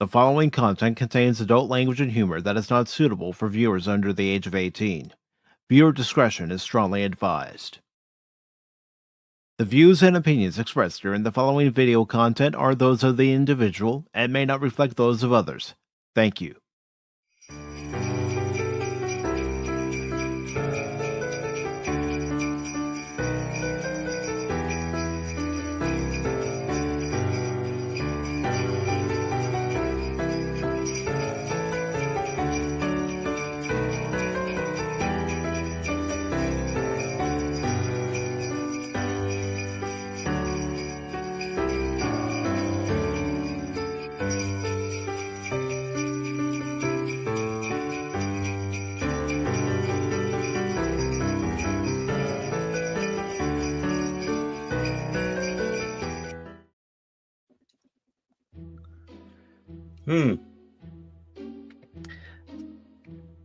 The following content contains adult language and humor that is not suitable for viewers under the age of 18. Viewer discretion is strongly advised. The views and opinions expressed during the following video content are those of the individual and may not reflect those of others. Thank you.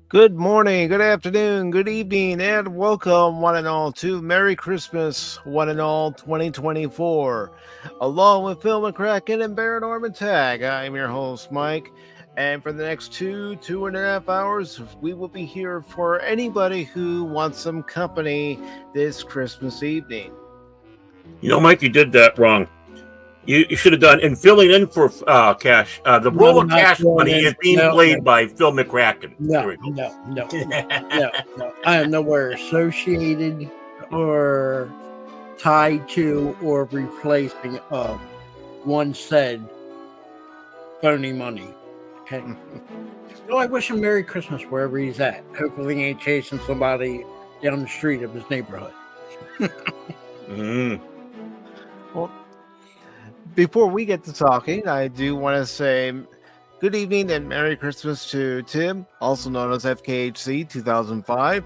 Good morning, good afternoon, good evening, and welcome, one and all, to Merry Christmas, one and all, 2024. Along with Phil McCracken and Baron Orman Tagge, I'm your host, Mike, and for the next two and a half hours, we will be here for anybody who wants some company this Christmas evening. You know, Mike, you did that wrong. You should have done, and filling in for Cash, the role of Cash Money is being played by Phil McCracken. No. I am nowhere associated or tied to or replacing one said phony money. Okay. No, I wish him Merry Christmas wherever he's at. Hopefully he ain't chasing somebody down the street of his neighborhood. Well, before we get to talking, I do want to say good evening and Merry Christmas to Tim, also known as FKHC 2005.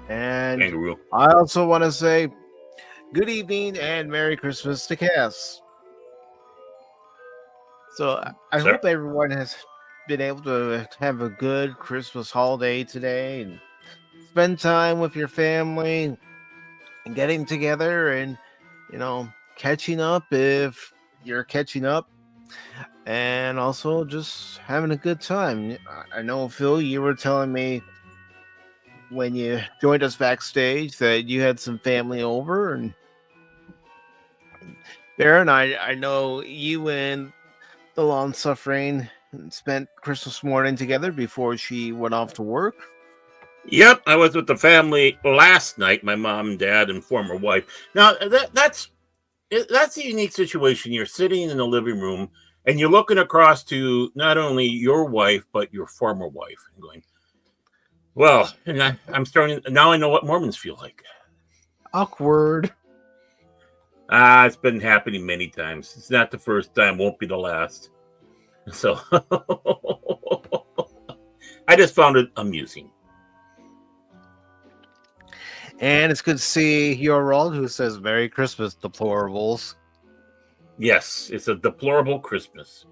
And Kangaroo. I also want to say good evening and Merry Christmas to Cass. So I hope everyone has been able to have a good Christmas holiday today and spend time with your family and getting together and, catching up if you're catching up, and also just having a good time. I know, Phil, you were telling me when you joined us backstage that you had some family over, and Baron, I know you and the long suffering spent Christmas morning together before she went off to work. Yep, I was with the family last night, my mom and dad and former wife. Now, that's a unique situation. You're sitting in the living room and you're looking across to not only your wife, but your former wife and going, well, and I'm starting, now I know what Mormons feel like. Awkward. It's been happening many times. It's not the first time, won't be the last. So I just found it amusing. And it's good to see Yorald, who says Merry Christmas, deplorables. Yes, it's a deplorable Christmas.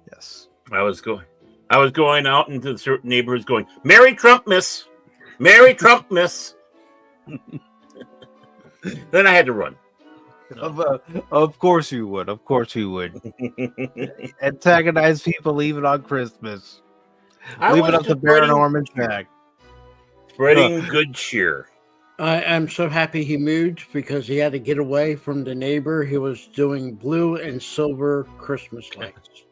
Yes. I was going out into certain neighborhoods going, Merry Trump, miss. Merry Trump, miss. Then I had to run. Of course you would. Of course you would. Antagonize people even on Christmas. Leave it up to Baron Orman Tagge. Spreading good cheer. I'm so happy he moved because he had to get away from the neighbor. He was doing blue and silver Christmas lights.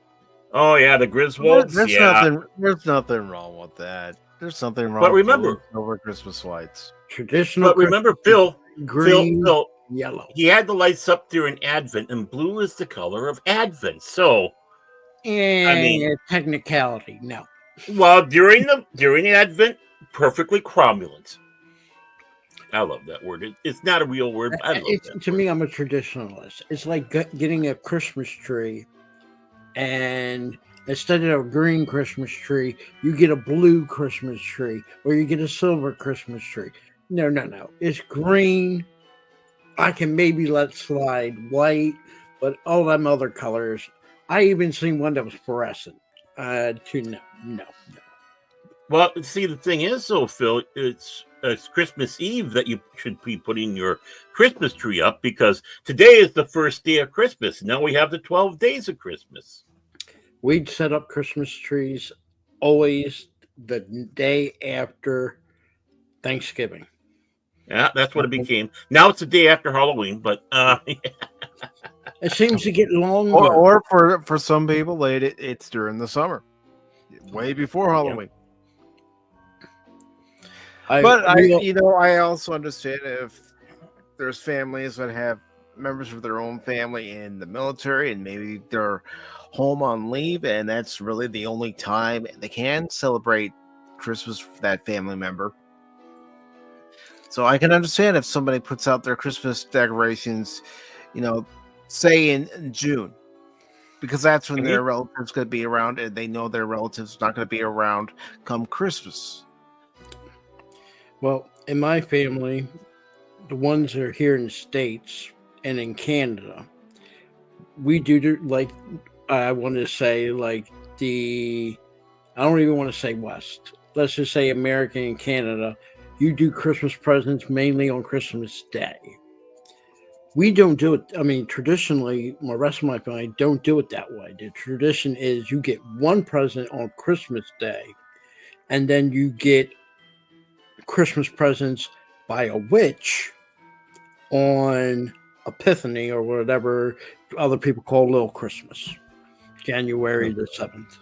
Oh yeah, the Griswolds. There's nothing wrong with that. There's something wrong. But remember, with silver Christmas lights. Traditional. But remember, Phil, green, Phil, yellow. He had the lights up during Advent, and blue is the color of Advent. So, technicality, no. Well, during Advent, perfectly cromulent. I love that word. It's not a real word. But I love that to me, I'm a traditionalist. It's like getting a Christmas tree, and instead of a green Christmas tree, you get a blue Christmas tree, or you get a silver Christmas tree. No. It's green. I can maybe let slide white, but all them other colors. I even seen one that was fluorescent. No. Well, see, the thing is, though, Phil, it's Christmas Eve that you should be putting your Christmas tree up, because today is the first day of Christmas. Now we have the 12 days of Christmas. we'd set up Christmas trees always the day after Thanksgiving. Yeah, that's what it became. Now it's the day after Halloween, but It seems to get Or, longer. or for some people, it's during the summer, way before yeah. Halloween. But I also understand if there's families that have members of their own family in the military, and maybe they're home on leave, and that's really the only time they can celebrate Christmas for that family member. So I can understand if somebody puts out their Christmas decorations, say in June, because that's when Mhm. their relatives going to be around, and they know their relatives are not going to be around come Christmas. Well, in my family, the ones that are here in the States and in Canada, we do like, I want to say, like I don't even want to say West. Let's just say America and Canada. You do Christmas presents mainly on Christmas Day. We don't do it. I mean, traditionally, the rest of my family don't do it that way. The tradition is you get one present on Christmas Day, and then you get Christmas presents by a witch on Epiphany or whatever other people call Little Christmas, January the 7th.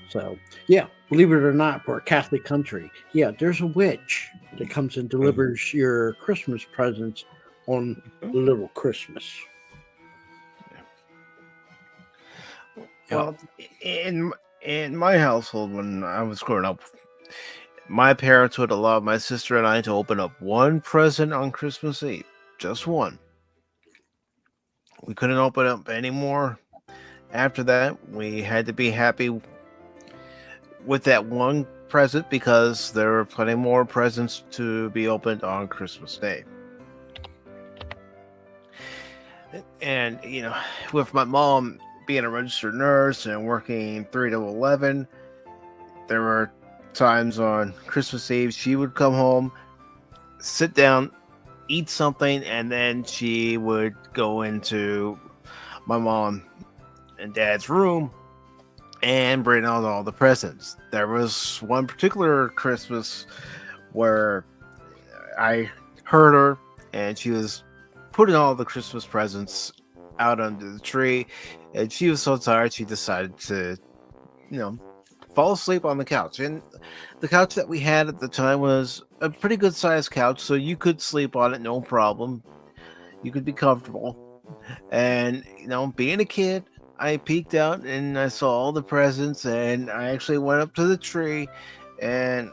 So, yeah, believe it or not, for a Catholic country, yeah, there's a witch that comes and delivers your Christmas presents on Little Christmas. Well, in my household, when I was growing up, my parents would allow my sister and I to open up one present on Christmas Eve, just one. We couldn't open up any more. After that, we had to be happy with that one present because there were plenty more presents to be opened on Christmas Day. And, with my mom being a registered nurse and working 3 to 11, there were times on Christmas Eve she would come home, sit down, eat something, and then she would go into my mom and dad's room and bring out all the presents. There was one particular Christmas where I heard her and she was putting all the Christmas presents out under the tree, and she was so tired she decided to, fall asleep on the couch. And the couch that we had at the time was a pretty good sized couch, so you could sleep on it no problem. You could be comfortable. And being a kid, I peeked out and I saw all the presents, and I actually went up to the tree and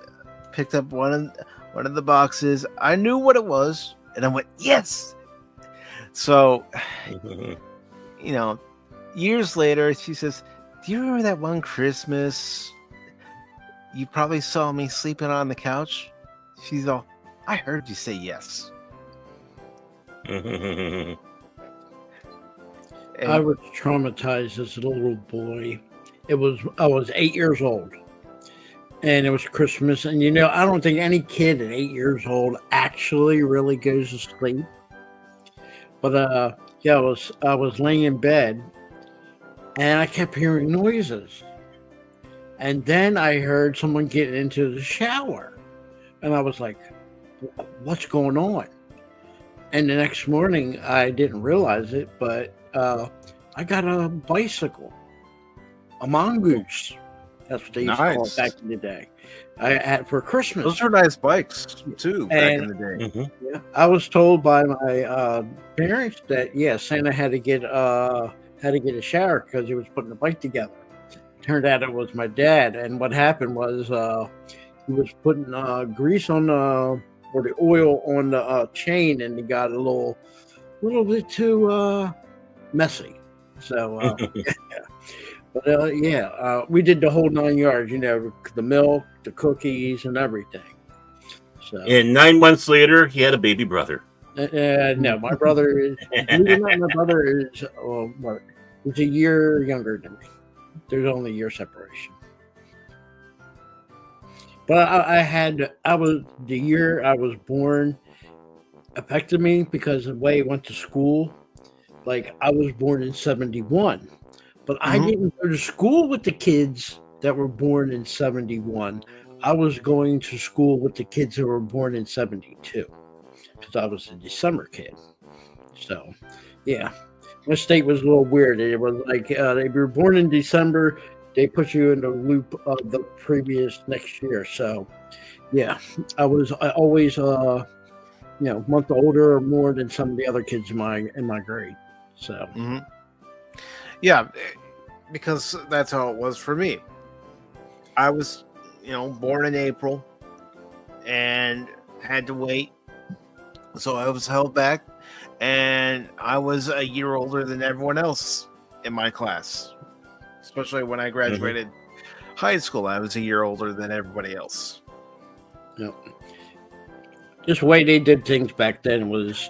picked up one of the boxes. I knew what it was, and I went, yes. So, years later, she says, do you remember that one Christmas you probably saw me sleeping on the couch? She's all, I heard you say yes. I was traumatized as a little boy. I was 8 years old, and it was Christmas. And I don't think any kid at 8 years old actually really goes to sleep. But I was laying in bed, and I kept hearing noises. And then I heard someone get into the shower, and I was like, "What's going on?" And the next morning, I didn't realize it, but I got a bicycle, a mongoose. That's what they used to call it back in the day. I had for Christmas. Those were nice bikes too, back in the day. Yeah, I was told by my parents that Santa had to get a shower because he was putting the bike together. Turned out it was my dad, and what happened was he was putting grease on or the oil on the chain, and he got a little bit too messy. So we did the whole 9 yards. The milk, the cookies, and everything. So, and 9 months later, he had a baby brother. No, my brother is. My brother is he's a year younger than me. There's only a year separation. But the year I was born affected me because of the way I went to school. Like, I was born in 1971, But I didn't go to school with the kids that were born in 71. I was going to school with the kids that were born in 72 because I was a December kid. So, yeah, my state was a little weird. It was like if you were born in December, they put you in the loop of the previous next year. So, yeah, I always month older or more than some of the other kids in my grade. So, yeah, because that's how it was for me. I was, born in April and had to wait. So I was held back, and I was a year older than everyone else in my class. Especially when I graduated high school, I was a year older than everybody else. Yep. Just the way they did things back then was,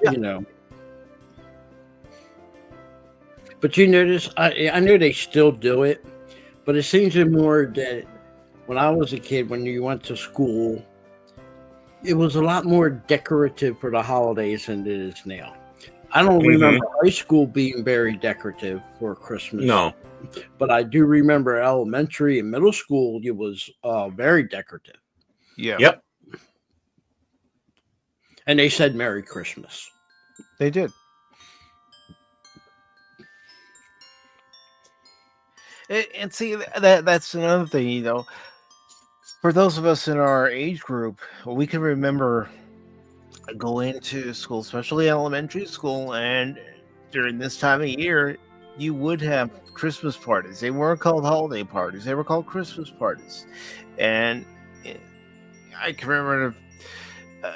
But you notice, I know they still do it, but it seems more that when I was a kid, when you went to school, it was a lot more decorative for the holidays than it is now. I don't remember high school being very decorative for Christmas. No. But I do remember elementary and middle school, it was very decorative. Yeah. Yep. And they said Merry Christmas. They did. And see, that's another thing, for those of us in our age group, we can remember going to school, especially elementary school, and during this time of year, you would have Christmas parties. They weren't called holiday parties. They were called Christmas parties. And I can remember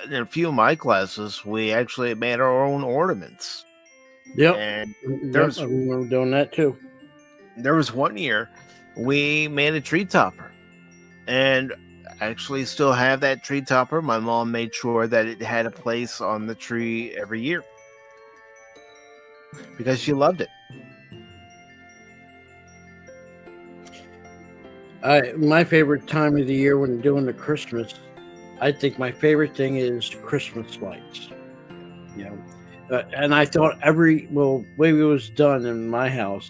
in a few of my classes, we actually made our own ornaments. Yep. And I remember doing that too. There was one year we made a tree topper, and I actually still have that tree topper. My mom made sure that it had a place on the tree every year because she loved it. My favorite time of the year when doing the Christmas, I think my favorite thing is Christmas lights. And I thought way it was done in my house,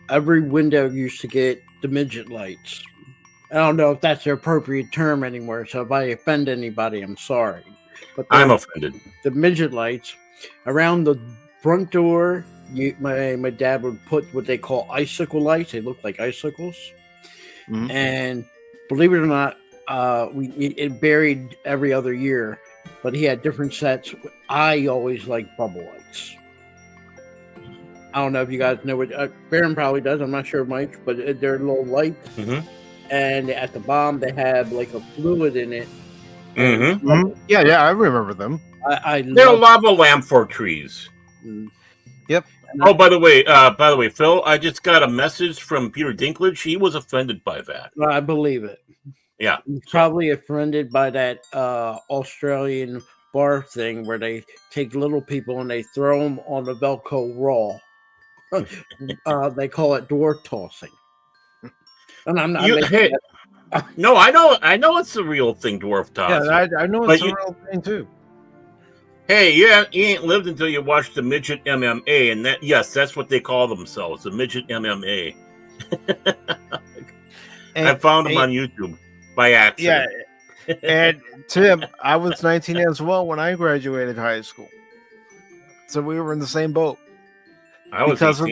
every window used to get the midget lights. I don't know if that's the appropriate term anymore, so if I offend anybody, I'm sorry. But I'm offended. The midget lights around the front door, my dad would put what they call icicle lights. They look like icicles. And believe it or not, it varied every other year, but he had different sets. I always liked bubble lights. I don't know if you guys know what Baron probably does. I'm not sure, Mike, but they're little lights, and at the bottom they have like a fluid in it. Yeah, I remember them. They're a lava lamp for trees. Yep. Oh, by the way, Phil, I just got a message from Peter Dinklage. He was offended by that. I believe it. Yeah, He's probably offended by that Australian bar thing where they take little people and they throw them on the Velcro raw. They call it dwarf tossing. And I'm not. No, I know it's a real thing, dwarf tossing. Yeah, I know it's a real thing too. Hey, you ain't lived until you watched the midget MMA, and that's what they call themselves, the midget MMA. I found them on YouTube by accident. Yeah, and Tim, I was 19 as well when I graduated high school, so we were in the same boat. Because of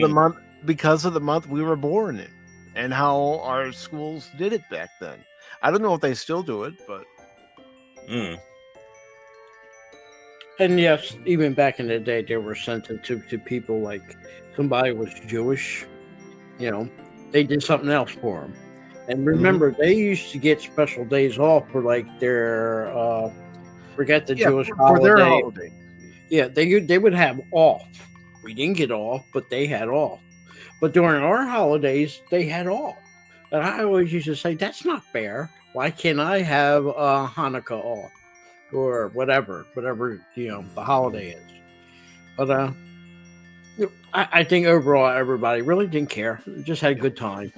the month we were born in, and how our schools did it back then. I don't know if they still do it, but. And yes, even back in the day, they were sensitive to people like somebody was Jewish, they did something else for them. And remember, they used to get special days off for like their, forget the Jewish holiday. For their holiday. Yeah, they would have off. We didn't get off, but they had off. But during our holidays, they had off. And I always used to say, that's not fair. Why can't I have Hanukkah off? Or whatever the holiday is. But I think overall everybody really didn't care. Just had a good time.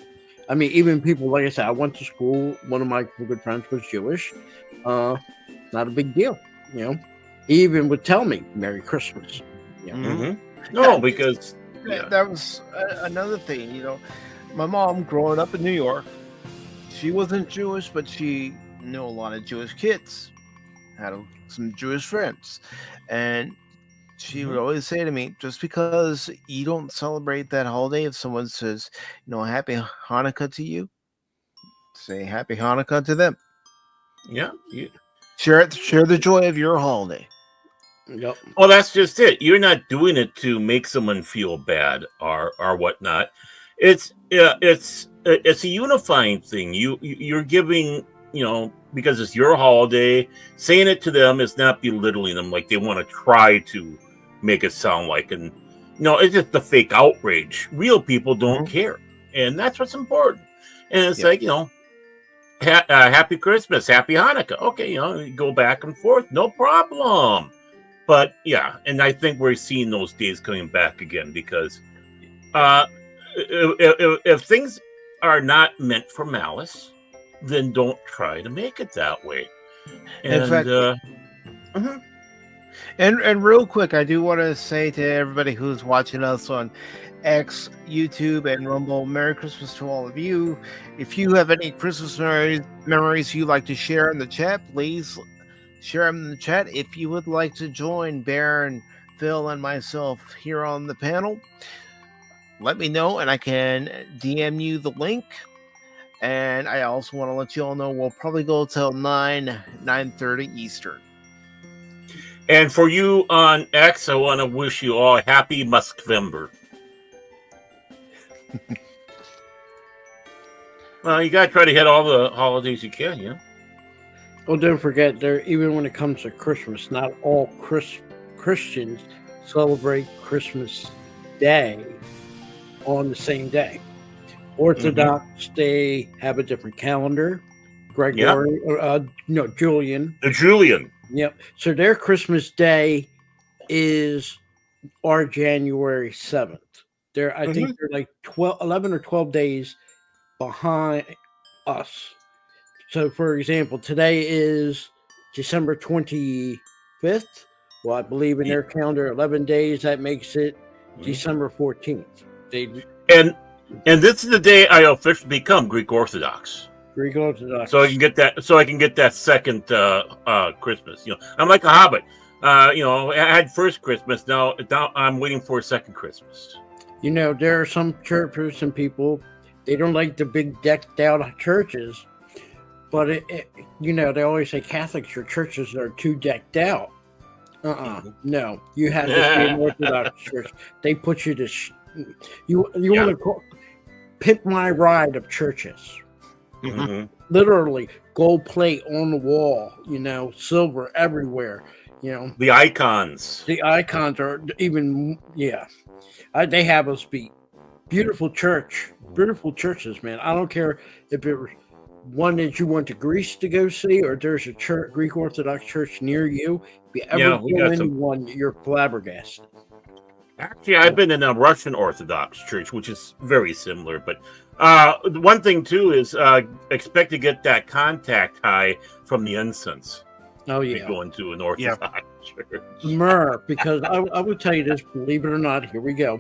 I mean, even people, like I said, I went to school. One of my good friends was Jewish. Not a big deal. He even would tell me Merry Christmas. No, because that was another thing. my mom growing up in New York, she wasn't Jewish, but she knew a lot of Jewish kids, had some Jewish friends, and she would Mhm. always say to me, just because you don't celebrate that holiday, if someone says, Happy Hanukkah to you, say Happy Hanukkah to them. Yeah. Share the joy of your holiday. Yep. Well, that's just it. You're not doing it to make someone feel bad or whatnot. It's a unifying thing. You're giving, because it's your holiday. Saying it to them is not belittling them like they want to try to make it sound like. And it's just the fake outrage. Real people don't Mhm. care, and that's what's important. And it's Yep. like happy Christmas, happy Hanukkah. Okay, you go back and forth, no problem. But yeah, and I think we're seeing those days coming back again because if things are not meant for malice, then don't try to make it that way. And Exactly. mhm. And real quick, I do want to say to everybody who's watching us on X, YouTube, and Rumble, Merry Christmas to all of you. If you have any Christmas memories you'd like to share in the chat, please share them in the chat. If you would like to join Baron, Phil, and myself here on the panel, let me know and I can DM you the link. And I also want to let you all know we'll probably go till 9:30 Eastern. And for you on X, I want to wish you all a happy Muskvember. Well, you gotta try to hit all the holidays you can, Well, don't forget, there. Even when it comes to Christmas, not all Christians celebrate Christmas Day on the same day. Orthodox, they have a different calendar. Gregory, Julian. The Julian. Yep. So their Christmas Day is our January 7th. I think they're like 11 or 12 days behind us. So, for example, today is December 25th. Well, I believe in their calendar, 11 days. That makes it December 14th. And this is the day I officially become Greek Orthodox. Greek Orthodox. So I can get that. So I can get that second Christmas. I'm like a hobbit. I had first Christmas. Now I'm waiting for a second Christmas. There are some churches and people, they don't like the big decked out churches, but they always say Catholics or churches are too decked out. No, you have to be an Orthodox church. They put you to you want to pick my ride of churches. Mm-hmm. Literally gold plate on the wall, silver everywhere. The icons. The icons are even they have us beat. Beautiful churches, man. I don't care if it was one that you went to Greece to go see, or there's a Greek Orthodox church near you. If you ever go in one, you're flabbergasted. Actually, I've been in a Russian Orthodox church, which is very similar. But one thing too is expect to get that contact high from the incense. Oh yeah, going to an Orthodox church. Myrrh, because I will tell you this, believe it or not, here we go.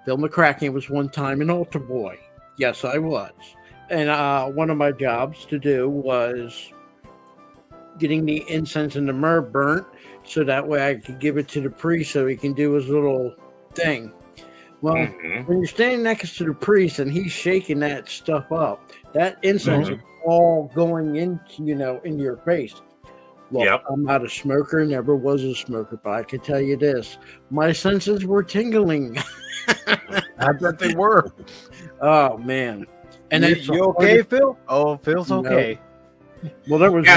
Bill McCracken was one time an altar boy. Yes, I was. And one of my jobs to do was getting the incense and the myrrh burnt so that way I could give it to the priest so he can do his little thing. Well, when you're standing next to the priest and he's shaking that stuff up, that incense is all going into, into your face. Well, I'm not a smoker, never was a smoker, but I can tell you this. My senses were tingling. I bet they were. Oh, man. And you okay, Phil? Oh, Phil's okay. No. Well, there was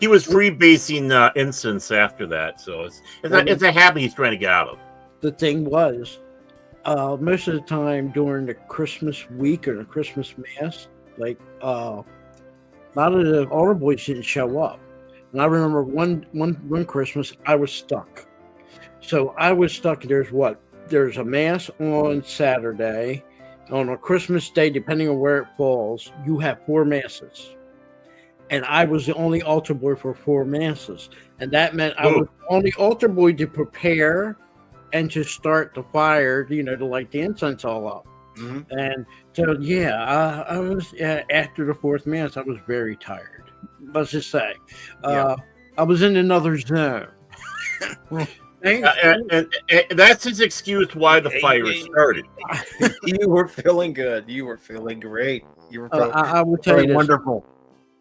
he was freebasing incense after that, so it's a habit he's trying to get out of. The thing was, most of the time during the Christmas week or the Christmas mass, like a lot of the altar boys didn't show up. And I remember one Christmas I was stuck. So I was stuck. There's a mass on Saturday. On a Christmas Day, depending on where it falls, you have 4 masses. And I was the only altar boy for 4 masses. And that meant I was the only altar boy to prepare and to start the fire, to light the incense all up. Mhm. And so, yeah, I was after the fourth mass, I was very tired. Let's just say, Yeah. I was in another zone. Thank- And that's his excuse why the fire started. You were feeling good. You were feeling great. You were I will tell you feeling this. wonderful.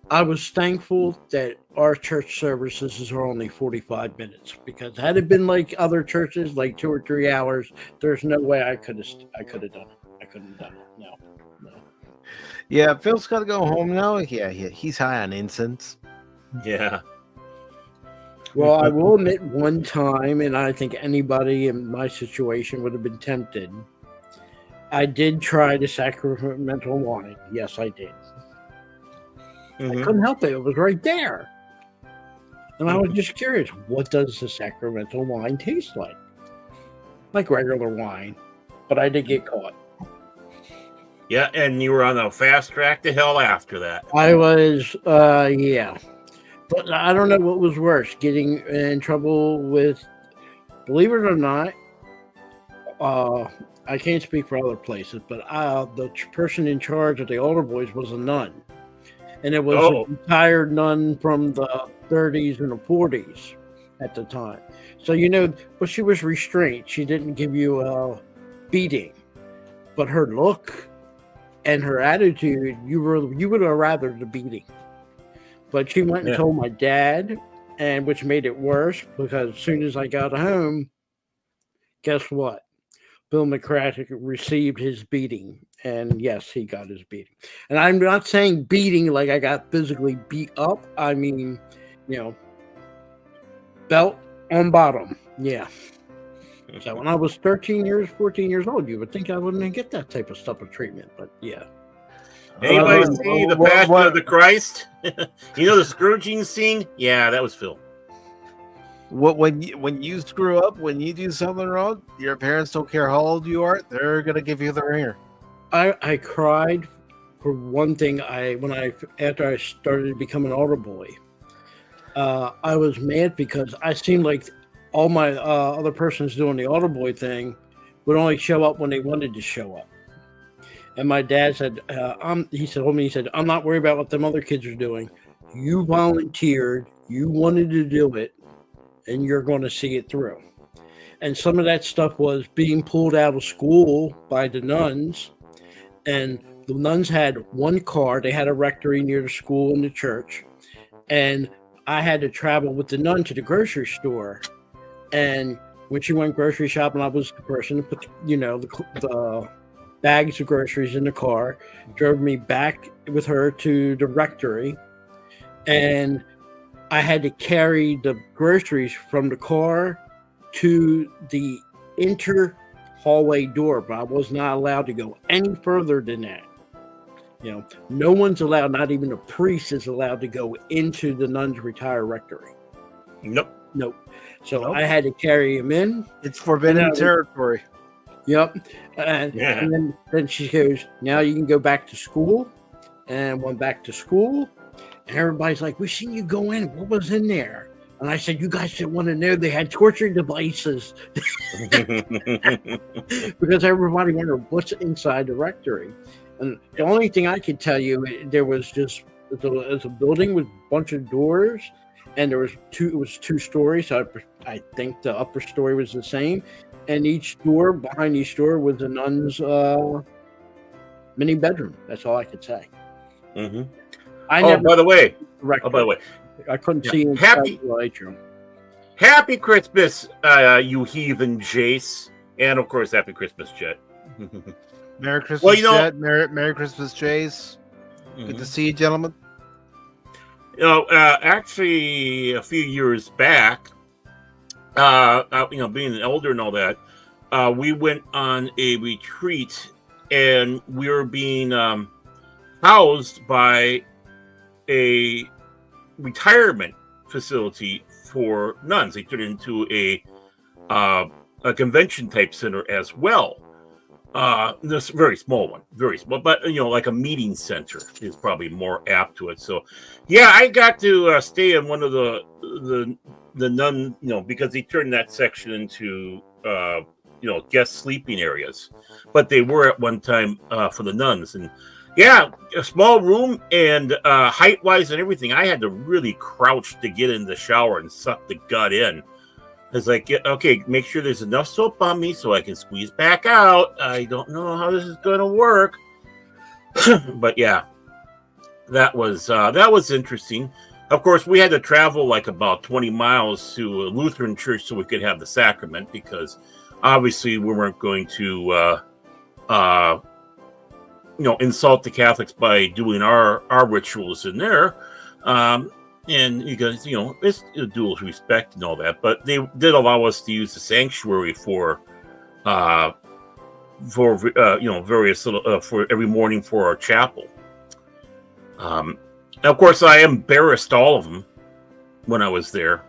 I was thankful that our church services are only 45 minutes, because had it been like other churches, like 2 or 3 hours, there's no way I could have done it. I couldn't have done it. No. Yeah, Phil's got to go home now. Yeah, he's high on incense. Yeah. Well, I will admit, one time, and I think anybody in my situation would have been tempted, I did try the sacramental wine. Yes, I did. I couldn't help it. It was right there. And I was just curious, what does the sacramental wine taste like? Like regular wine. But I did get caught. Yeah, and you were on a fast track to hell after that. I was, yeah. But I don't know what was worse, getting in trouble with, believe it or not, I can't speak for other places, but the person in charge of the altar boys was a nun. And it was a retired nun from the 30s and the 40s at the time. So, but she was restrained. She didn't give you a beating. But her look and her attitude, you would have rather the beating. But she went and told my dad, and which made it worse, because as soon as I got home, guess what? Bill McCracken received his beating. And yes, he got his beating. And I'm not saying beating like I got physically beat up. I mean, belt on bottom. Yeah. So when I was 14 years old, you would think I wouldn't get that type of stuff of treatment. But yeah. Anybody see the Passion of the Christ? The Scrooging scene? Yeah, that was Phil. When you screw up, when you do something wrong, your parents don't care how old you are, they're gonna give you the ringer. I cried for one thing. After I started becoming an altar boy, I was mad because I seemed like all my other persons doing the altar boy thing would only show up when they wanted to show up. And my dad said, he said, I'm not worried about what them other kids are doing. You volunteered, you wanted to do it, and you're going to see it through. And some of that stuff was being pulled out of school by the nuns. And the nuns had one car. They had a rectory near the school and the church. And I had to travel with the nun to the grocery store. And when she went grocery shopping, I was the person to put, the bags of groceries in the car, drove me back with her to the rectory. And I had to carry the groceries from the car to the hallway door, but I was not allowed to go any further than that. No one's allowed, not even a priest is allowed to go into the nuns' retired rectory. Nope. So I had to carry him in. It's forbidden territory. Yep. And then she goes, now you can go back to school. And went back to school. And everybody's like, we seen you go in. What was in there? And I said, you guys didn't want to know they had torture devices. Because everybody wondered what's inside the rectory. And the only thing I could tell you, there was just, it's a building with a bunch of doors. And it was 2 stories. So I think the upper story was the same. And behind each door was a nun's mini bedroom. That's all I could say. Mm-hmm. By the way, I couldn't see inside the atrium. Happy Christmas, you heathen Jace, and of course, Happy Christmas, Jet. Merry Christmas, Jet. Merry Christmas, Jace. Good to see you, gentlemen. Actually, a few years back, being an elder and all that, we went on a retreat, and we were being housed by a retirement facility for nuns. They turned it into a convention type center as well. This very small one, very small, but like a meeting center is probably more apt to it. So, yeah, I got to stay in one of the nun, because they turned that section into guest sleeping areas, but they were at one time for the nuns. And yeah, a small room, and height wise and everything, I had to really crouch to get in the shower and suck the gut in. It's like, okay, make sure there's enough soap on me so I can squeeze back out. I don't know how this is going to work. But yeah, that was interesting. Of course, we had to travel like about 20 miles to a Lutheran church so we could have the sacrament, because obviously we weren't going to insult the Catholics by doing our rituals in there. And you guys, it's a dual respect and all that, but they did allow us to use the sanctuary for various little for every morning for our chapel. And of course, I embarrassed all of them when I was there.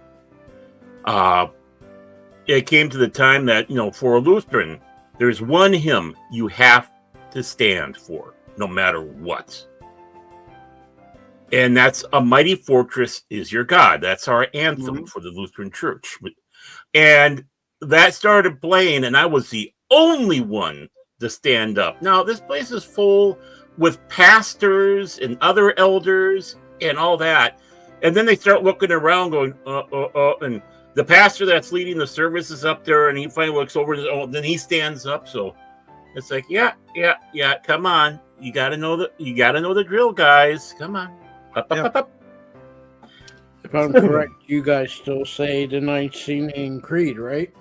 It came to the time that for a Lutheran, there's one hymn you have to stand for, no matter what. And that's "A Mighty Fortress Is Your God." That's our anthem for the Lutheran Church. And that started playing, and I was the only one to stand up. Now, this place is full with pastors and other elders and all that. And then they start looking around going, and the pastor that's leading the service is up there, and he finally looks over, and then he stands up. So it's like, yeah, come on. You gotta know the drill, guys. Come on. Up. If I'm correct, you guys still say the Nicene Creed, right?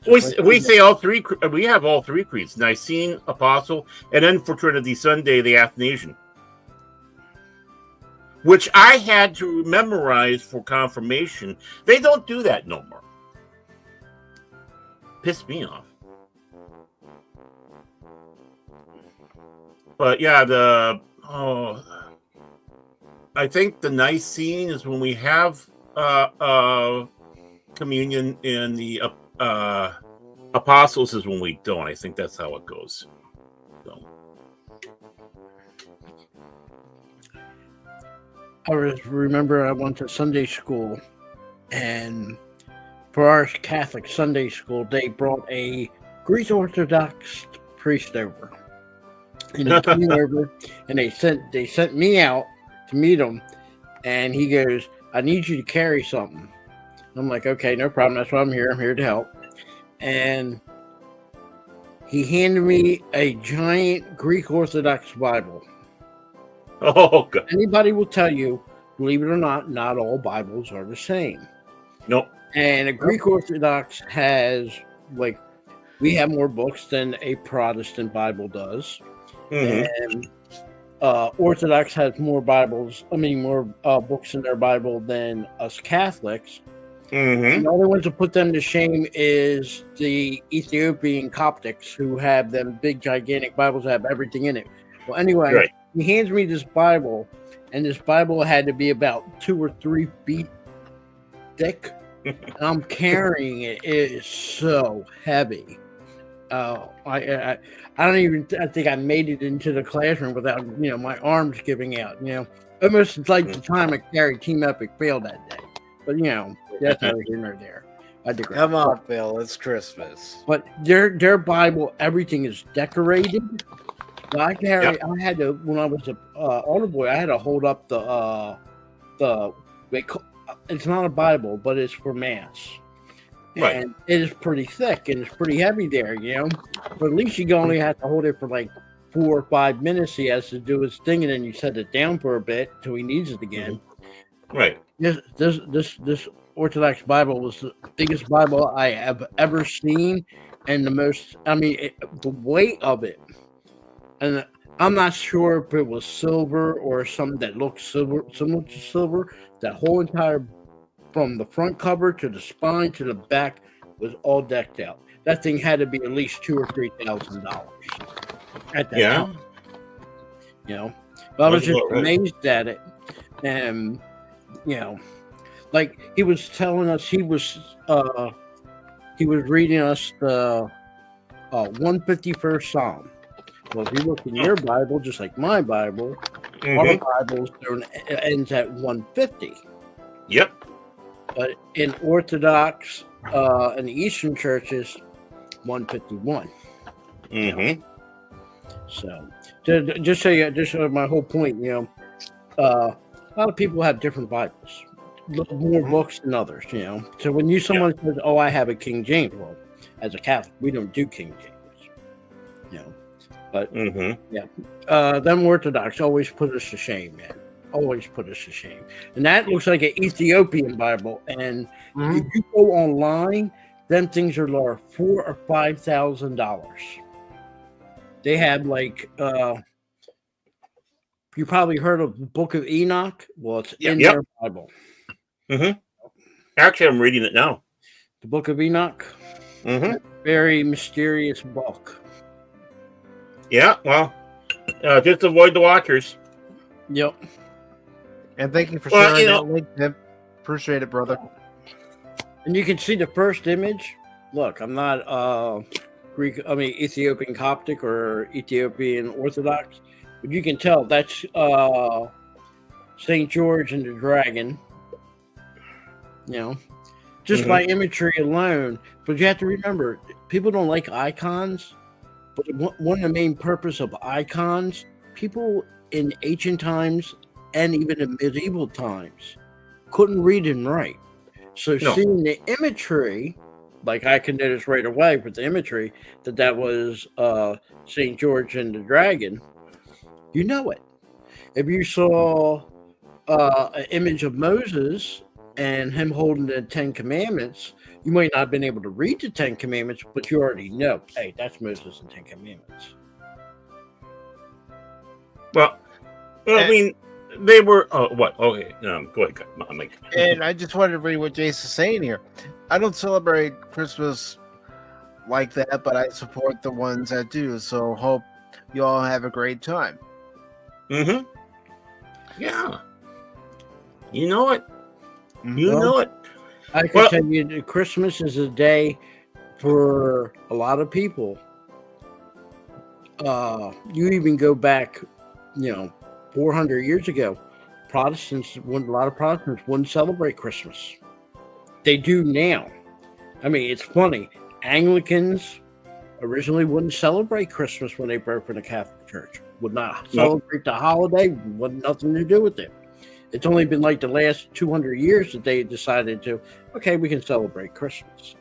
We say all three. We have all three creeds: Nicene, Apostle, and then for Trinity Sunday, the Athanasian, which I had to memorize for confirmation. They don't do that no more. Pissed me off. But yeah, I think the Nicene is when we have communion, and the Apostles is when we don't. I think that's how it goes. So. I remember I went to Sunday school, and for our Catholic Sunday school, they brought a Greek Orthodox priest over. And he came over, and they sent me out to meet him, and he goes, "I need you to carry something." I'm like, "Okay, no problem. That's why I'm here. I'm here to help." And he handed me a giant Greek Orthodox Bible. Oh, God. Anybody will tell you, believe it or not all Bibles are the same. Nope. And a Greek Orthodox has, like, we have more books than a Protestant Bible does. And Orthodox has more books in their Bible than us Catholics. And the only ones to put them to shame is the Ethiopian Coptics, who have them big, gigantic Bibles that have everything in it. Well, anyway, right. He hands me this Bible, and this Bible had to be about 2 or 3 feet thick. And I'm carrying it. It is so heavy. I think I made it into the classroom without, my arms giving out, almost like the time I carried Team Epic failed that day. But, that's neither here nor there. I digress. Come on, Phil. It's Christmas. But their Bible, everything is decorated. So I had to, when I was a older boy, I had to hold up it's not a Bible, but it's for Mass. Right. And it is pretty thick and it's pretty heavy there, But at least you only have to hold it for like 4 or 5 minutes. He has to do his thing, and then you set it down for a bit till he needs it again. Right. This Orthodox Bible was the biggest Bible I have ever seen, and the most. The weight of it, and I'm not sure if it was silver or something that looked similar to silver. That whole entire, from the front cover to the spine to the back, was all decked out. That thing had to be at least $2,000 or $3,000 at that time. But I was just amazed at it, and like he was telling us, he was reading us the 151st Psalm. Well, if you look in your Bible, just like my Bible, our Bibles ends at 150. Yep. But in Orthodox and Eastern churches, 151. Mm-hmm. So, just so my whole point, a lot of people have different Bibles, more books than others, So when someone says, "Oh, I have a King James," well, as a Catholic, we don't do King James, But them Orthodox always put us to shame, man. Always put us to shame. And that looks like an Ethiopian Bible. And if you go online, them things are like $4,000 or $5,000. They have you probably heard of the Book of Enoch. Well, it's in their Bible. Mm-hmm. Actually, I'm reading it now. The Book of Enoch. Mm-hmm. Very mysterious book. Yeah, well, just avoid the watchers. Yep. And thank you for sharing that link, Tim. Appreciate it, brother. And you can see the first image. Look, I'm not Ethiopian Coptic or Ethiopian Orthodox, but you can tell that's St. George and the Dragon. Just by imagery alone. But you have to remember, people don't like icons. But one of the main purpose of icons, people in ancient times and even in medieval times couldn't read and write. So seeing the imagery, like I can notice right away with the imagery that was St. George and the Dragon, you know it. If you saw an image of Moses and him holding the 10 Commandments, you might not have been able to read the 10 Commandments, but you already know, hey, that's Moses and 10 Commandments. Well, I mean, they were. Oh, what? Okay, go ahead, Mike. And I just wanted to read what Jason's saying here. I don't celebrate Christmas like that, but I support the ones that do. So hope you all have a great time. Mm-hmm. Yeah. You know it. You know it. I can tell you, Christmas is a day for a lot of people. You even go back, 400 years ago. A lot of Protestants wouldn't celebrate Christmas. They do now. I mean, it's funny. Anglicans originally wouldn't celebrate Christmas when they broke from the Catholic Church. Would not celebrate the holiday. Had nothing to do with it. It's only been like the last 200 years that they decided to, okay, we can celebrate Christmas.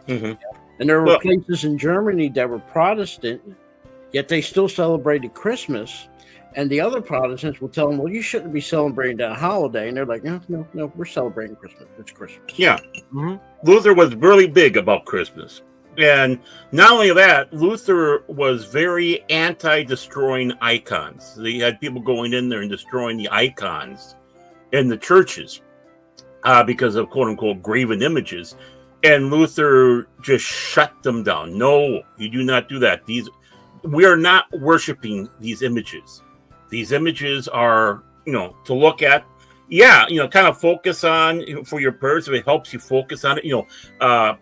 Mm-hmm. And there were places in Germany that were Protestant, yet they still celebrated Christmas. And the other Protestants will tell them, well, you shouldn't be celebrating that holiday. And they're like, no, we're celebrating Christmas. It's Christmas. Yeah. Mm-hmm. Luther was really big about Christmas. And not only that, Luther was very anti-destroying icons. They had people going in there and destroying the icons in the churches because of quote-unquote graven images. And Luther just shut them down. No, you do not do that. We are not worshiping these images. These images are, to look at. Yeah, kind of focus on for your prayers if it helps you focus on it. I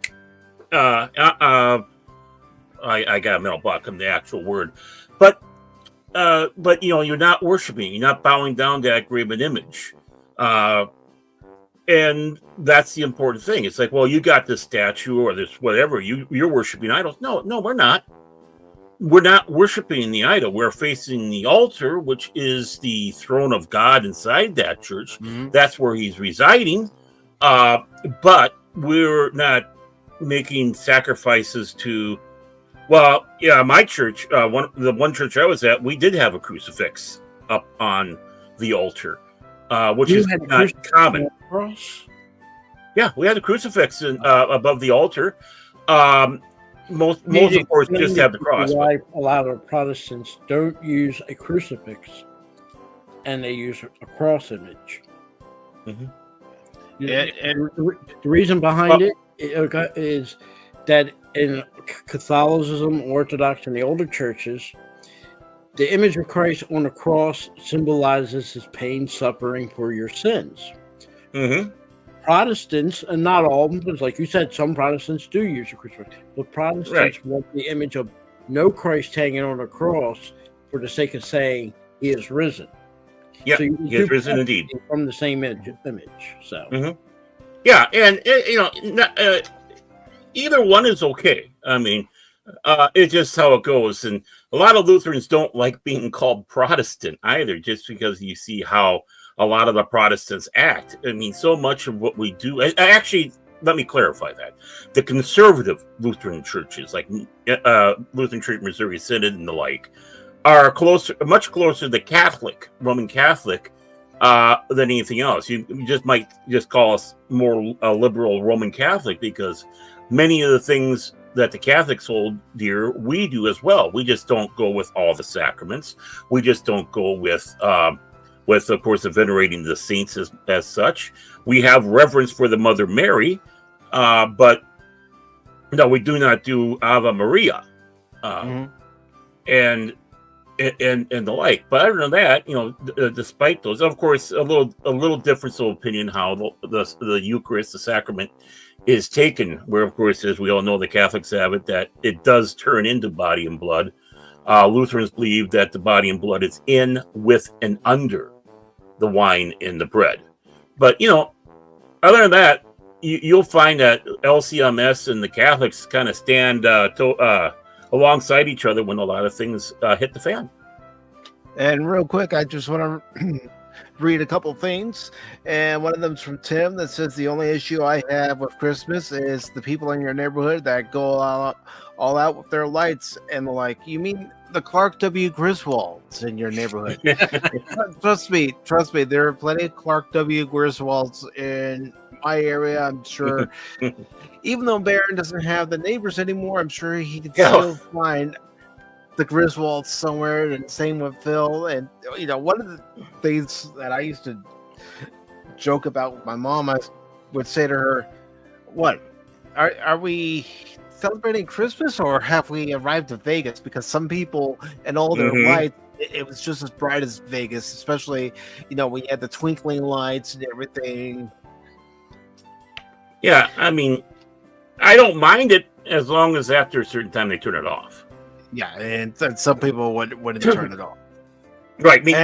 got a mental block on the actual word, but you're not worshiping. You're not bowing down to that graven image. And that's the important thing. It's like, well, you got this statue or this whatever, you're worshiping idols. No, we're not. We're not worshiping the idol. We're facing the altar, which is the throne of God inside that church. Mm-hmm. That's where he's residing. But we're not making sacrifices to, my church, the one church I was at, we did have a crucifix up on the altar. Which is not common. Yeah, we had a crucifix above the altar. Most of course just have the cross. Why a lot of Protestants don't use a crucifix, and they use a cross image. Mm-hmm. And the reason behind it is that in Catholicism, Orthodox, and the older churches, the image of Christ on the cross symbolizes his pain, suffering for your sins. Mm-hmm. Protestants, and not all of them, because like you said, some Protestants do use a crucifix, but Protestants want the image of no Christ hanging on a cross for the sake of saying he is risen. Yeah, so he is risen indeed. From the same image. So, mm-hmm. Yeah, and either one is okay. I mean, It's just how it goes. And a lot of Lutherans don't like being called Protestant either, just because you see how a lot of the Protestants act. I mean, so much of what we do, actually, let me clarify that. The conservative Lutheran churches, like Lutheran Church Missouri Synod and the like, are much closer to the Catholic, Roman Catholic, than anything else. You just might just call us more liberal Roman Catholic, because many of the things that the Catholics hold dear, we do as well. We just don't go with all the sacraments. We just don't go with of course, the venerating the saints as such. We have reverence for the Mother Mary, but no, we do not do Ave Maria, and the like. But other than that, despite those, of course, a little difference of opinion how the Eucharist, the sacrament, is taken. Where, of course, as we all know, the Catholics have it that it does turn into body and blood. Lutherans believe that the body and blood is in, with, and under the wine and the bread. But other than that, you'll find that LCMS and the Catholics kind of stand alongside each other when a lot of things hit the fan. And real quick, I just want to read a couple things, and one of them's from Tim that says the only issue I have with Christmas is the people in your neighborhood that go all out with their lights and the like. You mean the Clark W. Griswolds in your neighborhood? Trust me, there are plenty of Clark W. Griswolds in my area. I'm sure even though Barron doesn't have the neighbors anymore, I'm sure he could still find the Griswolds somewhere. And same with Phil. And one of the things that I used to joke about with my mom, I would say to her, "What are we celebrating Christmas, or have we arrived to Vegas?" Because some people and all their lights, it was just as bright as Vegas, especially when you had the twinkling lights and everything. Yeah, I mean, I don't mind it as long as after a certain time they turn it off. Yeah, and some people wouldn't turn it off. Right. I mean,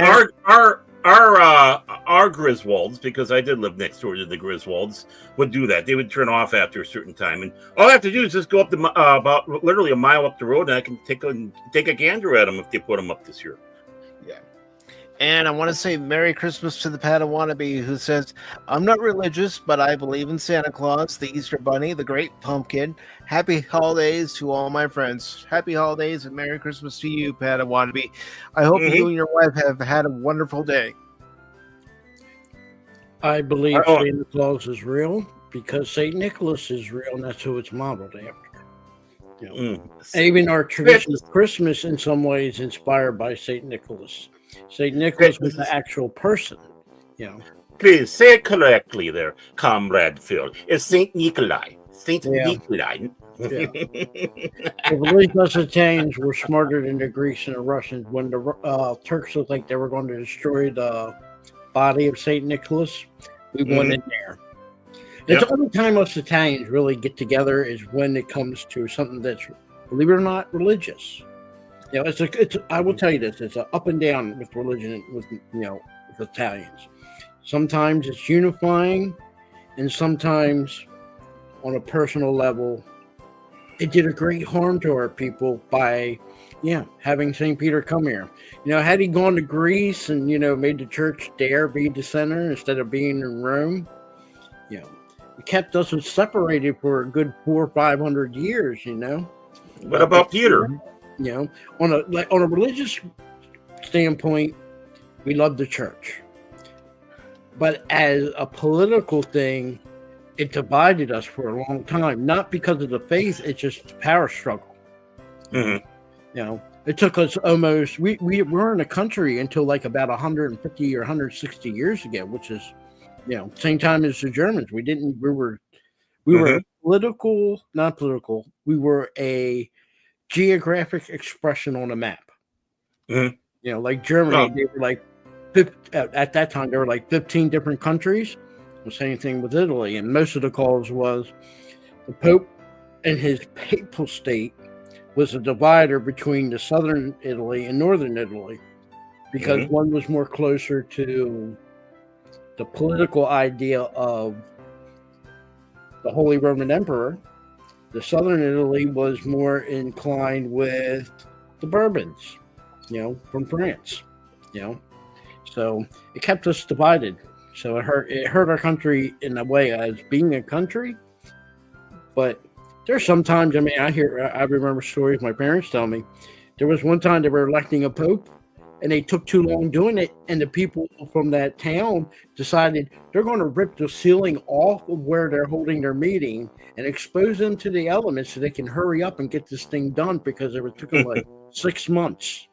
our Griswolds, because I did live next door to the Griswolds, would do that. They would turn off after a certain time, and all I have to do is just go up about literally a mile up the road, and I can take a gander at them if they put them up this year. Yeah. And I want to say Merry Christmas to the Padawannabe, who says, "I'm not religious, but I believe in Santa Claus, the Easter Bunny, the Great Pumpkin. Happy holidays to all my friends." Happy holidays and Merry Christmas to you, Padawannabe. I hope you and your wife have had a wonderful day. I believe Santa Claus is real because St. Nicholas is real, and that's who it's modeled after. Even our tradition of Christmas, in some ways, inspired by St. Nicholas. St. Nicholas was the actual person. Please say it correctly there, Comrade Phil. It's Saint Nikolai. Saint Nikolai. The religious Italians were smarter than the Greeks and the Russians. When the Turks looked like they were going to destroy the body of St. Nicholas, we went in there. It's the only time us Italians really get together is when it comes to something that's, believe it or not, religious. I will tell you this: it's an up and down with religion with Italians. Sometimes it's unifying, and sometimes, on a personal level, it did a great harm to our people by, having St. Peter come here. Had he gone to Greece and made the church there be the center instead of being in Rome, it kept us separated for a good 400 or 500 years. What about Peter? On a religious standpoint, we love the church, but as a political thing, it divided us for a long time. Not because of the faith; it's just the power struggle. It took us almost. We were in a country until like about 150 or 160 years ago, which is, same time as the Germans. We were political, not political. We were a geographic expression on a map. Like Germany, they were like at that time there were like 15 different countries. The same thing with Italy, and most of the cause was the Pope and his papal state was a divider between the southern Italy and northern Italy, because one was more closer to the political idea of the Holy Roman Emperor, The southern Italy was more inclined with the bourbons, from France, you know. So it kept us divided. So it hurt our country in a way as being a country. But there's sometimes, I remember stories my parents tell me. There was one time they were electing a pope, and they took too long doing it, and the people from that town decided they're going to rip the ceiling off of where they're holding their meeting and expose them to the elements so they can hurry up and get this thing done because it took them like 6 months.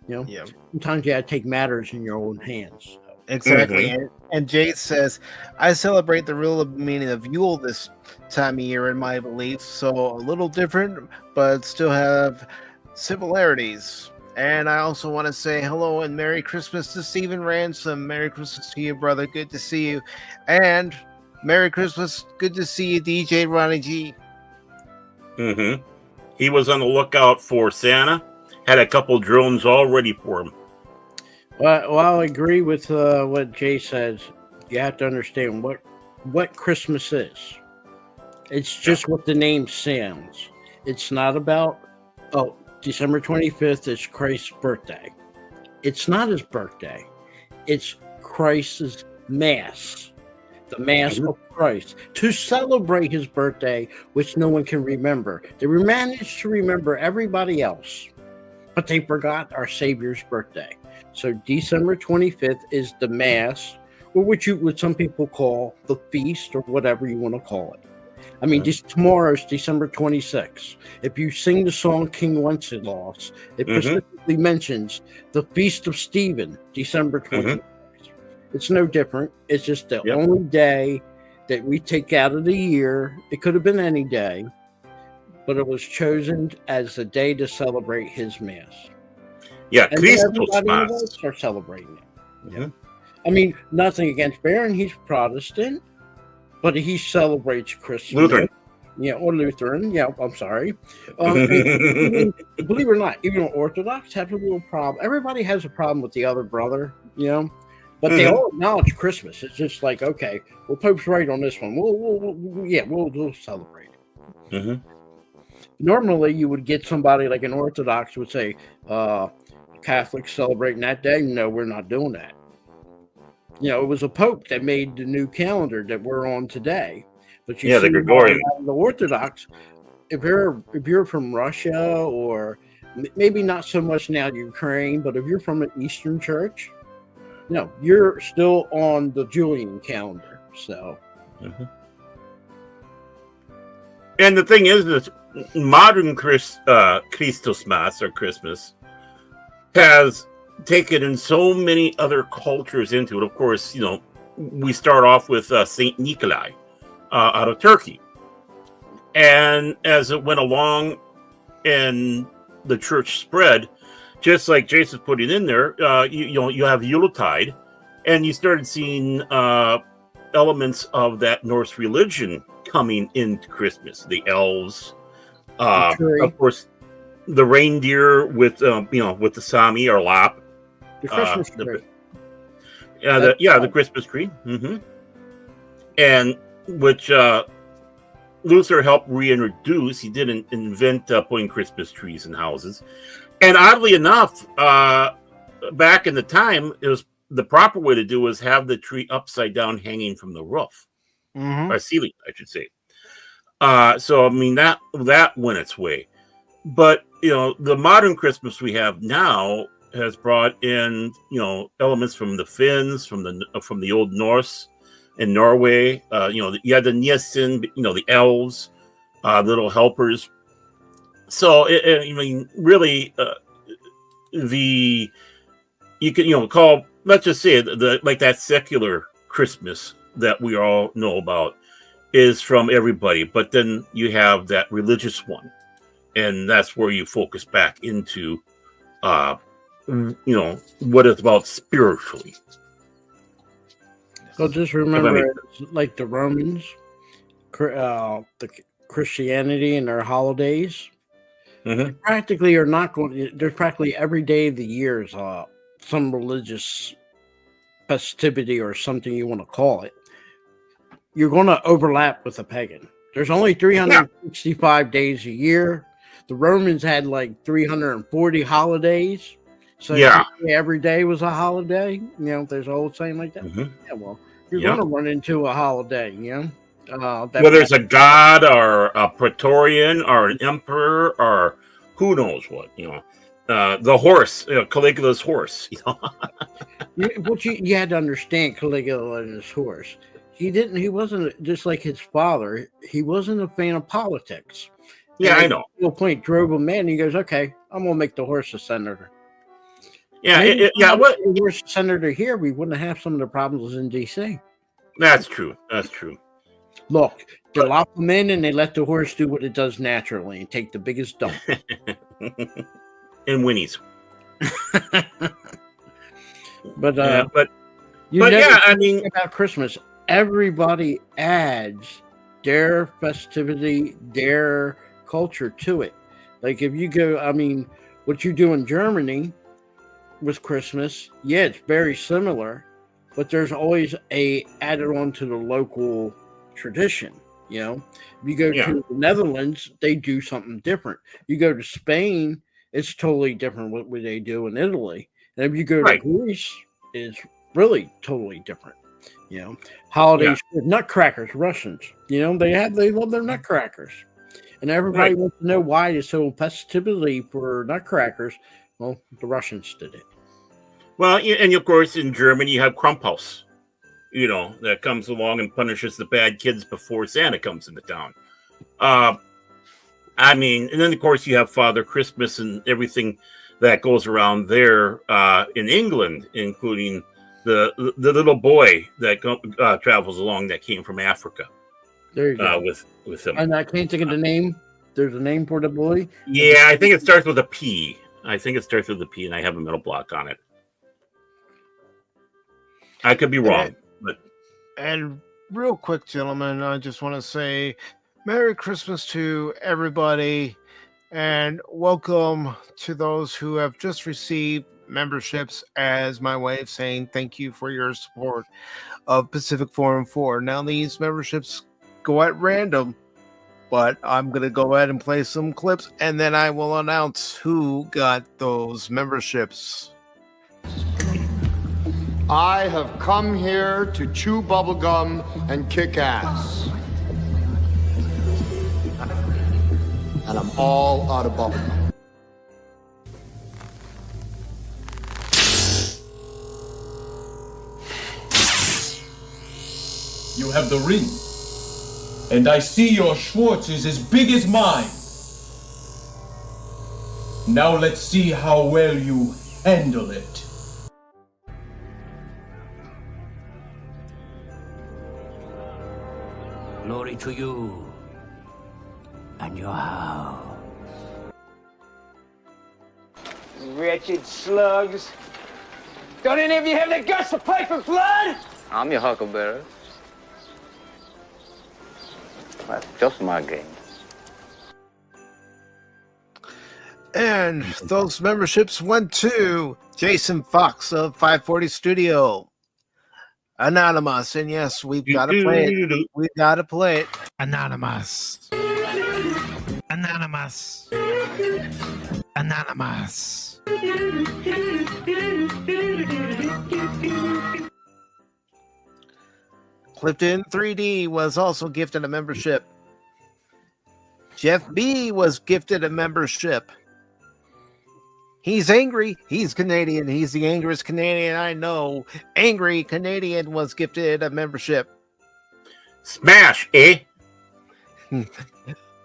Yeah. Sometimes you got to take matters in your own hands. Exactly. And Jay says, I celebrate the real meaning of Yule this time of year in my beliefs, so a little different, but still have similarities. And I also want to say hello and Merry Christmas to Stephen Ransom. Merry Christmas to you, brother. Good to see you. And Merry Christmas. Good to see you, DJ Ronnie G. He was on the lookout for Santa. Had a couple drones all ready for him. Well, I agree with what Jay says. You have to understand what Christmas is. It's just what the name sounds. It's not about, December 25th is Christ's birthday. It's not his birthday. It's Christ's Mass. The Mass of Christ. To celebrate his birthday, which no one can remember. They managed to remember everybody else, but they forgot our Savior's birthday. So December 25th is the Mass, or what some people call the feast, or whatever you want to call it. Tomorrow's December 26th. If you sing the song King Wenceslas, it specifically mentions the Feast of Stephen, December 26th. It's no different. It's just the only day that we take out of the year. It could have been any day, but it was chosen as the day to celebrate his Mass. Yeah, and Christos Mass. Start celebrating it. Nothing against Baron. He's Protestant, but he celebrates Christmas. Lutheran. Yeah, or Lutheran. Yeah, I'm sorry. Believe it or not, even Orthodox have a little problem. Everybody has a problem with the other brother, but they all acknowledge Christmas. It's just like, okay, well, Pope's right on this one. We'll celebrate it. Normally, you would get somebody like an Orthodox would say, Catholics celebrating that day. No, we're not doing that. It was a Pope that made the new calendar that we're on today. But the Gregorian. The Orthodox, if you're from Russia, or maybe not so much now Ukraine, but if you're from an Eastern church, you're still on the Julian calendar. So, and the thing is that modern Christos Mass, or Christmas, has taken in so many other cultures into it. Of course, we start off with Saint Nikolai out of Turkey, and as it went along and the church spread, just like Jason's putting in there, you have Yuletide, and you started seeing elements of that Norse religion coming into Christmas. The elves, of course, the reindeer with with the Sami or Lap. The Christmas tree. The Christmas tree. And which Luther helped reintroduce. He didn't invent putting Christmas trees in houses. And oddly enough, back in the time, it was the proper way to do was have the tree upside down, hanging from the roof, or ceiling, I should say. So that went its way. But the modern Christmas we have now has brought in elements from the Finns, from the Old Norse in Norway. You had the Nielsen, the elves, little helpers. So really, you can call, let's just say like that secular Christmas that we all know about is from everybody, but then you have that religious one, and that's where you focus back into what it's about spiritually. So just remember, like the Romans, the Christianity and their holidays, practically are not going. There's practically every day of the year is some religious festivity or something you want to call it. You're going to overlap with a pagan. There's only 365 days a year. The Romans had like 340 holidays. So Yeah. every day was a holiday. There's an old saying like that. Mhm. Yeah, well, you're going to run into a holiday, Whether it's a god or a praetorian or an emperor or who knows what, the horse, Caligula's horse, You had to understand Caligula and his horse. He wasn't just like his father. He wasn't a fan of politics. Yeah, And I know. at point drove him in. He goes, okay, I'm going to make the horse a senator. Yeah, What the horse a senator here, we wouldn't have some of the problems in D.C. That's true. Look, they lock them in and they let the horse do what it does naturally and take the biggest dump. And Winnie's. But I mean, about Christmas, everybody adds their festivity, their culture to it. Like if you go, what you do in Germany with Christmas, yeah, it's very similar, but there's always a added on to the local tradition. If you go to the Netherlands, they do something different. You go to Spain, it's totally different what they do in Italy. And if you go to Greece, it's really totally different. Holidays, nutcrackers, Russians, they love their nutcrackers. And everybody wants to know why there's so festivity for nutcrackers. Well, the Russians did it. Well, and of course, in Germany, you have Krampus, that comes along and punishes the bad kids before Santa comes into town. And then, of course, you have Father Christmas and everything that goes around there in England, including the little boy that travels along that came from Africa. There you go. With him. And I can't think of the name. There's a name for the boy. Yeah, I think it starts with a P. I think it starts with a P, and I have a middle block on it. I could be wrong. And real quick, gentlemen, I just want to say Merry Christmas to everybody, and welcome to those who have just received memberships as my way of saying thank you for your support of Pacific Forum 4. Now, these memberships go at random, but I'm going to go ahead and play some clips, and then I will announce who got those memberships. I have come here to chew bubblegum and kick ass. And I'm all out of bubblegum. You have the ring. And I see your Schwartz is as big as mine. Now let's see how well you handle it. Glory to you and your house. Wretched slugs. Don't any of you have the guts to play for blood? I'm your huckleberry. That's just my game. And those memberships went to Jason Fox of 540 Studio, Anonymous, and yes, we've got to play it. We've got to play it. Anonymous. Anonymous. Anonymous. Clifton 3D was also gifted a membership. Jeff B was gifted a membership. He's angry. He's Canadian. He's the angriest Canadian I know. Angry Canadian was gifted a membership. Smash, eh?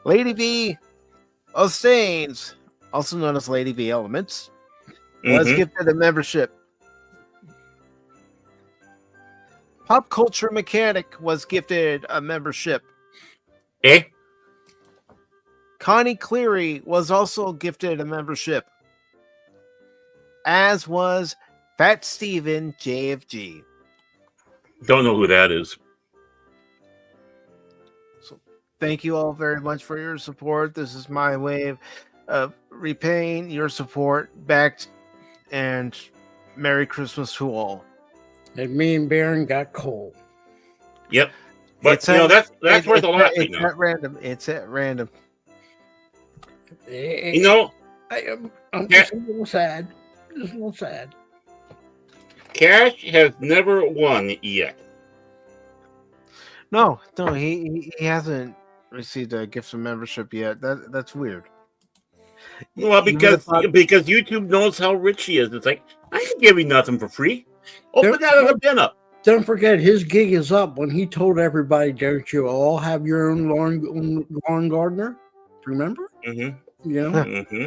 Lady V Ostains, also known as Lady V Elements, was gifted a membership. Pop Culture Mechanic was gifted a membership. Eh? Connie Cleary was also gifted a membership, as was Fat Steven JFG. Don't know who that is. So thank you all very much for your support. This is my way of repaying your support back, and Merry Christmas to all. And me and Baron got coal. Yep. But It's you know at, that's worth a lot right it's now. at random. It's at random. You know, I'm Ca- just a little sad. Just a little sad. Cash has never won yet. No, he hasn't received a gift of membership yet. That's weird. Well, You would have because thought. YouTube knows how rich he is. It's like I ain't giving nothing for free. Open Don't, that other don't, bin up. don't forget, his gig is up when he told everybody, "Don't you all have your own lawn gardener?" Remember? Mm-hmm. You know, Mm-hmm.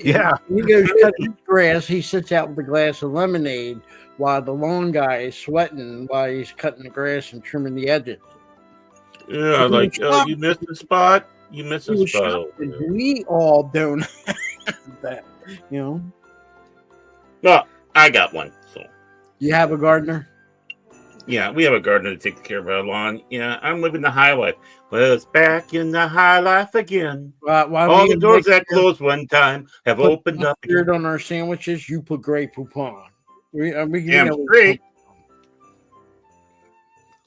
Yeah. he goes cut his grass. He sits out with a glass of lemonade while the lawn guy is sweating while he's cutting the grass and trimming the edges. Yeah, He was like shocked. you missed the spot. You missed He the was spot shocked over that there. we all don't have that. You know, Well, I got one. So you have a gardener. yeah, we have a gardener to take care of our lawn. Yeah, I'm living the high life. Well, it's back in the high life again. Why don't All we the doors make that closed one time have put opened up mustard again. on our sandwiches? You put Grey Poupon. We Damn know straight.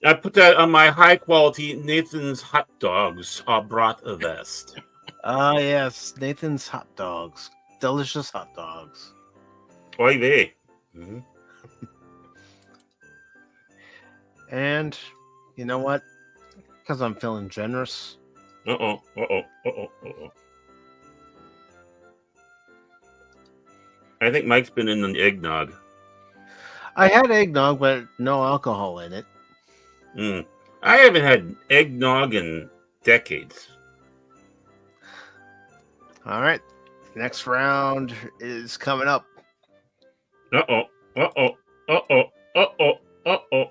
I put that on my high quality Nathan's hot dogs brought a vest. Ah, yes, Nathan's hot dogs, delicious hot dogs. Oy vey. Mhm. And you know what? Because I'm feeling generous. Uh-oh. Uh-oh. Uh-oh. Uh-oh. I think Mike's been in the eggnog. I had eggnog, but no alcohol in it. I haven't had eggnog in decades. All right, next round is coming up. Uh-oh. Uh-oh. Uh-oh. Uh-oh. Uh-oh.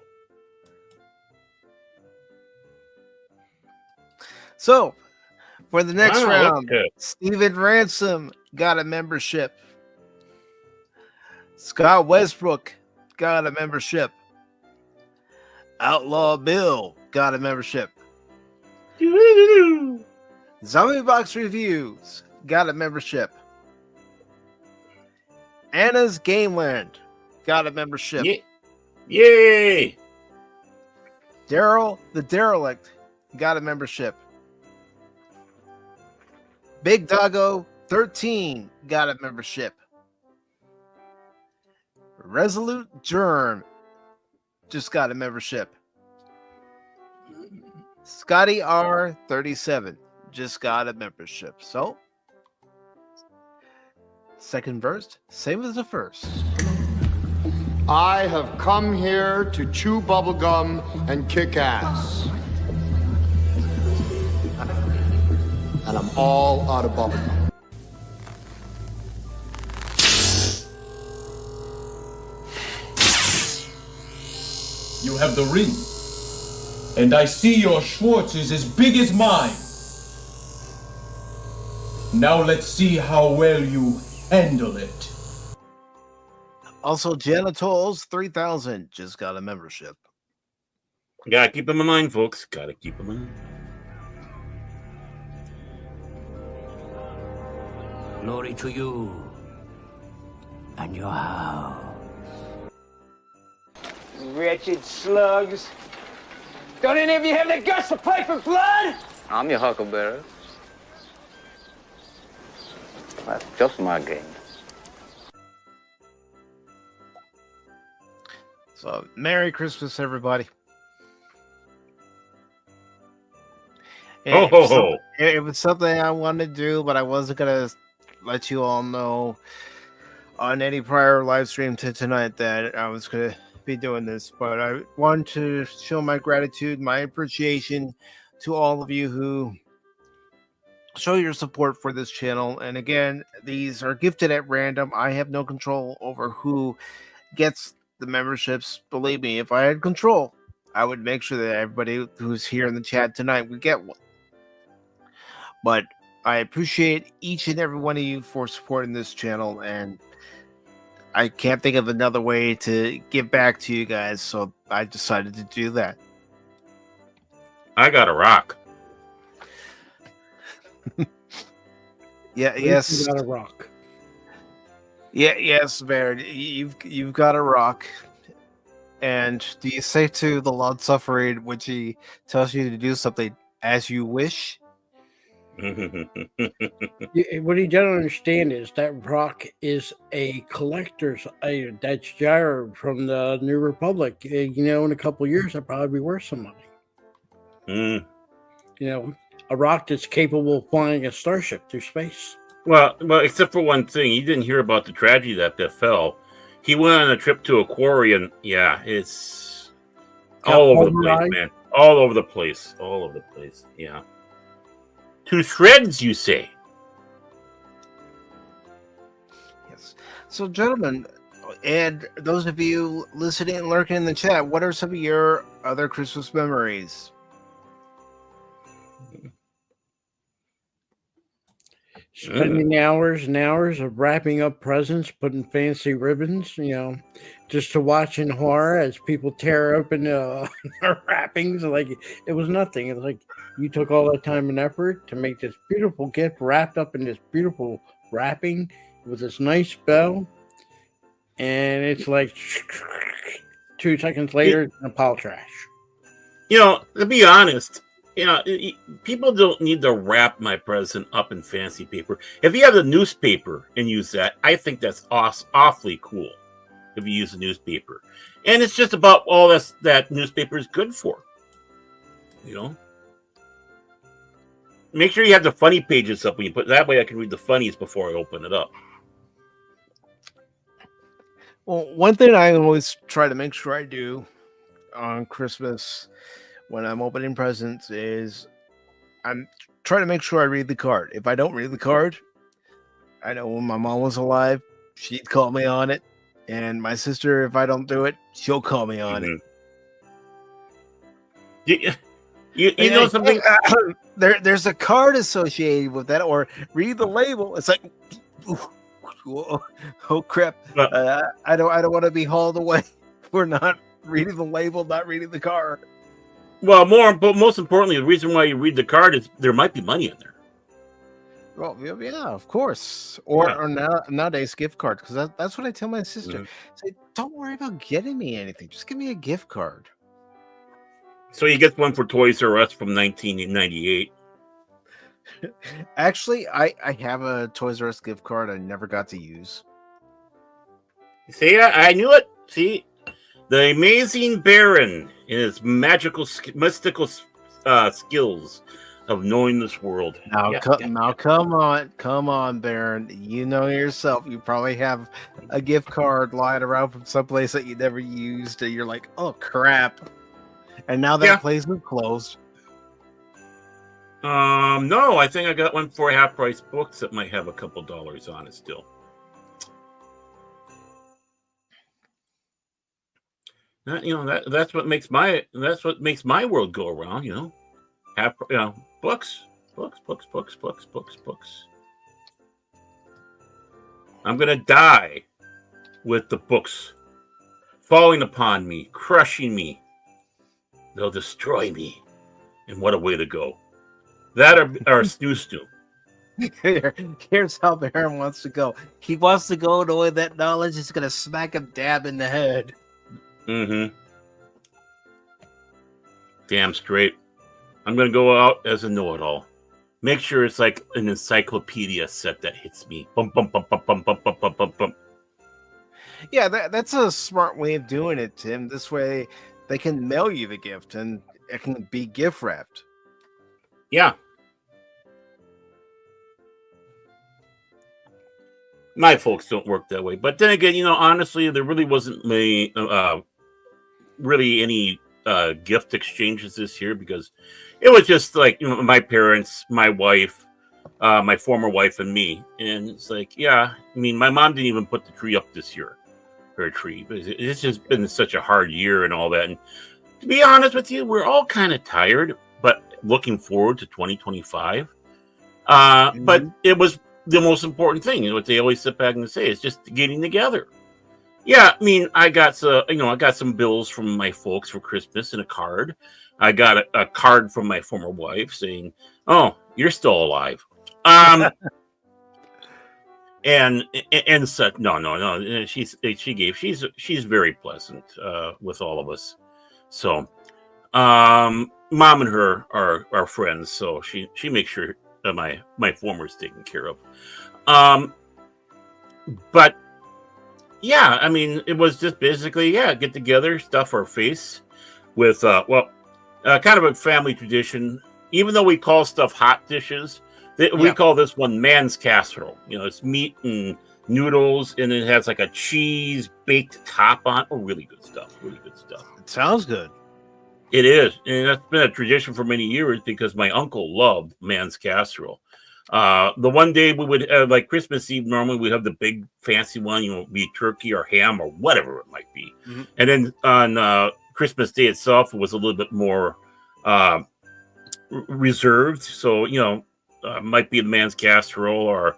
So, for the next Wow, round, okay. Steven Ransom got a membership. Scott Westbrook got a membership. Outlaw Bill got a membership. Zombie Box Reviews got a membership. Anna's Gameland got a membership. Yay! Daryl the Derelict got a membership. Big Doggo 13 got a membership. Resolute Germ just got a membership. Scotty R37 just got a membership. So, second verse, same as the first. I have come here to chew bubblegum and kick ass. And I'm all out of bubblegum. You have the ring. And I see your Schwartz is as big as mine. Now let's see how well you handle it. Also, Janitals 3000 just got a membership. Gotta keep them in mind, folks. Gotta keep them in mind. Glory to you and your house. Wretched slugs. Don't any of you have the guts to play for blood? I'm your huckleberry. That's just my game. So, Merry Christmas, everybody. Ho, ho, ho. It was something I wanted to do, but I wasn't going to let you all know on any prior live stream to tonight that I was going to be doing this. But I want to show my gratitude, my appreciation to all of you who show your support for this channel. And again, these are gifted at random. I have no control over who gets the memberships. Believe me, if I had control, I would make sure that everybody who's here in the chat tonight would get one. But I appreciate each and every one of you for supporting this channel, and I can't think of another way to give back to you guys, so I decided to do that. I got a rock. Yeah, yes. You got a rock. Yeah, yes, Baird. You've got a rock. And do you say to the Lord Suffering when she tells you to do something as you wish? What he doesn't understand is that rock is a collector's item. That's Gyro from the New Republic. In a couple of years, that'll probably be worth some money. Mm. A rock that's capable of flying a starship through space. Well, except for one thing, you didn't hear about the tragedy that befell. He went on a trip to a quarry, and yeah, it's all over the place, man. All over the place. All over the place. Yeah. To shreds, you say? Yes. So, gentlemen, and those of you listening and lurking in the chat, what are some of your other Christmas memories? Spending hours and hours of wrapping up presents, putting fancy ribbons, just to watch in horror as people tear open the wrappings. Like it was nothing. It's like you took all that time and effort to make this beautiful gift wrapped up in this beautiful wrapping with this nice bow. And it's like 2 seconds later, in a pile of trash. To be honest, people don't need to wrap my present up in fancy paper. If you have the newspaper and use that, I think that's awfully cool. If you use the newspaper, and it's just about all that newspaper is good for. Make sure you have the funny pages up when you put that way. I can read the funnies before I open it up. Well, one thing I always try to make sure I do on Christmas when I'm opening presents is I'm trying to make sure I read the card. If I don't read the card, I know when my mom was alive, she'd call me on it. And my sister, if I don't do it, she'll call me on it. You know something? There's a card associated with that, or read the label. It's like, oh crap! I don't want to be hauled away for not reading the label, not reading the card. Well, most importantly, the reason why you read the card is there might be money in there. Well, yeah, of course. Or nowadays, gift cards, because that's what I tell my sister. Say, don't worry about getting me anything. Just give me a gift card. So you get one for Toys R Us from 1998. Actually, I have a Toys R Us gift card I never got to use. See, I knew it. See, the amazing Baron and his mystical skills of knowing this world. Now, come on, Baron. You know yourself. You probably have a gift card lying around from someplace that you never used, and you're like, "Oh crap!" And now that place is closed. No, I think I got one for half price books that might have a couple dollars on it still. That's what makes my world go around. Books. I'm gonna die with the books falling upon me, crushing me. They'll destroy me. And what a way to go. That or Snoo. Here's how Baron wants to go. He wants to go the way that knowledge is gonna smack him dab in the head. Mm-hmm. Damn straight. I'm gonna go out as a know-it-all. Make sure it's like an encyclopedia set that hits me. Bum bum bum bum bum bum bum bum bum. Yeah, that's a smart way of doing it, Tim. This way they can mail you the gift and it can be gift wrapped. Yeah. My folks don't work that way. But then again, honestly, there really wasn't really any gift exchanges this year because it was just like, my parents, my wife, my former wife, and me. And it's like, my mom didn't even put the tree up this year, her tree. It's just been such a hard year and all that. And to be honest with you, we're all kind of tired, but looking forward to 2025. But it was the most important thing, what they always sit back and say, is just getting together. Yeah, I got some bills from my folks for Christmas and a card. I got a card from my former wife saying, "Oh, you're still alive." And and such. No. She's very pleasant with all of us. So, mom and her are friends. So she makes sure that my former is taken care of. But yeah, I mean, it was just basically get together, stuff our face with kind of a family tradition. Even though we call stuff hot dishes, we call this one man's casserole. It's meat and noodles, and it has like a cheese baked top on. Oh, really good stuff. Really good stuff. It sounds good. It is, and that's been a tradition for many years because my uncle loved man's casserole. The one day we would like Christmas Eve, normally we have the big fancy one, be turkey or ham or whatever it might be. Mm-hmm. And then on Christmas Day itself, it was a little bit more reserved. So, might be the man's casserole or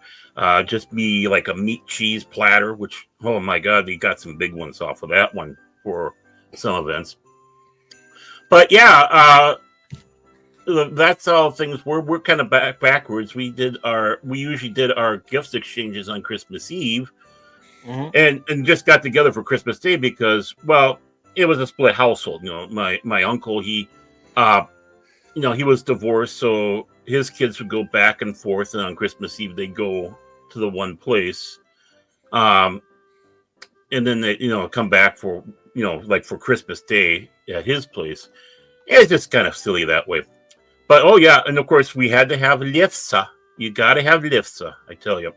just be like a meat cheese platter, which, oh my God, they got some big ones off of that one for some events. But yeah, that's how things were. We're kind of backwards. We usually did our gifts exchanges on Christmas Eve, mm-hmm. and just got together for Christmas Day because, well, it was a split household. My uncle, he was divorced, so his kids would go back and forth, and on Christmas Eve they go to the one place, and then they come back for like for Christmas Day at his place. It's just kind of silly that way. But, oh, yeah, and, of course, we had to have lefse. You got to have lefse, I tell you.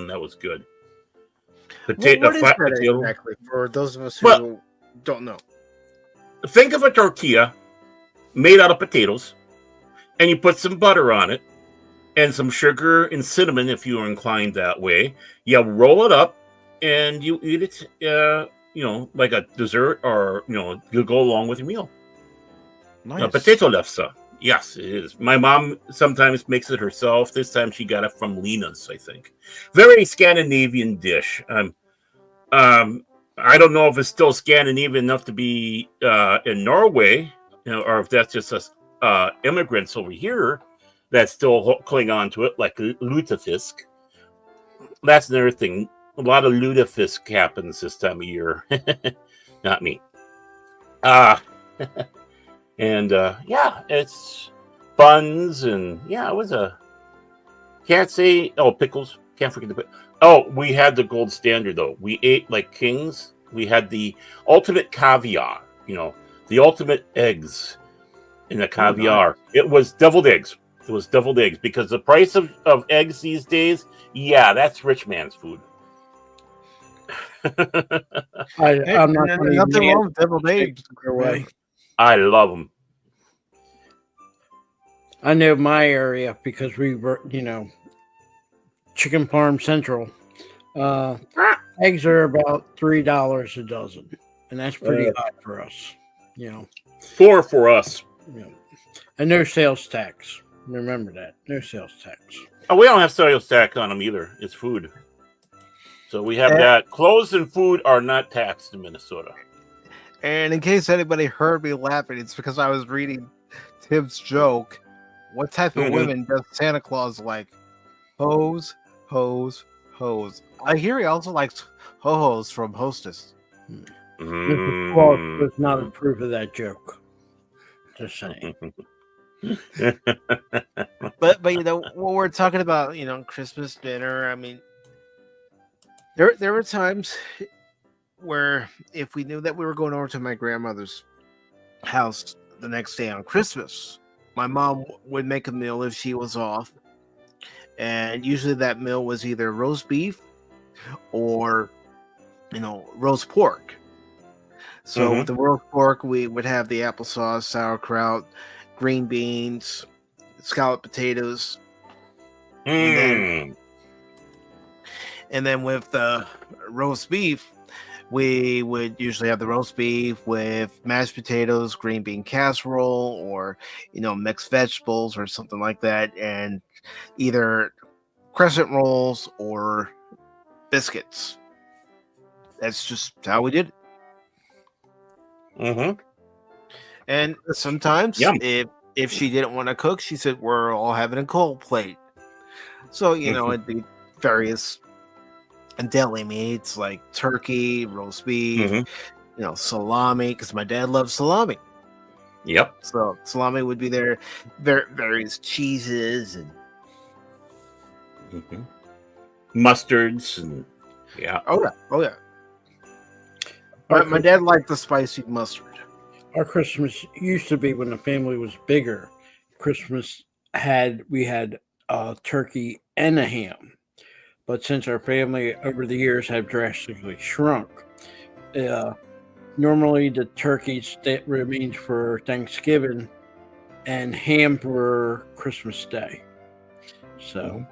That was good. What is that exactly, for those of us who don't know? Think of a tortilla made out of potatoes, and you put some butter on it, and some sugar and cinnamon, if you're inclined that way. You roll it up, and you eat it, like a dessert, or, you go along with your meal. Nice. Potato lefse. Yes, it is. My mom sometimes makes it herself. This time she got it from Lena's, I think. Very Scandinavian dish. I don't know if it's still Scandinavian enough to be in Norway, or if that's just us immigrants over here that still cling on to it, like lutefisk. That's another thing. A lot of lutefisk happens this time of year. Not me. And it's buns and it was can't say pickles. Can't forget the pickles. Oh, we had the gold standard though. We ate like kings. We had the ultimate caviar, the ultimate eggs in the caviar. It was deviled eggs. Because the price of eggs these days, that's rich man's food. I'm not nothing wrong with deviled eggs. I love them. I know my area because we were, Chicken Farm Central. Eggs are about $3 a dozen, and that's pretty high for us. $4 for us. And no sales tax. Remember that. No sales tax. Oh, we don't have sales tax on them either. It's food. So we have that. Clothes and food are not taxed in Minnesota. And in case anybody heard me laughing, it's because I was reading Tim's joke. What type of women does Santa Claus like? Hose, hose, hose. I hear he also likes ho-hos from Hostess. Mr. Claus does not approve of that joke. Just saying. But when we're talking about Christmas dinner, I mean, there were times where if we knew that we were going over to my grandmother's house the next day on Christmas, my mom would make a meal if she was off, and usually that meal was either roast beef or roast pork. So with the roast pork, we would have the applesauce, sauerkraut, green beans, scalloped potatoes, and then with the roast beef, we would usually have the roast beef with mashed potatoes, green bean casserole, or mixed vegetables or something like that, and either crescent rolls or biscuits. That's just how we did it. And sometimes, if she didn't want to cook, she said we're all having a cold plate. So it'd be various and deli meats like turkey, roast beef, Mhm. salami, because my dad loves salami. Yep. So salami would be there, various cheeses and Mhm. Mustards and yeah. oh yeah. Our, My dad liked the spicy mustard. our Christmas used to be when the family was bigger. Christmas we had turkey and a ham, but since our family over the years have drastically shrunk, uh, normally the turkey remains for Thanksgiving and ham for Christmas Day. So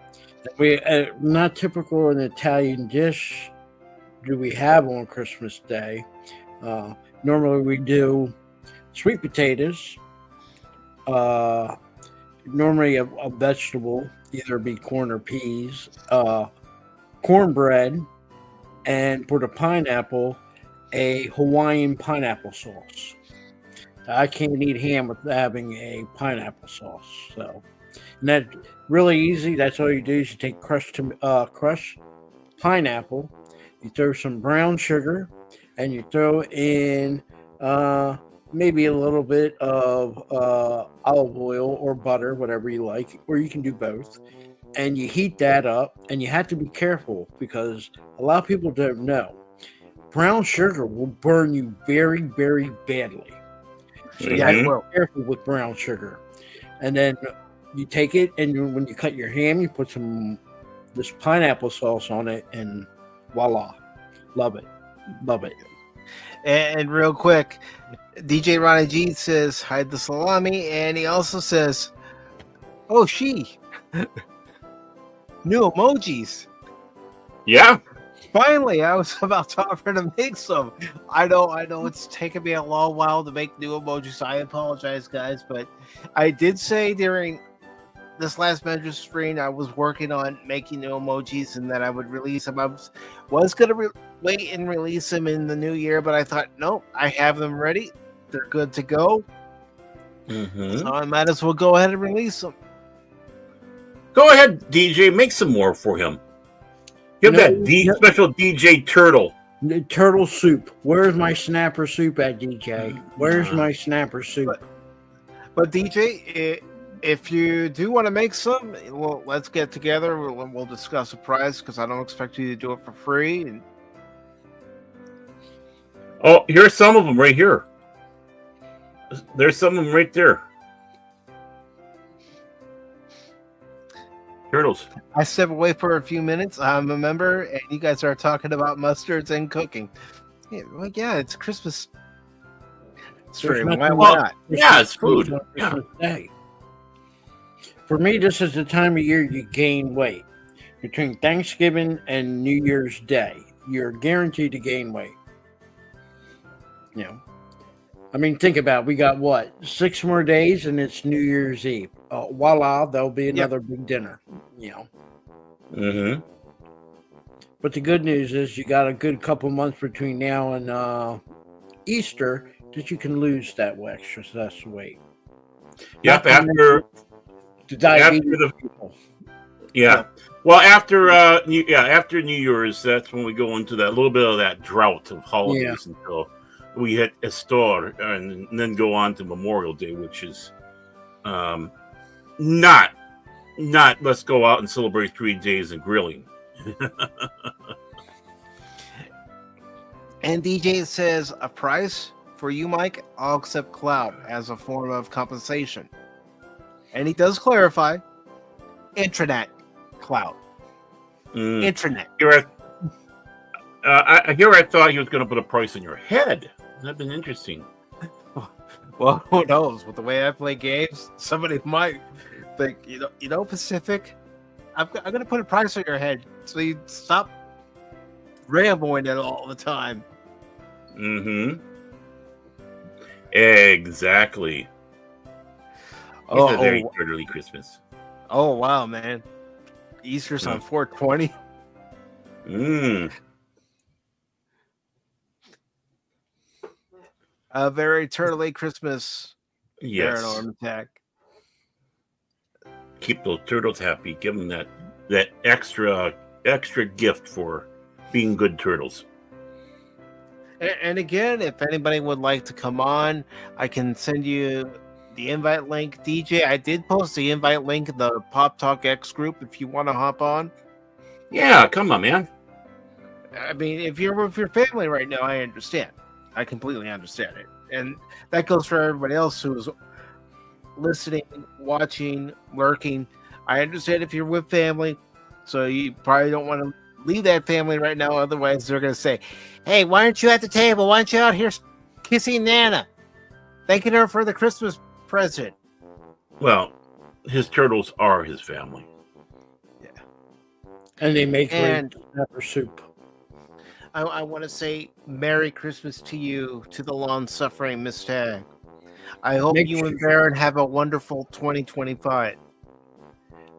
we not typical an Italian dish do we have on Christmas Day. Normally we do sweet potatoes, normally a vegetable, either be corn or peas, cornbread, and for the pineapple, a Hawaiian pineapple sauce. I can't eat ham without having a pineapple sauce. So, and that really easy. That's all you do is you take crushed pineapple, you throw some brown sugar, and you throw in maybe a little bit of olive oil or butter, whatever you like, or you can do both. And you heat that up, and you have to be careful because a lot of people don't know brown sugar will burn you very, very badly. So you have to Mhm. be careful with brown sugar. And then you take it, and when you cut your ham, you put this pineapple sauce on it, and voila, love it, love it. And real quick, DJ Ronnie G says hide the salami, and he also says, "Oh, new emojis." Yeah. Finally, I was about to offer to make some. I know it's taken me a long while to make new emojis, so I apologize, guys. But I did say during this last measure stream I was working on making new emojis and that I would release them. I was gonna wait and release them in the new year, but I thought, nope, I have them ready. They're good to go. So I might as well go ahead and release them. Go ahead, DJ. Make some more for him. Give that special DJ turtle. The turtle soup. Where's my snapper soup at, DJ? Where's my snapper soup? But DJ, if you do want to make some, well, let's get together. We'll discuss the price because I don't expect you to do it for free. And oh, here's some of them right here. There's some of them right there. Turtles. I step away for a few minutes. I'm a member, and you guys are talking about mustards and cooking. Yeah, it's Christmas stream. Why not? Yeah, it's food. Christmas Day. For me, this is the time of year you gain weight. Between Thanksgiving and New Year's Day, you're guaranteed to gain weight. I mean, think about it. We got what, 6 more days, and it's New Year's Eve. Voila, there'll be another big dinner. Mm-hmm. But the good news is you got a good couple months between now and Easter that you can lose that extra weight. Yep, after the diabetes people. Yeah. Well, after New Year's, that's when we go into that little bit of that drought of holidays until we hit Easter and then go on to Memorial Day, which is not let's go out and celebrate 3 days of grilling. And DJ says a price for you, Mike. I'll accept cloud as a form of compensation. And he does clarify intranet cloud. Intranet. I thought he was going to put a price on your head. That'd been interesting. Well, who knows? With the way I play games, somebody might think, Pacific, I'm going to put a price on your head so you stop rambling it all the time. Mm-hmm. Exactly. It's a very early Christmas. Oh, wow, man. Easter's on 420. A very turtley Christmas. Yes. Paranorm attack. Keep those turtles happy. Give them that extra gift for being good turtles. And again, if anybody would like to come on, I can send you the invite link. DJ, I did post the invite link in the Pop Talk X group if you want to hop on. Yeah, come on, man. I mean, if you're with your family right now, I understand. I completely understand it. And that goes for everybody else who's listening, watching, lurking. I understand if you're with family, so you probably don't want to leave that family right now. Otherwise, they're going to say, hey, why aren't you at the table? Why aren't you out here kissing Nana? Thanking her for the Christmas present. Well, his turtles are his family. Yeah. And they make And snapper soup. I want to say Merry Christmas to you, to the long-suffering Miss Tagge. I hope you and Baron have a wonderful 2025.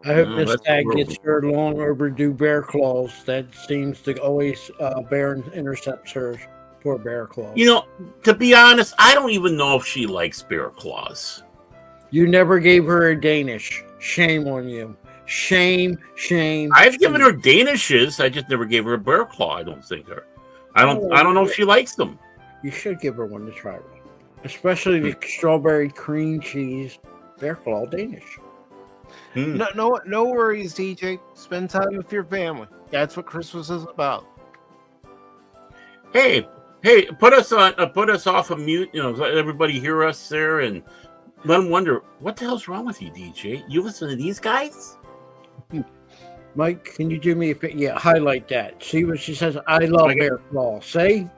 I hope Miss that's Tagge horrible. gets her long overdue bear claws. That seems to always Baron intercepts hers. Poor bear claws. You know, to be honest, I don't even know if she likes bear claws. You never gave her a Danish. Shame on you. Shame. I've given her Danishes. I just never gave her a bear claw. I don't think her. I don't know if she likes them. You should give her one to try one, especially the strawberry cream cheese bear claw Danish. No worries, DJ. Spend time with your family. That's what Christmas is about. Hey, put us off of mute. You know, let everybody hear us there, and let them wonder what the hell's wrong with you, DJ. You listen to these guys? Mike, can you do me a favor? Yeah, highlight that. See what she says? I love bear claw. Say?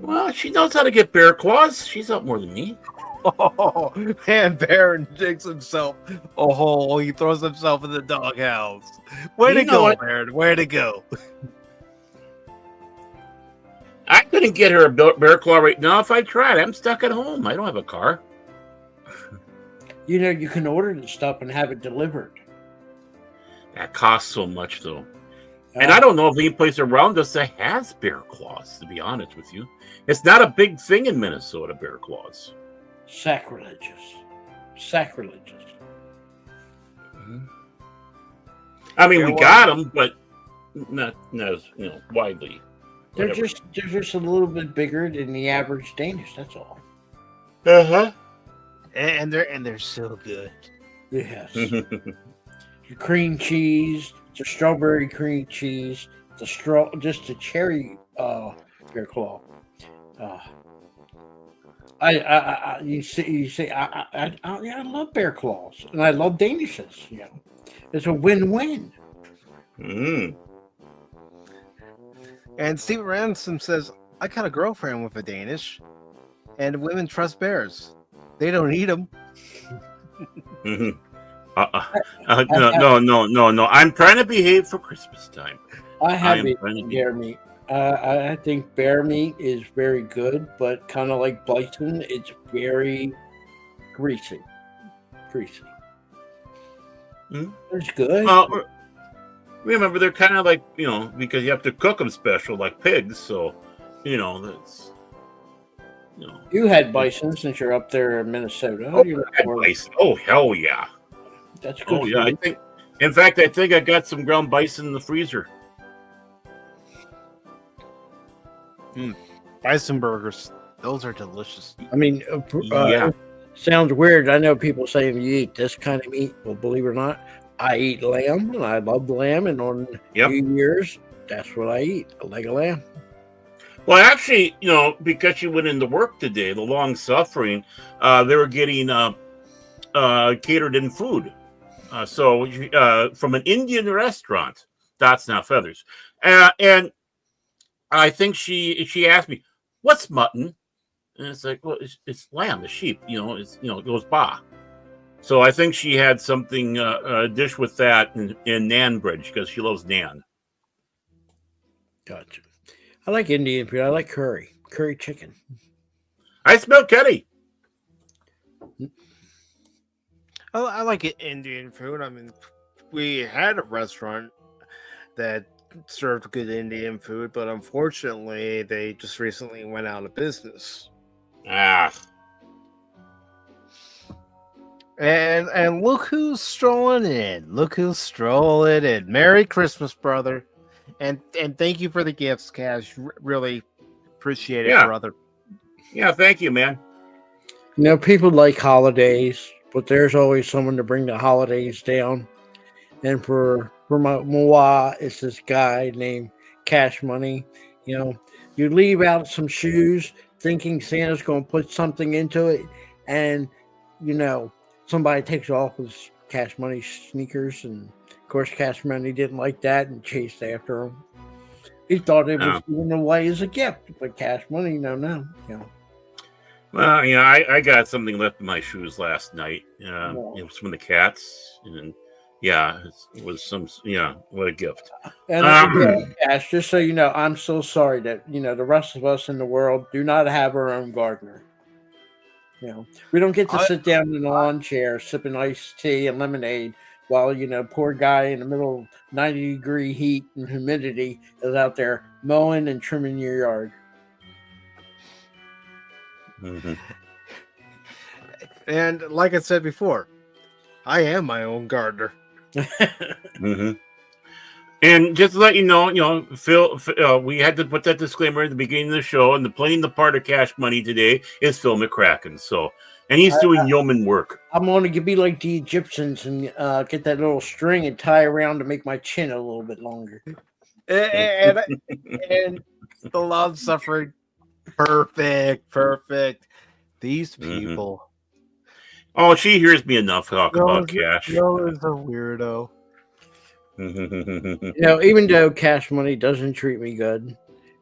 Well, she knows how to get bear claws. She's up more than me. Oh, man, Baron digs himself a hole. He throws himself in the doghouse. Way to go, Baron. Way to go. I couldn't get her a bear claw right now if I tried. I'm stuck at home. I don't have a car. You know, you can order the stuff and have it delivered. That costs so much, though. And I don't know of any place around us that has bear claws, to be honest with you. It's not a big thing in Minnesota, bear claws. Sacrilegious. Mm-hmm. I mean, we got them, but not widely. They're just a little bit bigger than the average Danish. That's all. And they're so good. Yes. The cream cheese, the strawberry cream cheese, just the cherry bear claw. I love bear claws and I love Danishes. You know, it's a win-win. And Steve Ransom says, I got a girlfriend with a Danish, and women trust bears. They don't eat them. No. I'm trying to behave for Christmas time. I have eaten bear meat. I think bear meat is very good, but kind of like bison, it's very greasy. It's good. Remember, they're kind of like, because you have to cook them special, like pigs. So, that's. You had bison since you're up there in Minnesota. Bison. Oh, hell yeah. That's good. Oh, yeah. I think I got some ground bison in the freezer. Bison burgers. Those are delicious. I mean, sounds weird. I know people say you eat this kind of meat. Well, believe it or not, I eat lamb, and I love lamb. And on New Year's, that's what I eat, a leg of lamb. Well, actually, because she went into work today, the long suffering, they were getting catered in food. So from an Indian restaurant, Dots Not Feathers. And I think she asked me, what's mutton? And it's like, well, it's lamb, the sheep, it goes bah. So I think she had something, a dish with that in naan bread because she loves naan. Gotcha. I like Indian food. I like curry chicken. I smell curry. I like Indian food. I mean, we had a restaurant that served good Indian food, but unfortunately, they just recently went out of business. And look who's strolling in. Merry Christmas, brother. And thank you for the gifts, Cash. Really appreciate it, Yeah. brother. Yeah, thank you, man. You know, people like holidays, but there's always someone to bring the holidays down. And for my Moa, it's this guy named Cash Money. You know, you leave out some shoes thinking Santa's going to put something into it, and you know somebody takes off his Cash Money sneakers, and of course Cash Money didn't like that and chased after him. He thought it was Oh. given away as a gift, but Cash Money, no, you know. Well, you know, I got something left in my shoes last night. It was from the cats, and yeah, it was some. Yeah, what a gift. And again, Cash, just so you know, I'm so sorry that the rest of us in the world do not have our own gardener. You know, we don't get to sit down in a lawn chair sipping iced tea and lemonade while poor guy in the middle of 90-degree heat and humidity is out there mowing and trimming your yard. Mm-hmm. And like I said before, I am my own gardener. Mm-hmm. And just to let you know, Phil, we had to put that disclaimer at the beginning of the show, and playing the part of Cash Money today is Phil McCracken. So, and he's doing yeoman work. I'm going to be like the Egyptians and get that little string and tie around to make my chin a little bit longer. And the love suffering, perfect. These people. Mm-hmm. Oh, she hears me enough talk about Cash. No, is a weirdo. Even though Cash Money doesn't treat me good,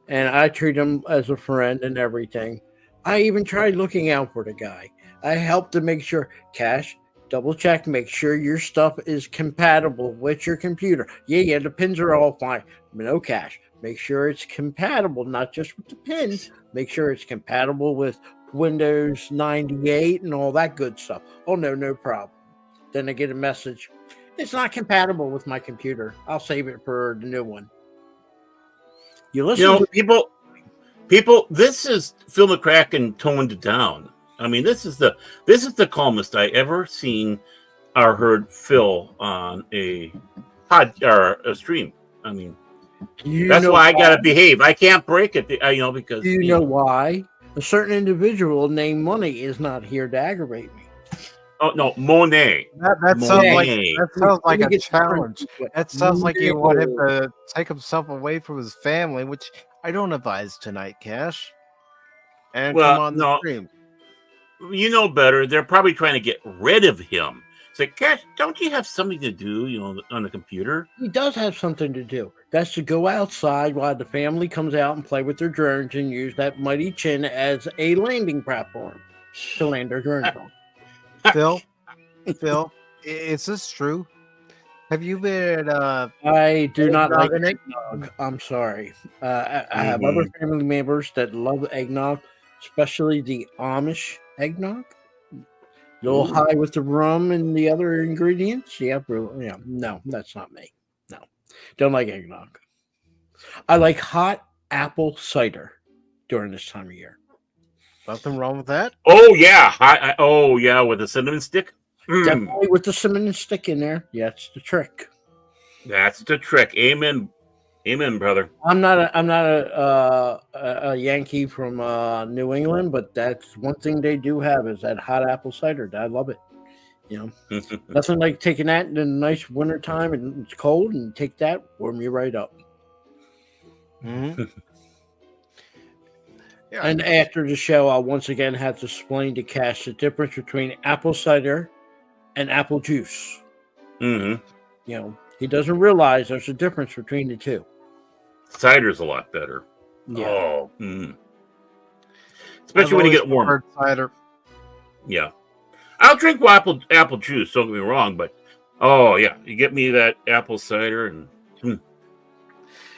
and I treat him as a friend and everything, I even tried looking out for the guy. I helped to make sure, Cash, double check, make sure your stuff is compatible with your computer. Yeah, the pins are all fine. No, Cash, make sure it's compatible, not just with the pins. Make sure it's compatible with Windows 98 and all that good stuff. Oh, no problem. Then I get a message. It's not compatible with my computer. I'll save it for the new one. You listen people, this is Phil McCracken toned it down. I mean, this is the calmest I ever seen or heard Phil on a pod or a stream. I mean, that's why I gotta behave. I can't break it, because you know why? A certain individual named Money is not here to aggravate me. Oh no, Monet. That sounds like a challenge. That sounds like you want him to take himself away from his family, which I don't advise tonight, Cash. And come on the stream. You know better. They're probably trying to get rid of him. It's like, Cash, don't you have something to do, on the computer? He does have something to do. That's to go outside while the family comes out and play with their drones and use that mighty chin as a landing platform to land their drones on. Phil, is this true? Have you been? I do not like eggnog. I'm sorry. I have other family members that love eggnog, especially the Amish eggnog. A little high with the rum and the other ingredients. Yeah, no, that's not me. No, don't like eggnog. I like hot apple cider during this time of year. Nothing wrong with that. Oh yeah, with a cinnamon stick. Definitely with the cinnamon stick in there. Yeah, that's the trick. That's the trick. Amen, brother. I'm not a Yankee from New England, but that's one thing they do have is that hot apple cider. I love it. Nothing like taking that in a nice winter time and it's cold and take that, warm you right up. Mm-hmm. Yeah. And after the show, I'll once again have to explain to Cash the difference between apple cider and apple juice. Mm-hmm. He doesn't realize there's a difference between the two. Cider's a lot better. Yeah. Oh. Especially when you get warm. Cider. Yeah. I'll drink apple juice, don't get me wrong, but oh yeah, you get me that apple cider and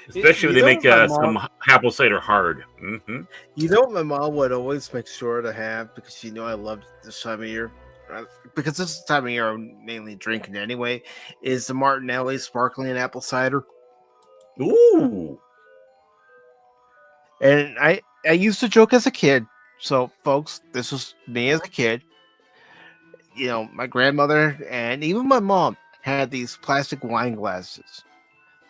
especially when they make some apple cider hard. Mm-hmm. You know what my mom would always make sure to have, because I love this time of year, because this is the time of year I'm mainly drinking anyway, is the Martinelli sparkling apple cider. Ooh. And I used to joke as a kid. So folks, this was me as a kid. My grandmother and even my mom had these plastic wine glasses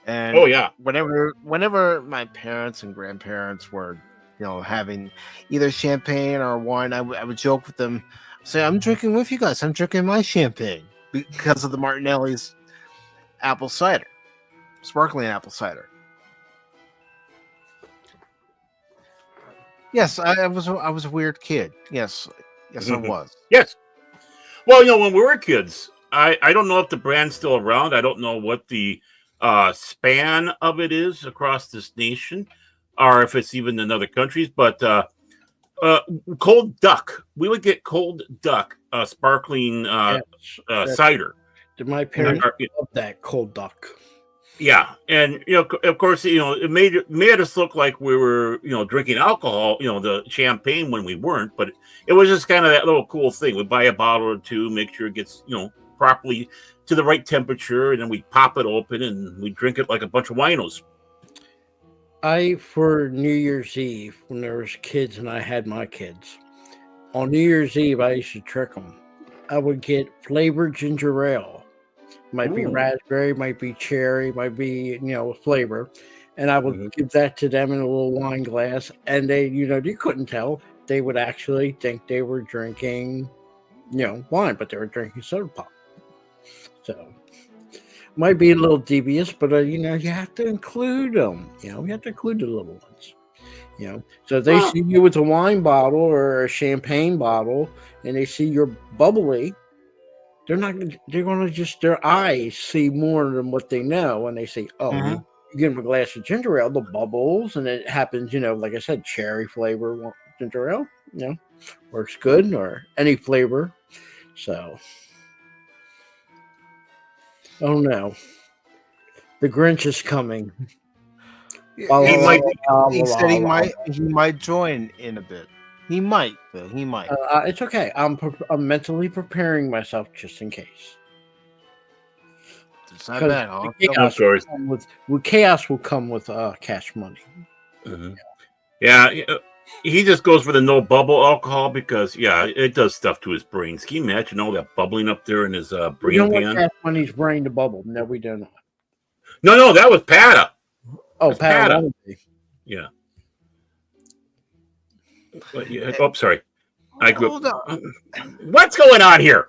And Oh yeah. whenever my parents and grandparents were, having either champagne or wine, I would joke with them, say, "I'm drinking with you guys. I'm drinking my champagne because of the Martinelli's apple cider, sparkling apple cider." Yes, I was a weird kid. Yes, I was. Yes. Well, when we were kids, I don't know if the brand's still around. I don't know what the span of it is across this nation, or if it's even in other countries. But uh, cold duck, we would get cold duck, sparkling Yes, that, cider. my And, parents love that cold duck. yeah, and of course, it made us look like we were, drinking alcohol, the champagne when we weren't. But it was just kind of that little cool thing. We buy a bottle or two, make sure it gets, properly to the right temperature, and then we pop it open and we drink it like a bunch of winos. For New Year's Eve, when there was kids and I had my kids, on New Year's Eve, I used to trick them. I would get flavored ginger ale. Might be Ooh. raspberry, might be cherry, might be, flavor. And I would give that to them in a little wine glass. And they, you couldn't tell. They would actually think they were drinking, wine, but they were drinking soda pop. So, might be a little devious, but, you have to include them. You have to include the little ones. So if they see you with a wine bottle or a champagne bottle and they see you're bubbly, they're going to just, their eyes see more than what they know. And they say, oh, you give them a glass of ginger ale, the bubbles, and it happens, like I said, cherry flavor ginger ale, works good, or any flavor. So, oh no, the Grinch is coming. He said he might join in a bit. He might, though. He might. It's okay. I'm mentally preparing myself just in case. It's not bad, huh? Chaos will come with cash money. Mm-hmm. Yeah, he just goes for the no bubble alcohol because it does stuff to his brains. Can you imagine all that bubbling up there in his brain We don't pan? want cash money's brain to bubble. No, we do not. No, that was Pata. Oh, Pata. Yeah. Oh, sorry. I grew up. What's going on here?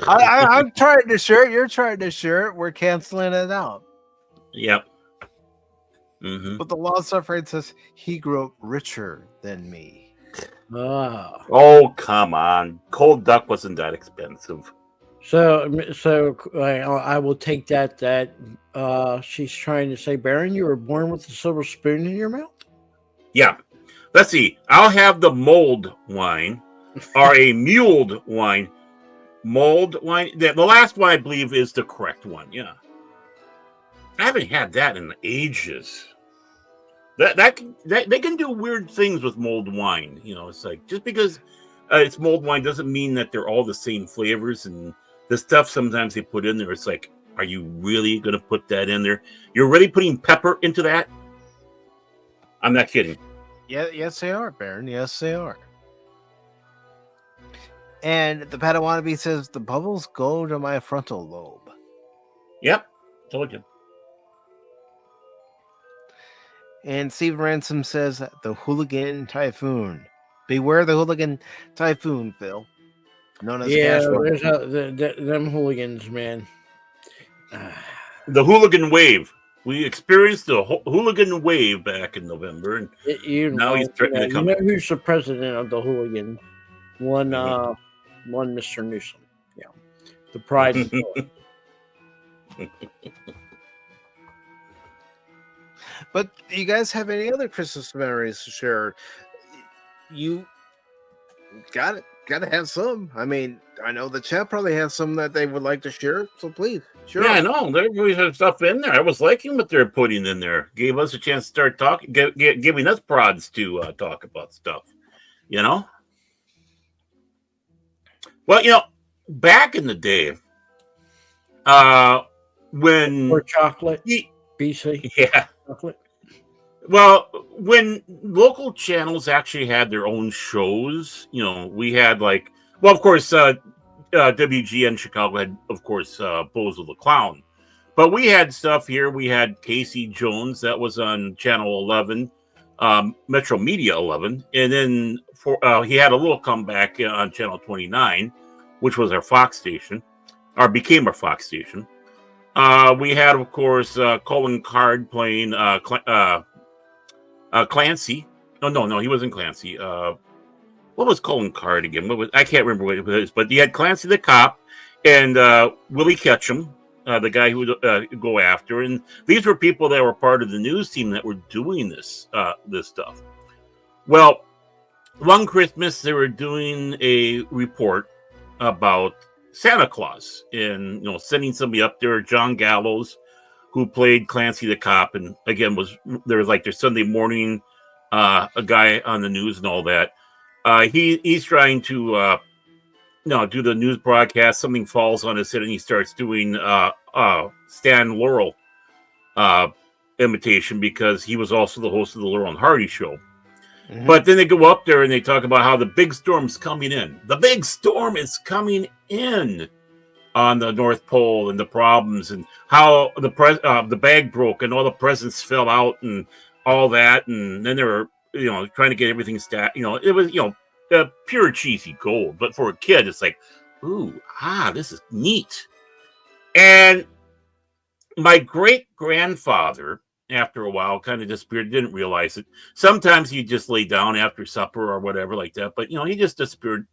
I'm trying to shirt. You're trying to shirt. We're canceling it out. Yep. Mm-hmm. But the law suffering says he grew up richer than me. Oh, come on. Cold duck wasn't that expensive. So I will take that she's trying to say, Baron, you were born with a silver spoon in your mouth? Yeah. Let's see. I'll have the mulled wine or a mulled wine. Mulled wine. The last one, I believe, is the correct one. Yeah. I haven't had that in ages. That they can do weird things with mulled wine. It's like just because it's mulled wine doesn't mean that they're all the same flavors, and the stuff sometimes they put in there. It's like, are you really going to put that in there? You're really putting pepper into that? I'm not kidding. Yeah, yes, they are, Baron. Yes, they are. And the Padawannabe says the bubbles go to my frontal lobe. Yep, told you. And Steve Ransom says the hooligan typhoon. Beware the hooligan typhoon, Phil. Known as there's them hooligans, man. The hooligan wave. We experienced the hooligan wave back in November, and now he's threatening to come. You know who's the president of the hooligan? One Mr. Newsom. Yeah, the pride. Is But you guys have any other Christmas memories to share? You gotta have some. I mean, I know the chat probably has some that they would like to share, so please, sure. Yeah, I know. They always have stuff in there. I was liking what they're putting in there. Gave us a chance to start talking, giving us prods to talk about stuff. Well, back in the day, when or chocolate, BC, yeah. Chocolate. Well, when local channels actually had their own shows, we had of course, WGN Chicago had, of course, Bozo the Clown. But we had stuff here. We had Casey Jones that was on Channel 11, Metro Media 11, and then he had a little comeback on Channel 29, which was our Fox station, or became our Fox station. We had, of course, Colin Card playing Clancy. No, he wasn't Clancy. What was Colin Card again? I can't remember what it was, but you had Clancy the cop and Willie Ketchum, the guy who would go after. And these were people that were part of the news team that were doing this stuff. Well, one Christmas, they were doing a report about Santa Claus and sending somebody up there, John Gallows, who played Clancy the cop, and again there was like their Sunday morning a guy on the news and all that. He's trying to do the news broadcast. Something falls on his head, and he starts doing Stan Laurel imitation, because he was also the host of the Laurel and Hardy show. Mm-hmm. But then they go up there and they talk about how the big storm's coming in. The big storm is coming in on the North Pole, and the problems, and how the bag broke and all the presents fell out and all that. And then they were trying to get everything stacked. It was pure cheesy gold. But for a kid, it's like, this is neat. And my great grandfather, after a while, kind of disappeared. Didn't realize it. Sometimes he'd just lay down after supper or whatever like that. But he just disappeared.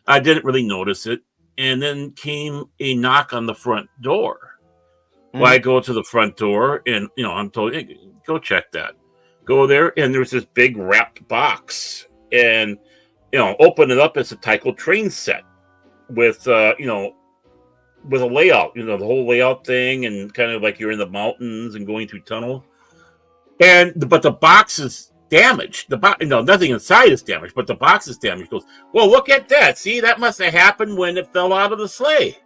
I didn't really notice it. And then came a knock on the front door. Mm. Well, I go to the front door, and I'm told, hey, go check that. Go there, and there's this big wrapped box, and open it up as a Tycho train set with with a layout, the whole layout thing, and kind of like you're in the mountains and going through tunnel. But the box is damaged. Nothing inside is damaged, but the box is damaged. Goes, well, look at that. See, that must have happened when it fell out of the sleigh.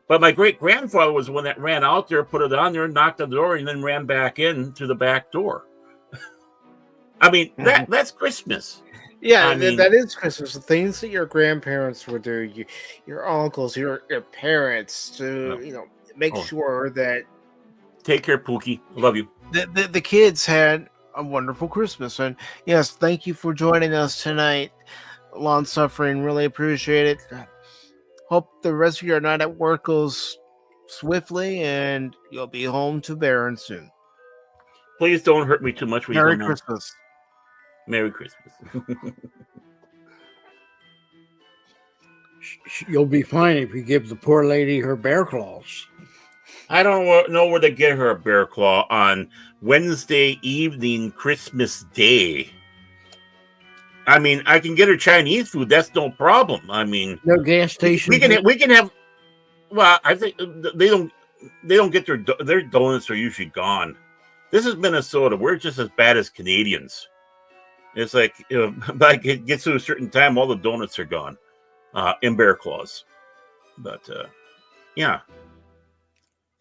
But my great grandfather was the one that ran out there, put it on there, knocked on the door, and then ran back in through the back door. I mean, that's Christmas. Yeah, that is Christmas. The things that your grandparents would do, your uncles, your parents, to make sure that. Take care, Pookie. Love you. The kids had a wonderful Christmas, and yes, thank you for joining us tonight. Long suffering, really appreciate it. Hope the rest of your night at work goes swiftly, and you'll be home to Barron soon. Please don't hurt me too much. Merry Christmas. Merry Christmas. You'll be fine if you give the poor lady her bear claws. I don't know where to get her a bear claw on Wednesday evening, Christmas Day. I mean, I can get her Chinese food. That's no problem. I mean, no gas station. We can have. Well, I think they don't get their donuts are usually gone. This is Minnesota. We're just as bad as Canadians. It's like, but it gets to a certain time, all the donuts are gone in bear claws. But yeah.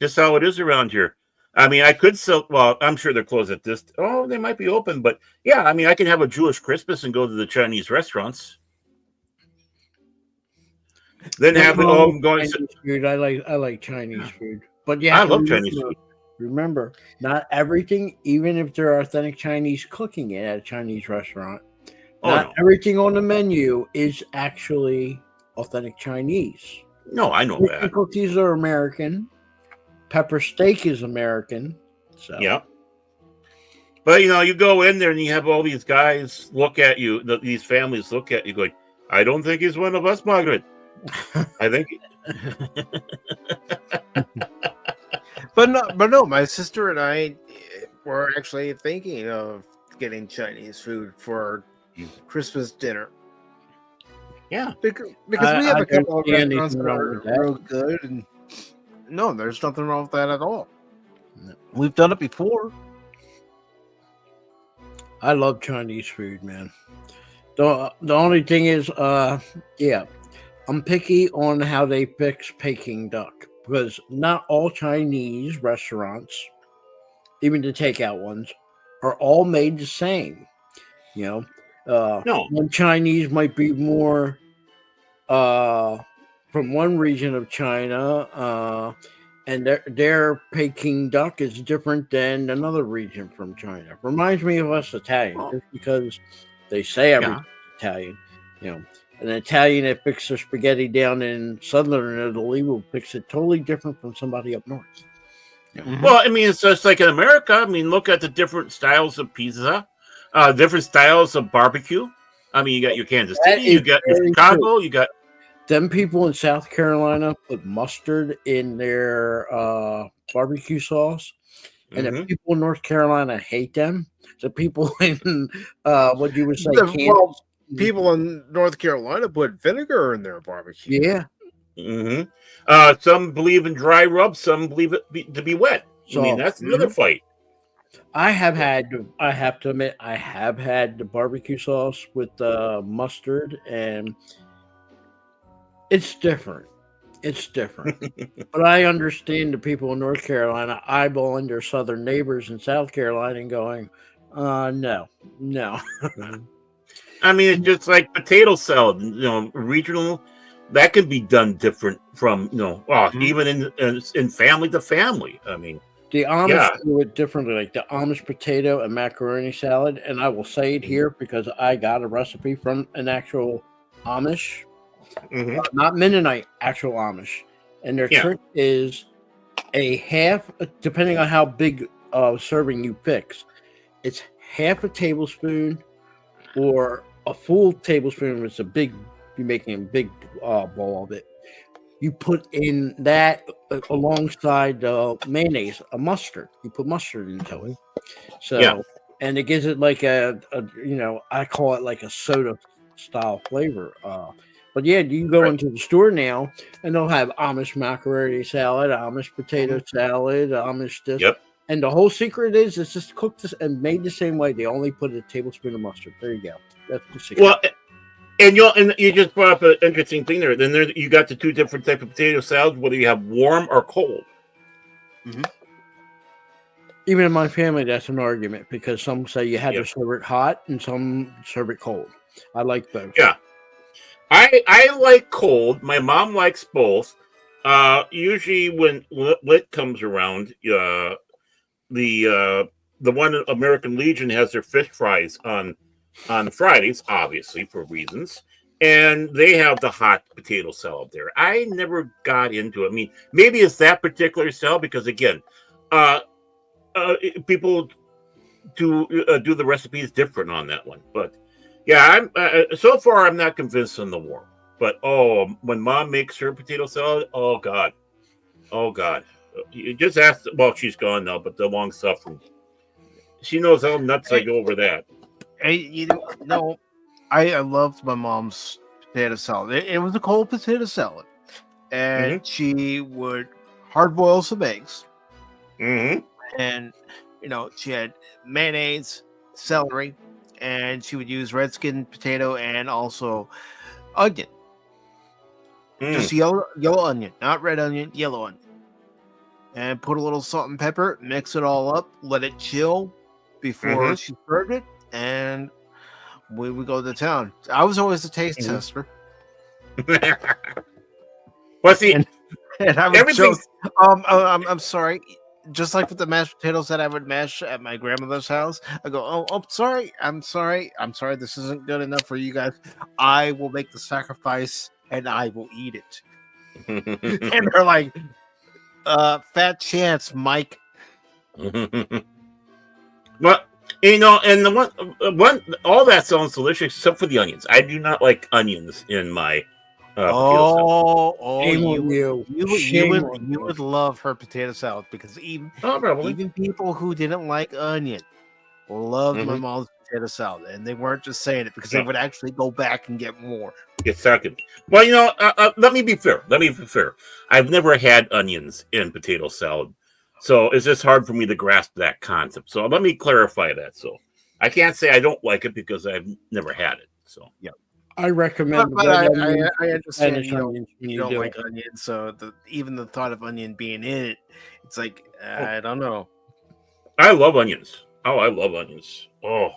Just how it is around here. I mean, I could sell. Well, I'm sure they're closed at this. Oh, they might be open, but yeah, I mean, I can have a Jewish Christmas and go to the Chinese restaurants. Then have going. Chinese food. I like Chinese food, but yeah, I love Chinese food. Remember, not everything, even if there are authentic Chinese cooking at a Chinese restaurant, everything on the menu is actually authentic Chinese. No, I know that. Cookies are American. Pepper steak is American. So. Yeah. But, you go in there and you have all these guys look at you, these families look at you going, I don't think he's one of us, Margaret. I think. But no, my sister and I were actually thinking of getting Chinese food for Christmas dinner. Yeah. Because we have a couple of restaurants that are real good, and no, there's nothing wrong with that at all. We've done it before. I love Chinese food, man. The only thing is, I'm picky on how they fix Peking duck, because not all Chinese restaurants, even the takeout ones, are all made the same. No. One Chinese might be more from one region of China, and their Peking duck is different than another region from China. Reminds me of us Italian, just because they say everything's Italian. You know, an Italian that picks their spaghetti down in southern Italy will fix it totally different from somebody up north. Well, I mean, it's just like in America. I mean, look at the different styles of pizza, different styles of barbecue. I mean, you got your Kansas City, you got your Chicago, you got them people in South Carolina put mustard in their barbecue sauce, and the people in North Carolina hate them. The people in what you would say, Kansas, people in North Carolina put vinegar in their barbecue. Yeah. Some believe in dry rub, some believe it to be wet. So, I mean, that's another fight. I have to admit, I have had the barbecue sauce with mustard, and it's different. It's different. But I understand the people in North Carolina eyeballing their southern neighbors in South Carolina and going, no. I mean, it's just like potato salad, regional. That can be done different from, even in family to family. I mean, the Amish do it differently, like the Amish potato and macaroni salad. And I will say it here because I got a recipe from an actual Amish, not Mennonite, actual Amish. And their trick is a half, depending on how big serving you fix, it's half a tablespoon or a full tablespoon. It's a big, you're making a big bowl of it. You put in that alongside mayonnaise, a mustard. You put mustard into it. So, and it gives it like a I call it like a soda style flavor. But yeah, you can go into the store now and they'll have Amish macaroni salad, Amish potato salad, Amish this. And the whole secret is it's just cooked and made the same way. They only put a tablespoon of mustard. There you go. That's the secret. Well, and you just brought up an interesting thing there. Then you got the two different type of potato salads, whether you have warm or cold. Even in my family, that's an argument because some say you had to serve it hot and some serve it cold. I like both. Yeah, I like cold. My mom likes both. Usually when lit comes around, the one American Legion has their fish fries on Fridays, obviously for reasons, and they have the hot potato salad there. I never got into it. I mean, maybe it's that particular style because again, people do the recipes different on that one. But yeah, I'm so far I'm not convinced on the warm. But when Mom makes her potato salad, oh god, you just ask. Well, she's gone now, but the long suffering, she knows how nuts I go over that. I loved my mom's potato salad. It was a cold potato salad, and she would hard boil some eggs, and she had mayonnaise, celery, and she would use red skin potato and also onion, just yellow onion, not red onion, yellow onion, and put a little salt and pepper, mix it all up, let it chill before she served it. And we would go to town. I was always the taste tester. Well, see, and I would joke, I'm sorry. Just like with the mashed potatoes that I would mash at my grandmother's house, I go, I'm sorry. This isn't good enough for you guys. I will make the sacrifice and I will eat it. And they're like, fat chance, Mike. But and the one, all that sounds delicious except for the onions. I do not like onions in my potato salad. You would love her potato salad because even people who didn't like onion loved my mom's potato salad, and they weren't just saying it because they would actually go back and get more. Get second. Well, let me be fair. I've never had onions in potato salad. So it's just hard for me to grasp that concept. So let me clarify that. So I can't say I don't like it because I've never had it. So yeah, I recommend. But I understand you don't like onions. So even the thought of onion being in it, it's like I don't know. I love onions. Oh, I love onions. Oh,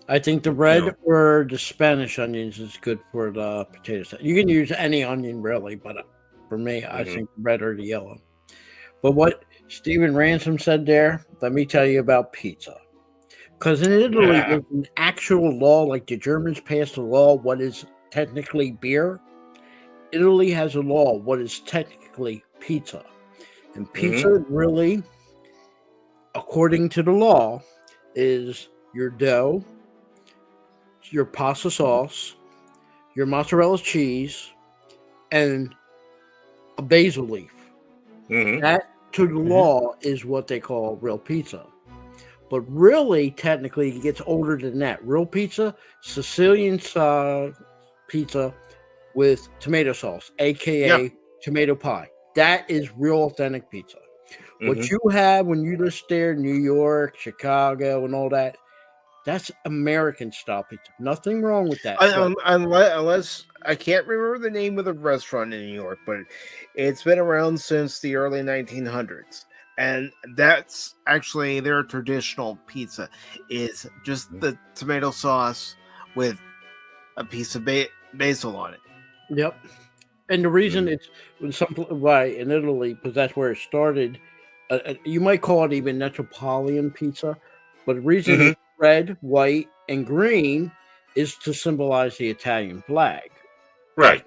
I think the red or the Spanish onions is good for the potato salad. You can use any onion really, but for me, I think the red or the yellow. But what Stephen Ransom said there, let me tell you about pizza. Because in Italy, Yeah. there's an actual law, like the Germans passed a law, what is technically beer. Italy has a law, what is technically pizza. And pizza really, according to the law, is your dough, your pasta sauce, your mozzarella cheese, and a basil leaf. That, to the law, is what they call real pizza. But really, technically, it gets older than that. Real pizza, Sicilian pizza with tomato sauce, aka tomato pie. That is real authentic pizza. What you have when you just there, New York, Chicago, and all that, that's American style pizza. Nothing wrong with that. Unless I can't remember the name of the restaurant in New York, but it's been around since the early 1900s. And that's actually their traditional pizza is just the tomato sauce with a piece of basil on it. Yep. And the reason it's why in Italy, because that's where it started. You might call it even Neapolitan pizza, but the reason it's red, white, and green is to symbolize the Italian flag. Right.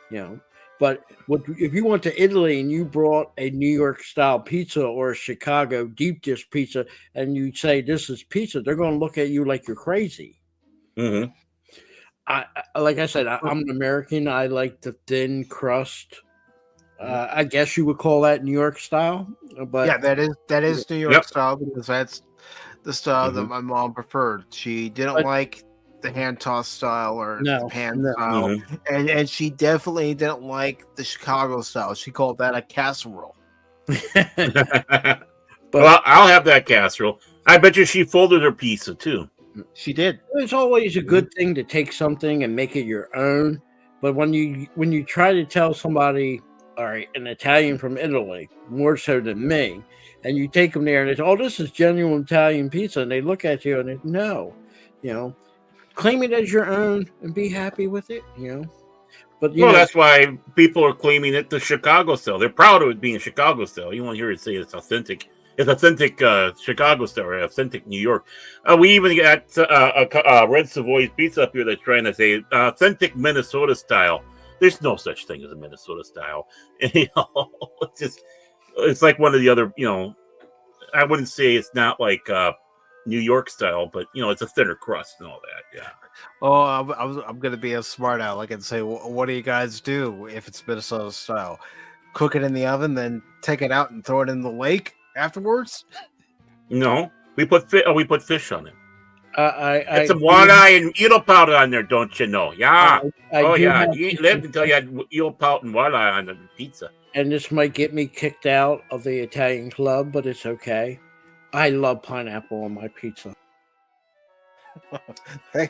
You know, but if you went to Italy and you brought a New York style pizza or a Chicago deep dish pizza, and you say this is pizza, they're going to look at you like you're crazy. Like I said, I'm an American. I like the thin crust. I guess you would call that New York style. But yeah, that is New York style because that's the style that my mom preferred. She didn't like the hand toss style or the pan style, and she definitely didn't like the Chicago style. She called that a casserole. Well, I'll have that casserole. I bet you she folded her pizza too. She did. It's always a good thing to take something and make it your own. But when you try to tell somebody, all right, an Italian from Italy, more so than me, and you take them there and they say, oh, this is genuine Italian pizza, and they look at you and they no, claim it as your own and be happy with it, But that's why people are claiming it the Chicago style. They're proud of it being Chicago style. You won't hear it say it's authentic. It's authentic Chicago style or authentic New York. We even got a Red Savoy's pizza up here that's trying to say authentic Minnesota style. There's no such thing as a Minnesota style. It's like one of the other. I wouldn't say it's not like New York style, but it's a thinner crust and all that. Yeah. Oh, I'm gonna be a smart aleck and say, what do you guys do if it's Minnesota style? Cook it in the oven, then take it out and throw it in the lake afterwards? No, we put fish on it. Get some walleye and eel powder on there, don't you know? Yeah. You ain't lived until you had eel powder and walleye on the pizza. And this might get me kicked out of the Italian club, but it's okay. I love pineapple on my pizza. Hey,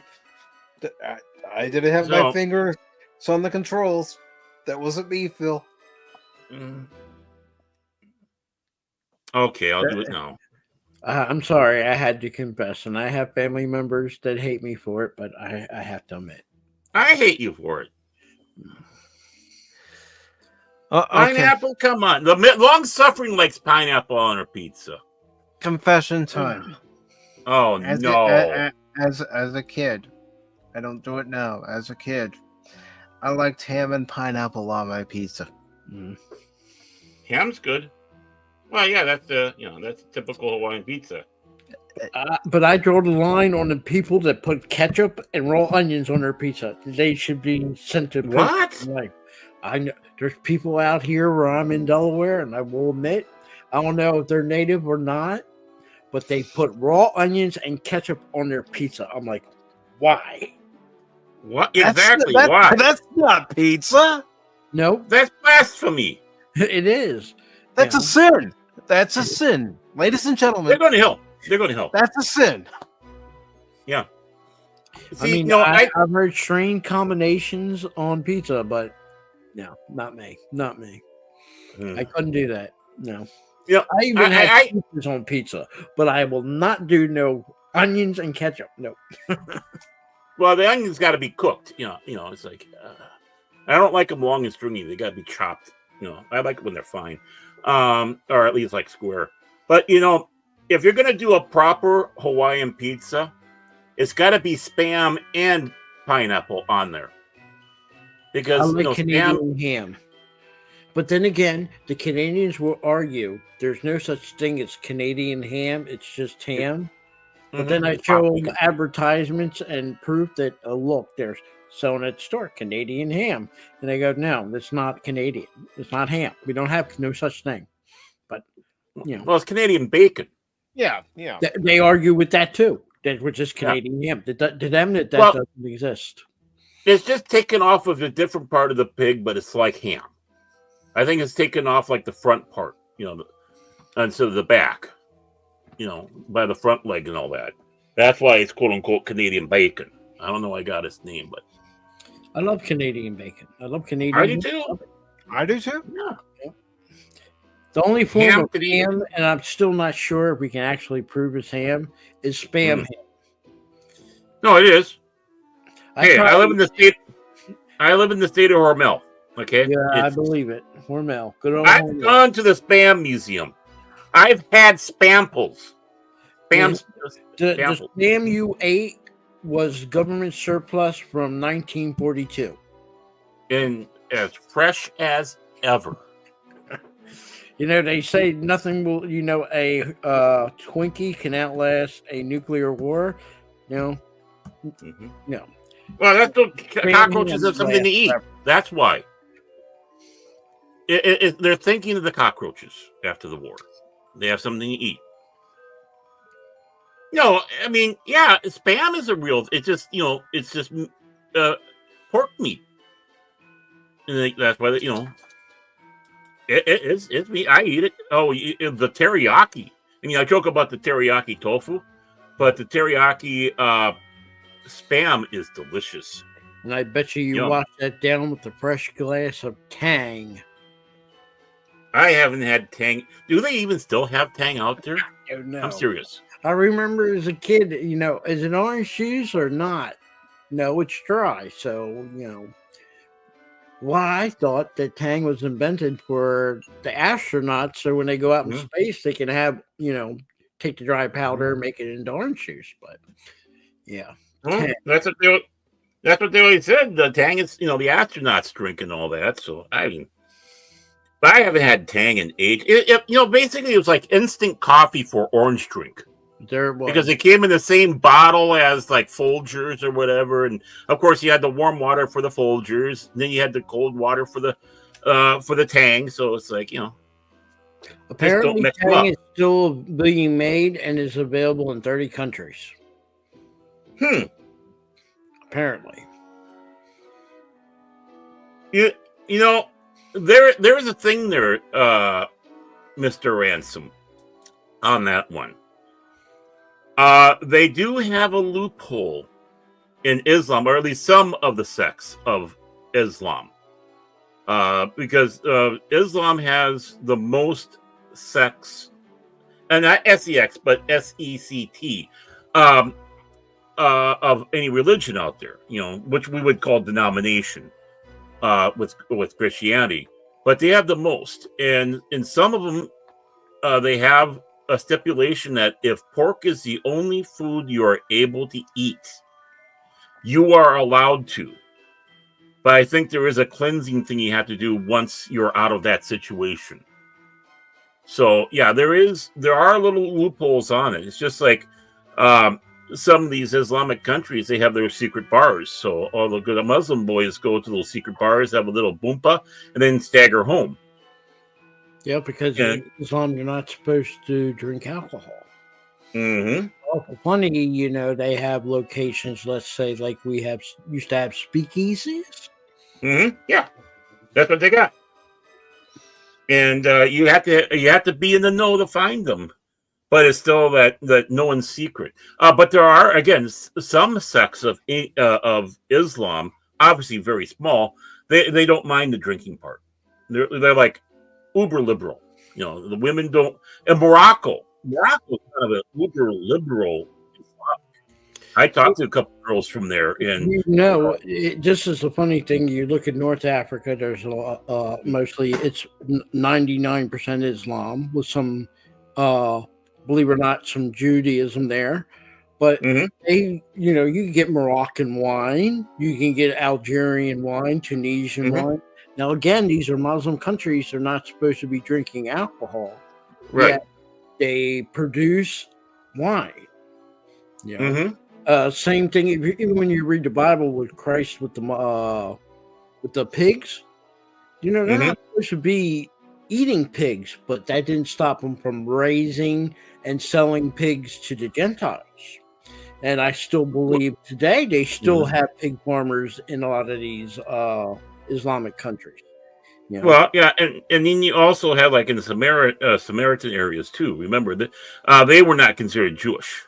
I didn't have my fingers on the controls. That wasn't me, Phil. Okay, I'll do it now. I'm sorry, I had to confess, and I have family members that hate me for it, but I have to admit. I hate you for it. Okay. Pineapple, come on. The long-suffering likes pineapple on her pizza. Confession time. Oh, no. As a kid, I don't do it now. As a kid, I liked ham and pineapple on my pizza. Ham's good. Well, yeah, that's a typical Hawaiian pizza. But I draw the line on the people that put ketchup and raw onions on their pizza. They should be sent to what? Like, I know there's people out here where I'm in Delaware, and I will admit, I don't know if they're native or not, but they put raw onions and ketchup on their pizza. I'm like, why? What exactly? Why? That's not pizza. No, that's blasphemy. It is. That's a sin. That's a sin, ladies and gentlemen. They're going to hell. They're going to hell. That's a sin. Yeah. See, I've heard strange combinations on pizza, but no, not me. Not me. I couldn't do that. No. Yeah. I even had cheeses on pizza, but I will not do no onions and ketchup. No. Well, the onions got to be cooked. It's like I don't like them long and stringy. They got to be chopped. I like it when they're fine. or at least like square. But if you're gonna do a proper Hawaiian pizza, it's got to be Spam and pineapple on there I because like Spam. Canadian ham. But then again, the Canadians will argue there's no such thing as Canadian ham. It's just ham. But then I show them advertisements and proof that, oh, look, there's selling at the store, Canadian ham. And they go, no, that's not Canadian. It's not ham. We don't have no such thing. But, well, it's Canadian bacon. Yeah. They argue with that too. That was just Canadian ham. To them, that doesn't exist. It's just taken off of a different part of the pig, but it's like ham. I think it's taken off like the front part, instead of the back, by the front leg and all that. That's why it's quote unquote Canadian bacon. I don't know why I got its name, but I love Canadian bacon. I love Canadian. I do too. I do too. Yeah. The only form Ham of ham, and I'm still not sure if we can actually prove it's ham, is Spam ham. No, it is. I live in the state. I live in the state of Hormel. Okay. Yeah, I believe it. Hormel. Good old I've Hormel. gone to the Spam Museum. I've had Spamples. The Spamples. spam you ate was government surplus from 1942. And as fresh as ever. They say nothing will, a Twinkie can outlast a nuclear war. No. Well, that's the cockroaches have something to eat. That's why. They're thinking of the cockroaches after the war. They have something to eat. No, I mean, yeah, Spam is a real. It's just pork meat, and that's why it's meat. I eat it. Oh, the teriyaki. I mean, I joke about the teriyaki tofu, but the teriyaki Spam is delicious. And I bet you wash that down with a fresh glass of Tang. I haven't had Tang. Do they even still have Tang out there? I don't know. I'm serious. I remember as a kid, is it orange juice or not? No, it's dry. So, why I thought that Tang was invented for the astronauts. So when they go out in space, they can have, take the dry powder, make it into orange juice. But yeah. Well, that's what they always said. The Tang is, the astronauts drink and all that. So, but I haven't had Tang in age. Basically, it was like instant coffee for orange drink. There it was. Because it came in the same bottle as like Folgers or whatever, and of course you had the warm water for the Folgers, and then you had the cold water for the Tang. So it's like apparently Tang is still being made and is available in 30 countries. Apparently. There is a thing there, Mr. Ransom, on that one. They do have a loophole in Islam, or at least some of the sects of Islam, because Islam has the most sects, and not sex, but sect, of any religion out there, which we would call denomination, with Christianity, but they have the most, and in some of them, they have a stipulation that if pork is the only food you are able to eat, you are allowed to. But I think there is a cleansing thing you have to do once you're out of that situation. So yeah, there are little loopholes on it. It's just like some of these Islamic countries, they have their secret bars. So all the good Muslim boys go to those secret bars, have a little boompa, and then stagger home. Yeah, because in Islam, you're not supposed to drink alcohol. Mm-hmm. Well, funny, they have locations, let's say, like we used to have speakeasies. Mm-hmm. Yeah, that's what they got. And you have to be in the know to find them. But it's still that no one's secret. But there are, again, some sects of Islam, obviously very small. They don't mind the drinking part. They're like uber liberal. The women don't. And Morocco's kind of an uber liberal Islam. I talked to a couple girls from there, and this is the funny thing. You look at North Africa. There's a lot, mostly it's 99% Islam with some, believe it or not, some Judaism there. But they, you can get Moroccan wine, you can get Algerian wine, Tunisian wine. Now, again, these are Muslim countries. They're not supposed to be drinking alcohol. right. Yet they produce wine. Same thing. Even when you read the Bible with Christ with the pigs, they're not supposed to be eating pigs, but that didn't stop them from raising and selling pigs to the Gentiles. And I still believe today they still have pig farmers in a lot of these Islamic countries. Well, yeah, and then you also have like in the Samaritan areas too. Remember that they were not considered Jewish.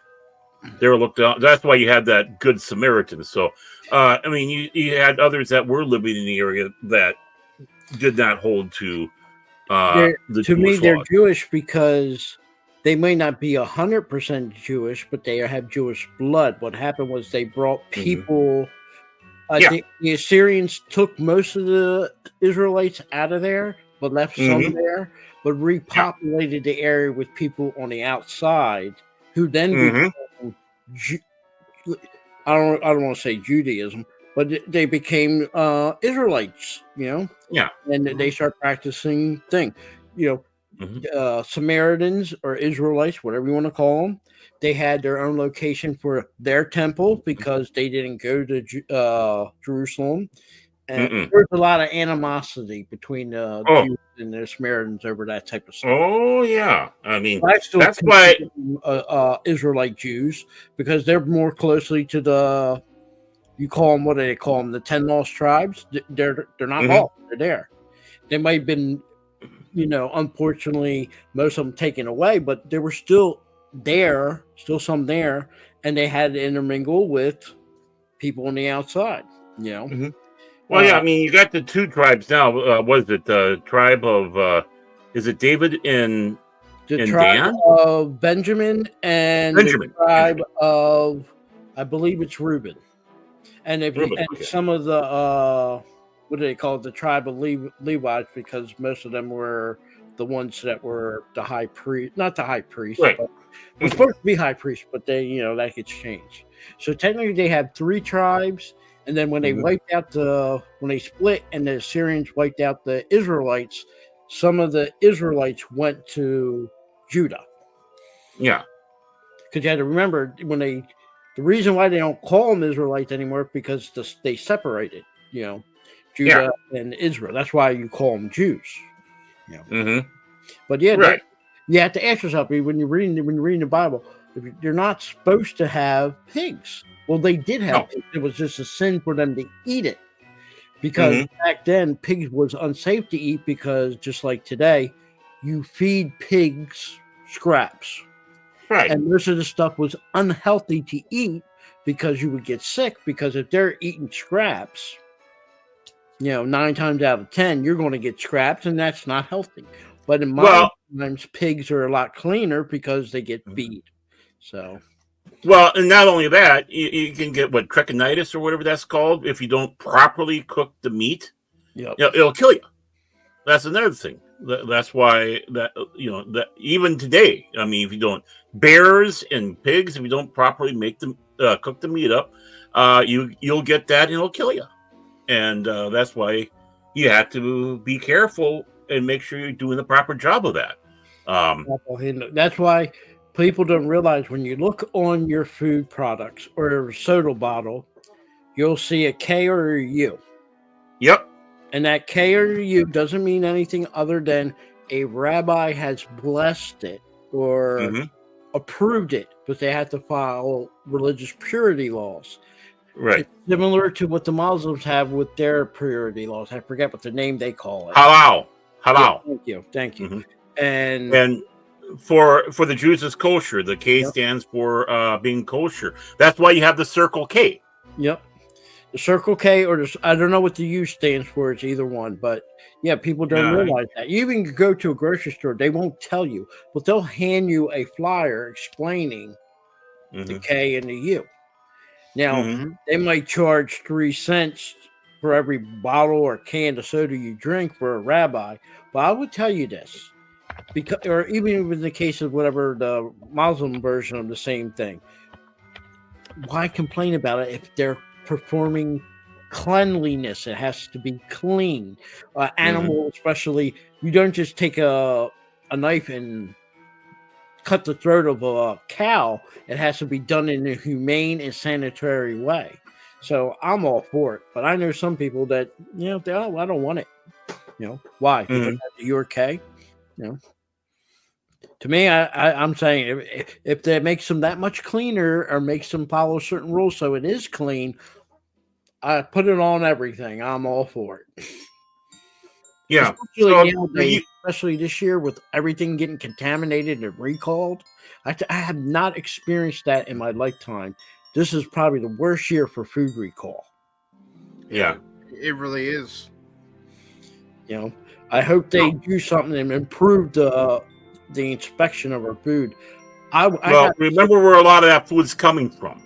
They were looked down. That's why you had that good Samaritan. So, I mean, you had others that were living in the area that did not hold to the to Jewish me, they're laws. Jewish because they may not be 100% Jewish, but they have Jewish blood. What happened was they brought people. I think the Assyrians took most of the Israelites out of there, but left some there, but repopulated the area with people on the outside who then became, I don't want to say Judaism, but they became Israelites, Yeah. and they start practicing things, Samaritans or Israelites, whatever you want to call them. They had their own location for their temple because they didn't go to Jerusalem. And there's a lot of animosity between the Jews and the Samaritans over that type of stuff. Oh, yeah. I mean, I still that's why Israelite Jews, because they're more closely to the, what do they call them? The 10 lost tribes. They're not lost. They're there. They might have been, unfortunately, most of them taken away, but they were still there, still some there, and they had to intermingle with people on the outside. Well, yeah, I mean, you got the two tribes now. Was it the tribe of? Is it David and tribe Dan? of Benjamin and Benjamin. The tribe of, I believe it's Reuben. And if Reuben, and okay. some of the what do they call it? The tribe of Levites, because most of them were the ones that were the high priest, not the high priest, Right. but were supposed to be high priest, but they, that gets changed. So technically, they had 3 tribes, and then when they wiped out when they split, and the Assyrians wiped out the Israelites, some of the Israelites went to Judah. Yeah. Because you had to remember the reason why they don't call them Israelites anymore because they separated, Judah and Israel. That's why you call them Jews. But yeah, right. You have to ask yourself when you're reading the Bible, you're not supposed to have pigs. Well, they did have pigs. It was just a sin for them to eat it, because back then pigs was unsafe to eat, because just like today, you feed pigs scraps. Right. And most of the stuff was unhealthy to eat because you would get sick, because if they're eating scraps, 9 times out of 10, you're going to get scraps, and that's not healthy. But in modern times, pigs are a lot cleaner because they get feed. So, well, and not only that, you can get trichonitis or whatever that's called if you don't properly cook the meat. Yep. It'll kill you. That's another thing. That's why that even today, I mean, if you don't, bears and pigs, if you don't properly make them cook the meat up, you'll get that and it'll kill you. And that's why you have to be careful and make sure you're doing the proper job of that. That's why people don't realize, when you look on your food products or a soda bottle, you'll see a K or a U. Yep. And that K or U doesn't mean anything other than a rabbi has blessed it or approved it, but they have to follow religious purity laws. Right. It's similar to what the Muslims have with their purity laws. I forget what the name they call it. Halal. Yeah, thank you. And for the Jews, it's kosher. The K stands for being kosher. That's why you have the Circle K. Yep. The Circle K, or I don't know what the U stands for. It's either one, but yeah, people don't realize that. You even go to a grocery store, they won't tell you, but they'll hand you a flyer explaining the K and the U. Now, Mhm. they might charge 3 cents for every bottle or can of soda you drink for a rabbi, but I would tell you this, because, or even in the case of whatever the Muslim version of the same thing, why complain about it if they're performing cleanliness? It has to be clean. Animal, especially, you don't just take a knife and cut the throat of a cow. It has to be done in a humane and sanitary way. So I'm all for it, but I know some people that oh, I don't want it. Why? Because Mhm. you're okay. You know, to me, I'm saying if that makes them that much cleaner or makes them follow certain rules so it is clean, I put it on everything. I'm all for it. Yeah. Especially So nowadays, especially this year with everything getting contaminated and recalled. I have not experienced that in my lifetime. This is probably the worst year for food recall. yeah. It really is. I hope they do something and improve the inspection of our food. I Well, got remember where a lot of that food's coming from.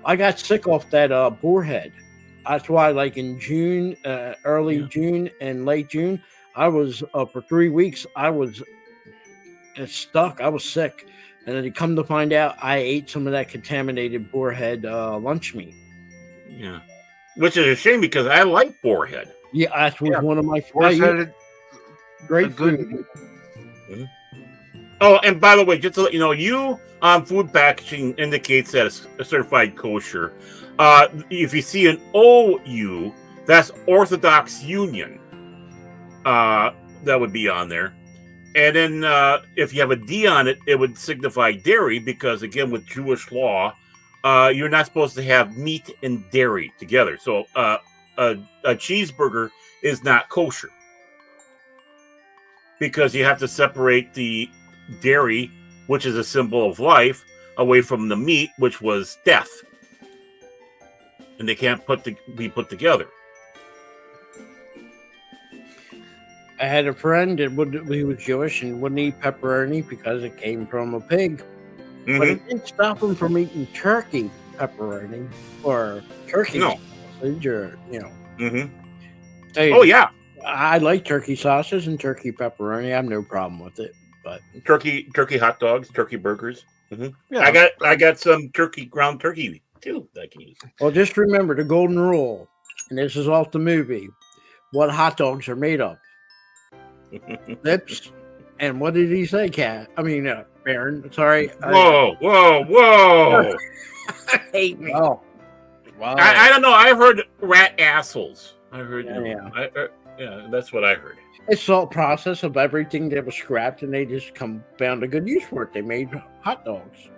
I got sick off that boarhead. That's why, like in June, early June and late June, I was for 3 weeks. I was stuck. I was sick, and then to come to find out, I ate some of that contaminated boarhead lunch meat. Yeah. Which is a shame because I like boarhead. Yeah, that was one of my good. great food. Mm-hmm. Oh, and by the way, just to let you know, food packaging indicates that it's a certified kosher. If you see an OU, that's Orthodox Union. That would be on there. And then if you have a D on it, it would signify dairy because, again, with Jewish law, you're not supposed to have meat and dairy together. So a cheeseburger is not kosher because you have to separate the dairy, which is a symbol of life, away from the meat, which was death. And they can't be put together. I had a friend that he was Jewish and wouldn't eat pepperoni because it came from a pig. But it didn't stop him from eating turkey pepperoni or turkey sausage or, Oh, yeah. I like turkey sausage and turkey pepperoni. I have no problem with it. But turkey hot dogs, turkey burgers. Yeah. I got some ground turkey too that I can use. Well, just remember the golden rule, and this is off the movie. What hot dogs are made of? Lips. And what did he say, Cat? I mean, Baron. Sorry. Whoa! I hate me. Oh, wow. I don't know. I heard rat assholes. I heard. Yeah. That's what I heard. It's the process of everything that was scrapped, and they just found a good use for it. They made hot dogs,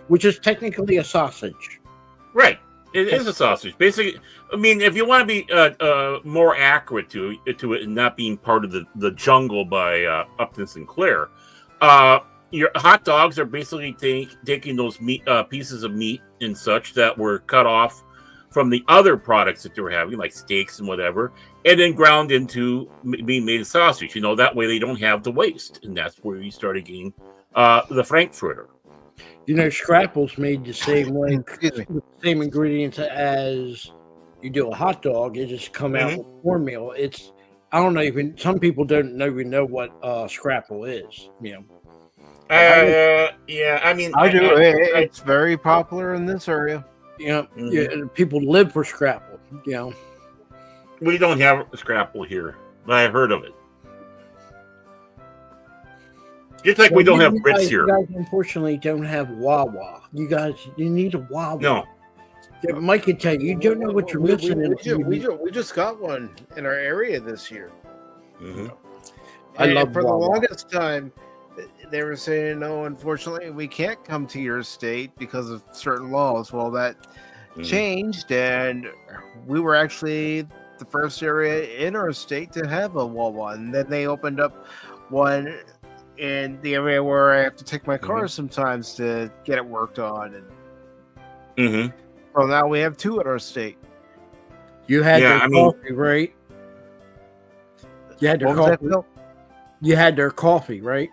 which is technically a sausage. Right. It is a sausage. Basically, I mean, if you want to be more accurate to it and not being part of the jungle by Upton Sinclair, your hot dogs are basically taking those pieces of meat and such that were cut off from the other products that they were having, like steaks and whatever, and then ground into being made a sausage. That way they don't have the waste, and that's where you started getting the Frankfurter. Scrapple's made the same way, the same ingredients as you do a hot dog. It just come out with cornmeal. I don't know, even some people don't even know what Scrapple is. Yeah. I mean, I do. It's very popular in this area. Yeah, people live for Scrapple. We don't have Scrapple here, but I heard of it. Just like we don't have grits here. You guys unfortunately don't have Wawa. You need a Wawa. No. Mike can tell you don't know what you're missing. We just got one in our area this year. I love for Wawa. the longest time. They were saying, no, unfortunately, we can't come to your state because of certain laws. Well, that changed, and we were actually the first area in our state to have a Wawa. And then they opened up one in the area where I have to take my car sometimes to get it worked on. And well, now we have two in our state. You had their coffee, right? You had their coffee. You had their coffee, right?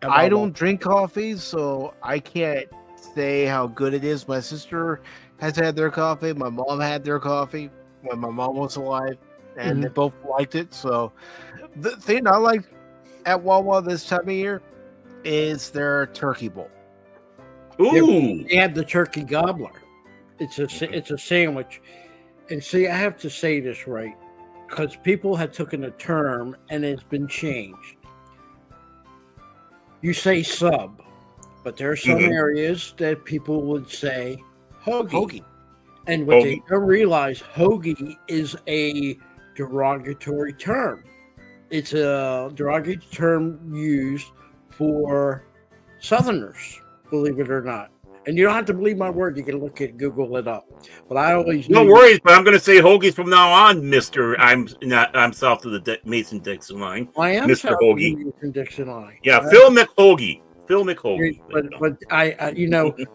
I don't drink coffee, so I can't say how good it is. My sister has had their coffee. My mom had their coffee when my mom was alive, and they both liked it. So the thing I like at Wawa this time of year is their turkey bowl. Ooh. They have the turkey gobbler. It's a sandwich. And see, I have to say this right, because people had taken a term and it's been changed. You say sub, but there are some areas that people would say hoagie. And what they don't realize, hoagie is a derogatory term. It's a derogatory term used for Southerners, believe it or not. And you don't have to believe my word. You can Google it up. But I always no worries. But I'm going to say hoagies from now on, Mister. I'm south of the Mason-Dixon line. I am Mr. south Hoagie. of the Mason-Dixon line. Yeah, Phil McHoagie. Phil McHoagie. But I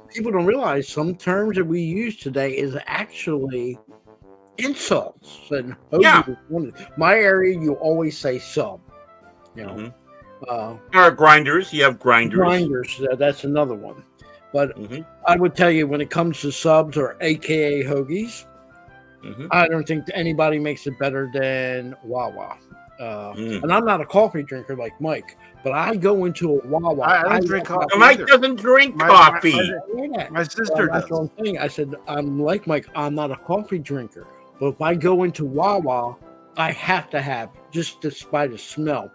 people don't realize some terms that we use today is actually insults. And my area, you always say sub. You know, or grinders. You have grinders. Grinders. That's another one. But I would tell you, when it comes to subs or AKA hoagies, I don't think anybody makes it better than Wawa. And I'm not a coffee drinker like Mike, but I go into a Wawa. I don't drink coffee. Mike doesn't drink coffee. My sister does. That's what I'm saying. I said, I'm like Mike, I'm not a coffee drinker. But if I go into Wawa, I have to have, just despite the smell,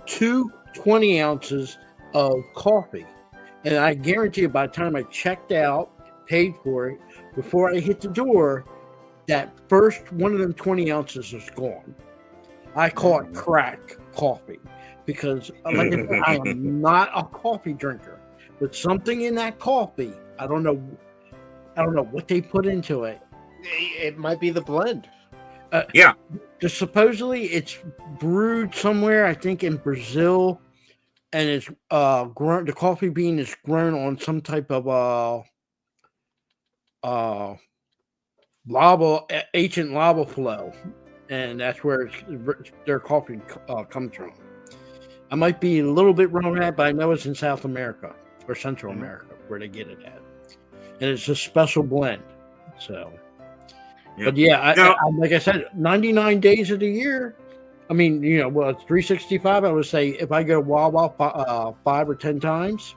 2 20 ounces of coffee. And I guarantee you, by the time I checked out, paid for it, before I hit the door, that first one of them 20 ounces is gone. I call it crack coffee because, like I said, I am not a coffee drinker. But something in that coffee, I don't know what they put into it. It might be the blend. Supposedly, it's brewed somewhere, I think in Brazil. And it's grown. The coffee bean is grown on some type of ancient lava flow, and that's where their coffee comes from. I might be a little bit wrong on that, but I know it's in South America or Central America where they get it at, and it's a special blend. So, but I, like I said, 99 days of the year. I mean, it's 365. I would say if I go to Wawa 5 or 10 times,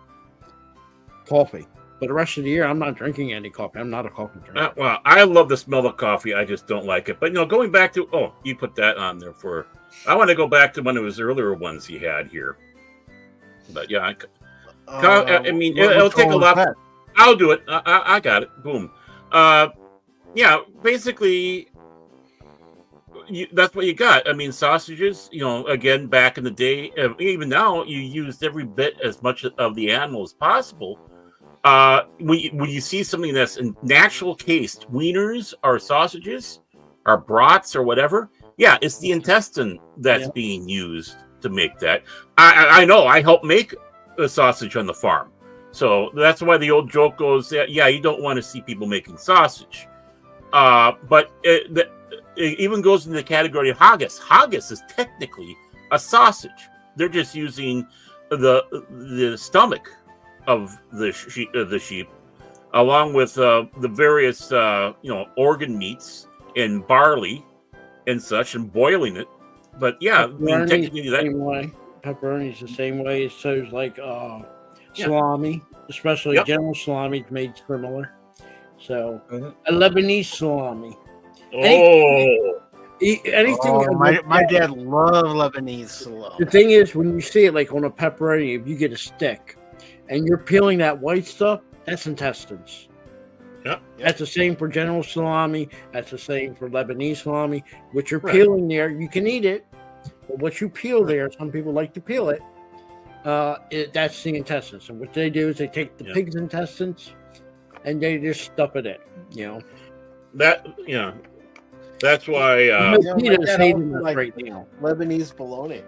coffee. But the rest of the year, I'm not drinking any coffee. I'm not a coffee drinker. Well, I love the smell of coffee. I just don't like it. But, going back to, you put that on there I want to go back to one of his earlier ones he had here. But, yeah, I mean, it'll take a lot. I'll do it. I got it. Boom. Basically, that's what you got. I mean, sausages, again, back in the day, even now, you used every bit as much of the animal as possible. When you see something that's in natural taste, wieners or sausages or brats or whatever, it's the intestine that's being used to make that. I know, I help make a sausage on the farm. So that's why the old joke goes, you don't want to see people making sausage. But it even goes in the category of haggis. Haggis is technically a sausage. They're just using the stomach of the sheep, along with the various organ meats and barley and such, and boiling it. But technically pepperoni's the same way. So it's like salami, especially general salami, is made similar. So a Lebanese salami. Anything. My dad loved Lebanese salami. The thing is, when you see it like on a pepperoni, if you get a stick and you're peeling that white stuff, that's intestines. That's the same for general salami. That's the same for Lebanese salami. What you're peeling there, you can eat it, but what you peel there, some people like to peel it. That's the intestines. And what they do is they take the pig's intestines and they just stuff it in. That's why right now. Lebanese bologna.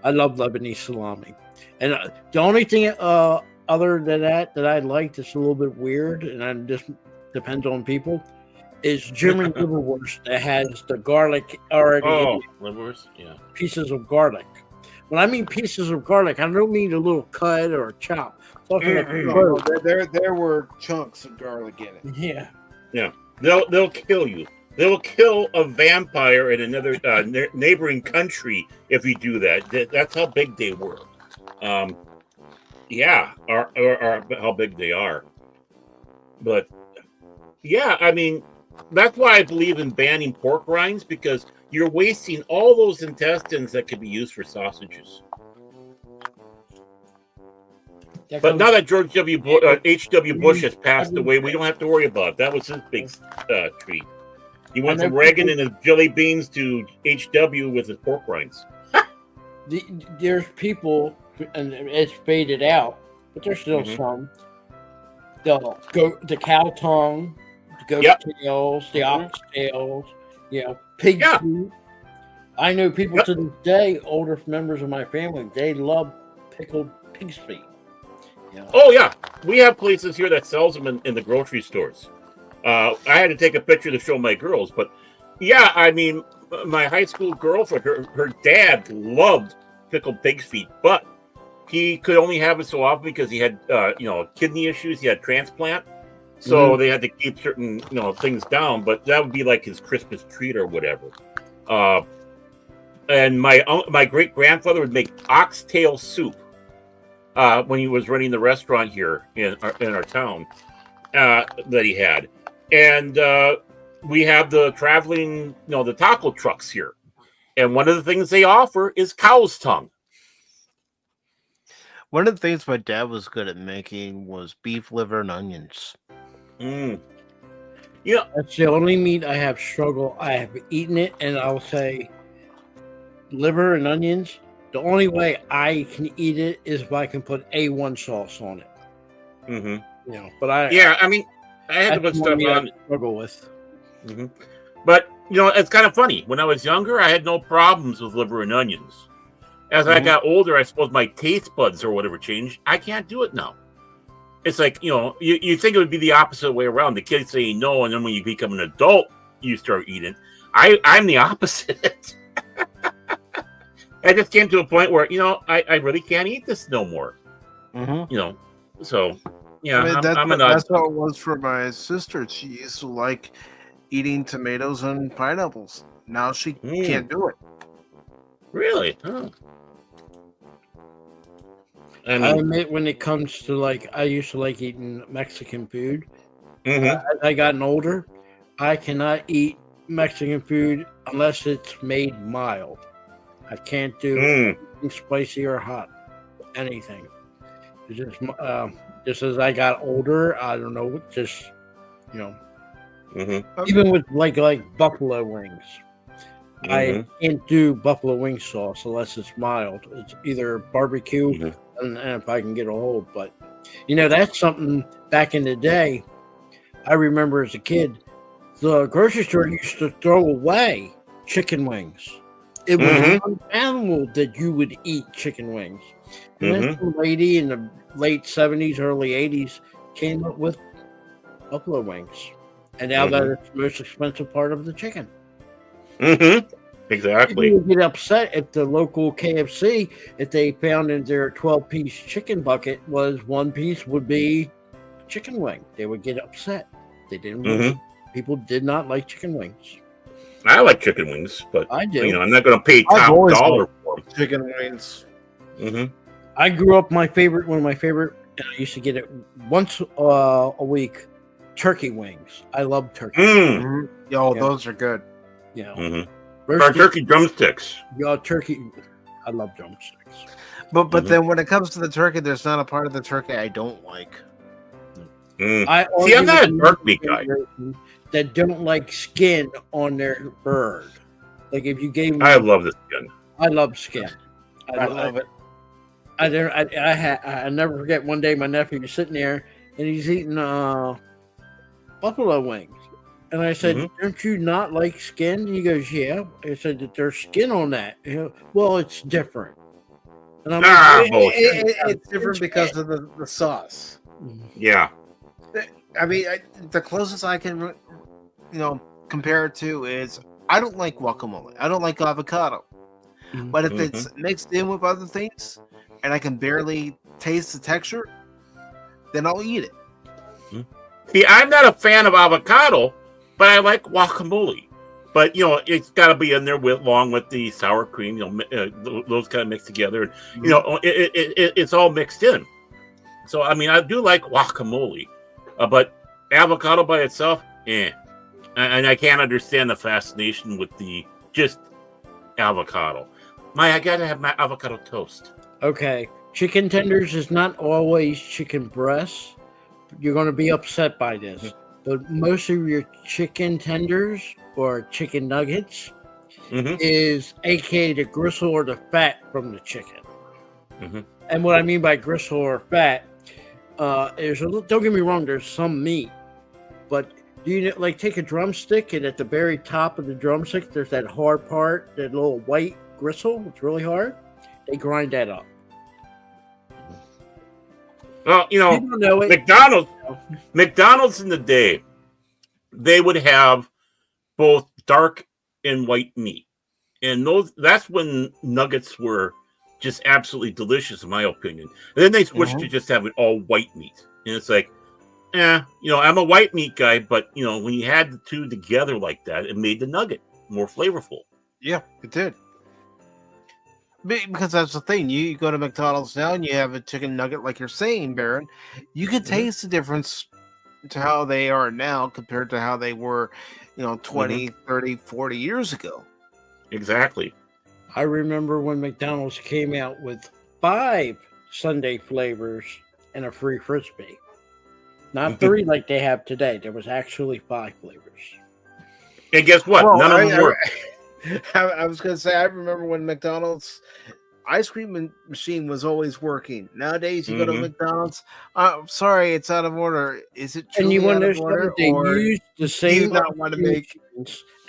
I love Lebanese salami, and the only thing other than that I like that's a little bit weird, and I just depends on people, is German liverwurst that has the garlic already. Liverwurst, pieces of garlic. When I mean pieces of garlic, I don't mean a little cut or a chop. There were chunks of garlic in it. Yeah. They'll kill you. They'll kill a vampire in another neighboring country if you do that. That's how big they were. Yeah, or how big they are. But yeah, I mean, that's why I believe in banning pork rinds, because you're wasting all those intestines that could be used for sausages. But now that George H.W. Bush has passed away, we don't have to worry about it. That was his big treat. He went from Reagan and his jelly beans to H.W. with his pork rinds. There's people, and it's faded out, but there's still some. The cow tongue, the goat tails, the ox tails, pig feet. I know people to this day, older members of my family, they love pickled pig's feet. Oh yeah, we have places here that sells them in the grocery stores. I had to take a picture to show my girls, but yeah, I mean, my high school girlfriend, her dad loved pickled pig's feet, but he could only have it so often because he had kidney issues. He had transplant, so they had to keep certain things down. But that would be like his Christmas treat or whatever. And my great grandfather would make oxtail soup when he was running the restaurant here in our town that he had. And we have the traveling, the taco trucks here. And one of the things they offer is cow's tongue. One of the things my dad was good at making was beef liver and onions. Yeah, that's the only meat I have eaten it, and I'll say liver and onions. The only way I can eat it is if I can put A1 sauce on it. But I had to put stuff on. Struggle with. But it's kind of funny. When I was younger, I had no problems with liver and onions. As I got older, I suppose my taste buds or whatever changed. I can't do it now. It's like, you think it would be the opposite way around. The kids say no, and then when you become an adult, you start eating. I'm the opposite. I just came to a point where, I really can't eat this no more. So, yeah, I mean, I'm that's how it was for my sister. She used to like eating tomatoes and pineapples. Now she can't do it. Really? Oh. I admit, when it comes to I used to like eating Mexican food. As I gotten older, I cannot eat Mexican food unless it's made mild. I can't do anything spicy or hot, anything. It's just as I got older, I don't know, just even with like buffalo wings. I can't do buffalo wing sauce unless it's mild. It's either barbecue and if I can get a hold. But that's something back in the day. I remember as a kid, the grocery store used to throw away chicken wings. It was an animal that you would eat chicken wings. And then some lady in the late 70s, early 80s came up with buffalo wings. And now that it's the most expensive part of the chicken. Exactly. People would get upset at the local KFC if they found in their 12-piece chicken bucket was one piece would be chicken wing. They would get upset. They didn't. People did not like chicken wings. I like chicken wings, but I do. I'm not going to pay top dollar for them. Chicken wings. I grew up. One of my favorite. I used to get it once a week. Turkey wings. I love turkey. Those are good. Or turkey drumsticks. Turkey. I love drumsticks. But then when it comes to the turkey, there's not a part of the turkey I don't like. I'm not a turkey guy. That don't like skin on their bird. Like if you gave me, I love the skin. I love skin. I love it. I never forget one day my nephew was sitting there and he's eating buffalo wings. And I said, don't you not like skin? He goes, yeah. I said that there's skin on that. Well, it's different. And I'm like, it's different because of the sauce. Yeah. I mean, the closest I can, compare it to is I don't like guacamole. I don't like avocado. But if it's mixed in with other things and I can barely taste the texture, then I'll eat it. See, I'm not a fan of avocado, but I like guacamole. But it's got to be in there along with the sour cream. Those kind of mixed together, and it's all mixed in. So I mean, I do like guacamole, but avocado by itself, and I can't understand the fascination with the just avocado. I gotta have my avocado toast. Okay, chicken tenders is not always chicken breasts. You're going to be upset by this, but most of your chicken tenders or chicken nuggets is aka the gristle or the fat from the chicken. And what I mean by gristle or fat, don't get me wrong, there's some meat, but do you like take a drumstick and at the very top of the drumstick there's that hard part, that little white gristle? It's really hard. They grind that up. Well, You don't know it. McDonald's in the day, they would have both dark and white meat, and that's when nuggets were just absolutely delicious, in my opinion. And then they switched to just having all white meat, and it's like, I'm a white meat guy, but when you had the two together like that, it made the nugget more flavorful. Yeah, it did. Because that's the thing. You go to McDonald's now and you have a chicken nugget, like you're saying, Baron. You can taste the difference to how they are now compared to how they were, 20, 30, 40 years ago. Exactly. I remember when McDonald's came out with 5 Sunday flavors and a free Frisbee. Not 3 like they have today. There was actually 5 flavors. And guess what? Well, None of them work. I was going to say, I remember when McDonald's ice cream machine was always working. Nowadays, you go to McDonald's. Sorry, it's out of order. Is it truly and you want out to of order? they Or use the do same you not want to make?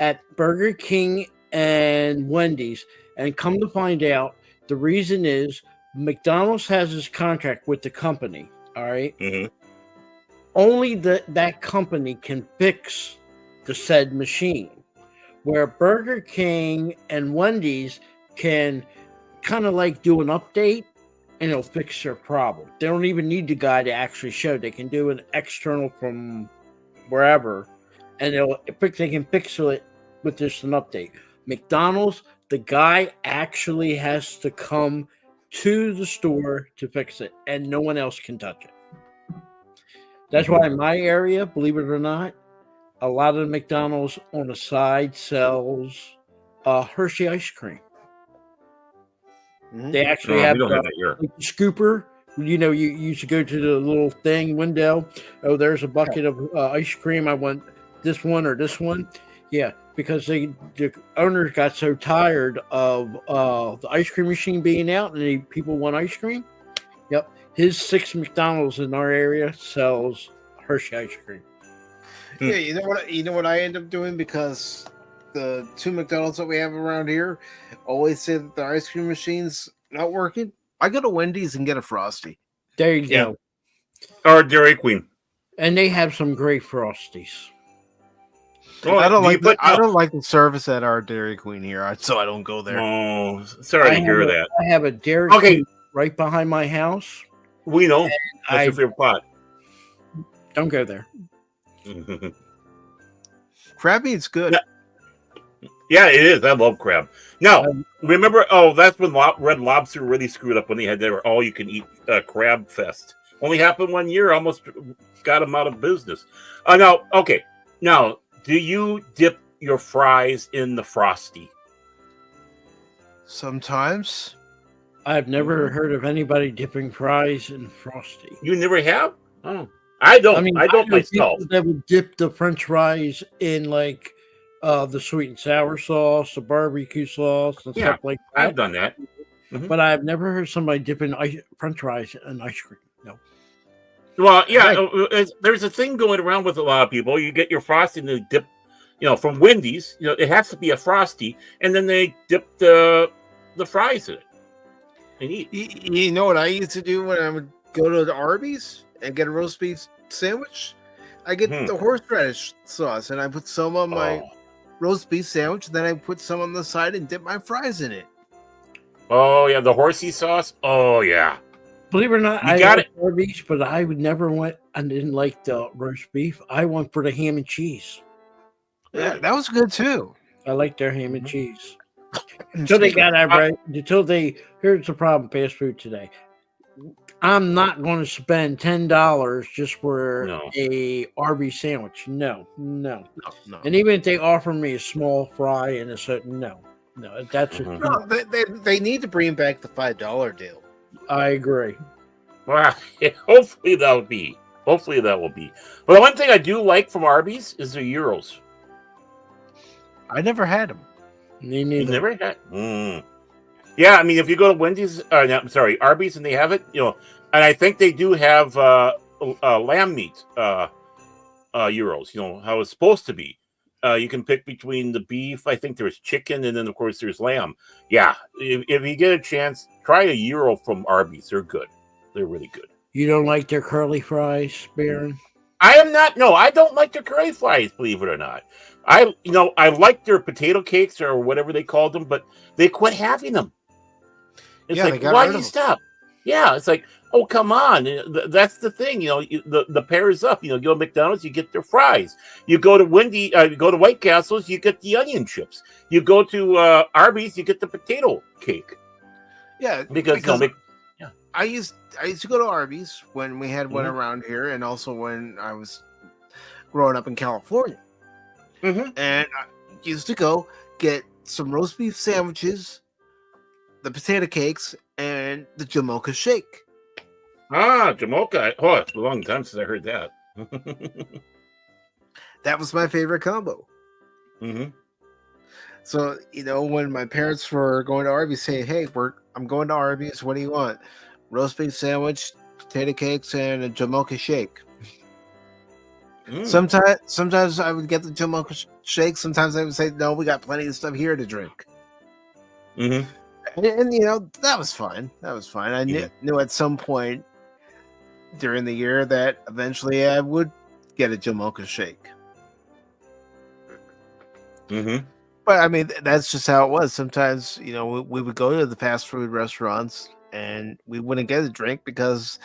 at Burger King and Wendy's. And come to find out, the reason is McDonald's has this contract with the company. All right. Only that company can fix the said machine. Where Burger King and Wendy's can kind of like do an update and it'll fix their problem. They don't even need the guy to actually show. They can do an external from wherever and they can fix it with just an update. McDonald's, the guy actually has to come to the store to fix it and no one else can touch it. That's why in my area, believe it or not, a lot of the McDonald's on the side sells Hershey ice cream. They actually have, we don't have that here. like the scooper. You used to go to the little thing window. Oh, there's a bucket of ice cream. I want this one or this one. Yeah, because the owners got so tired of the ice cream machine being out and people want ice cream. Yep, his 6 McDonald's in our area sells Hershey ice cream. Yeah, you know what I end up doing, because the 2 McDonald's that we have around here always say that the ice cream machine's not working. I go to Wendy's and get a Frosty. There you go. Or Dairy Queen. And they have some great Frosties. Oh, I don't like the service at our Dairy Queen here, so I don't go there. Oh, sorry to hear that. I have a Dairy Queen right behind my house. We know. That's your favorite pot. Don't go there. Crab meat's good. Yeah, it is. I love crab. Now, remember, that's when Red Lobster really screwed up when they had their all-you-can-eat crab fest. Only happened 1 year, almost got them out of business. Now, do you dip your fries in the Frosty? Sometimes. I've never heard of anybody dipping fries in Frosty. You never have? Oh, I don't. I don't myself. That would dip the French fries in like the sweet and sour sauce, the barbecue sauce, and stuff like that. I've done that. But I've never heard somebody dipping French fries in ice cream. No. Well, yeah, there's a thing going around with a lot of people. You get your Frosty and they dip, from Wendy's. It has to be a Frosty, and then they dip the fries in it and eat. You know what I used to do when I would go to the Arby's and get a roast beef sandwich? I get the horseradish sauce and I put some on my roast beef sandwich. Then I put some on the side and dip my fries in it. Oh yeah, the horsey sauce. Oh yeah. Believe it or not, I got it. Arby's, but I would never went. I didn't like the roast beef. I went for the ham and cheese. Yeah, that was good too. I like their ham and cheese. Until they got that right. Here's the problem. Fast food today. I'm not going to spend $10 just for No. a Arby's sandwich. No. No. And even if they offer me a small fry and a certain no, that's just No, they need to bring back the $5 deal. I agree. Well, hopefully that will be. Hopefully that will be. But the one thing I do like from Arby's is their euros. I never had them. Me You neither. never had. Yeah, I mean, if you go to Wendy's, no, I'm sorry, Arby's, and they have it, and I think they do have lamb meat euros. How it's supposed to be. You can pick between the beef. I think there's chicken, and then of course there's lamb. Yeah, if you get a chance, try a euro from Arby's. They're good. They're really good. You don't like their curly fries, Baron? I am not. No, I don't like their curly fries. Believe it or not, I like their potato cakes or whatever they called them, but they quit having them. It's like, why do you stop? Yeah, it's like, oh, come on. That's the thing. The pair is up. You go to McDonald's, you get their fries. You go to you go to White Castle's, you get the onion chips. You go to Arby's, you get the potato cake. Yeah, because I used to go to Arby's when we had one around here, and also when I was growing up in California. Mm-hmm. And I used to go get some roast beef sandwiches, the potato cakes, and the Jamocha shake. Ah, Jamocha. Oh, it's a long time since I heard that. That was my favorite combo. Mm-hmm. So, when my parents were going to Arby's, say, hey, I'm going to Arby's. What do you want? Roast beef sandwich, potato cakes, and a Jamocha shake. Sometimes I would get the Jamocha shake. Sometimes I would say, no, we got plenty of stuff here to drink. Mm-hmm. And that was fine. That was fine. I knew at some point during the year that eventually I would get a Jamocha shake. Mm-hmm. But I mean, that's just how it was. Sometimes, we would go to the fast food restaurants and we wouldn't get a drink because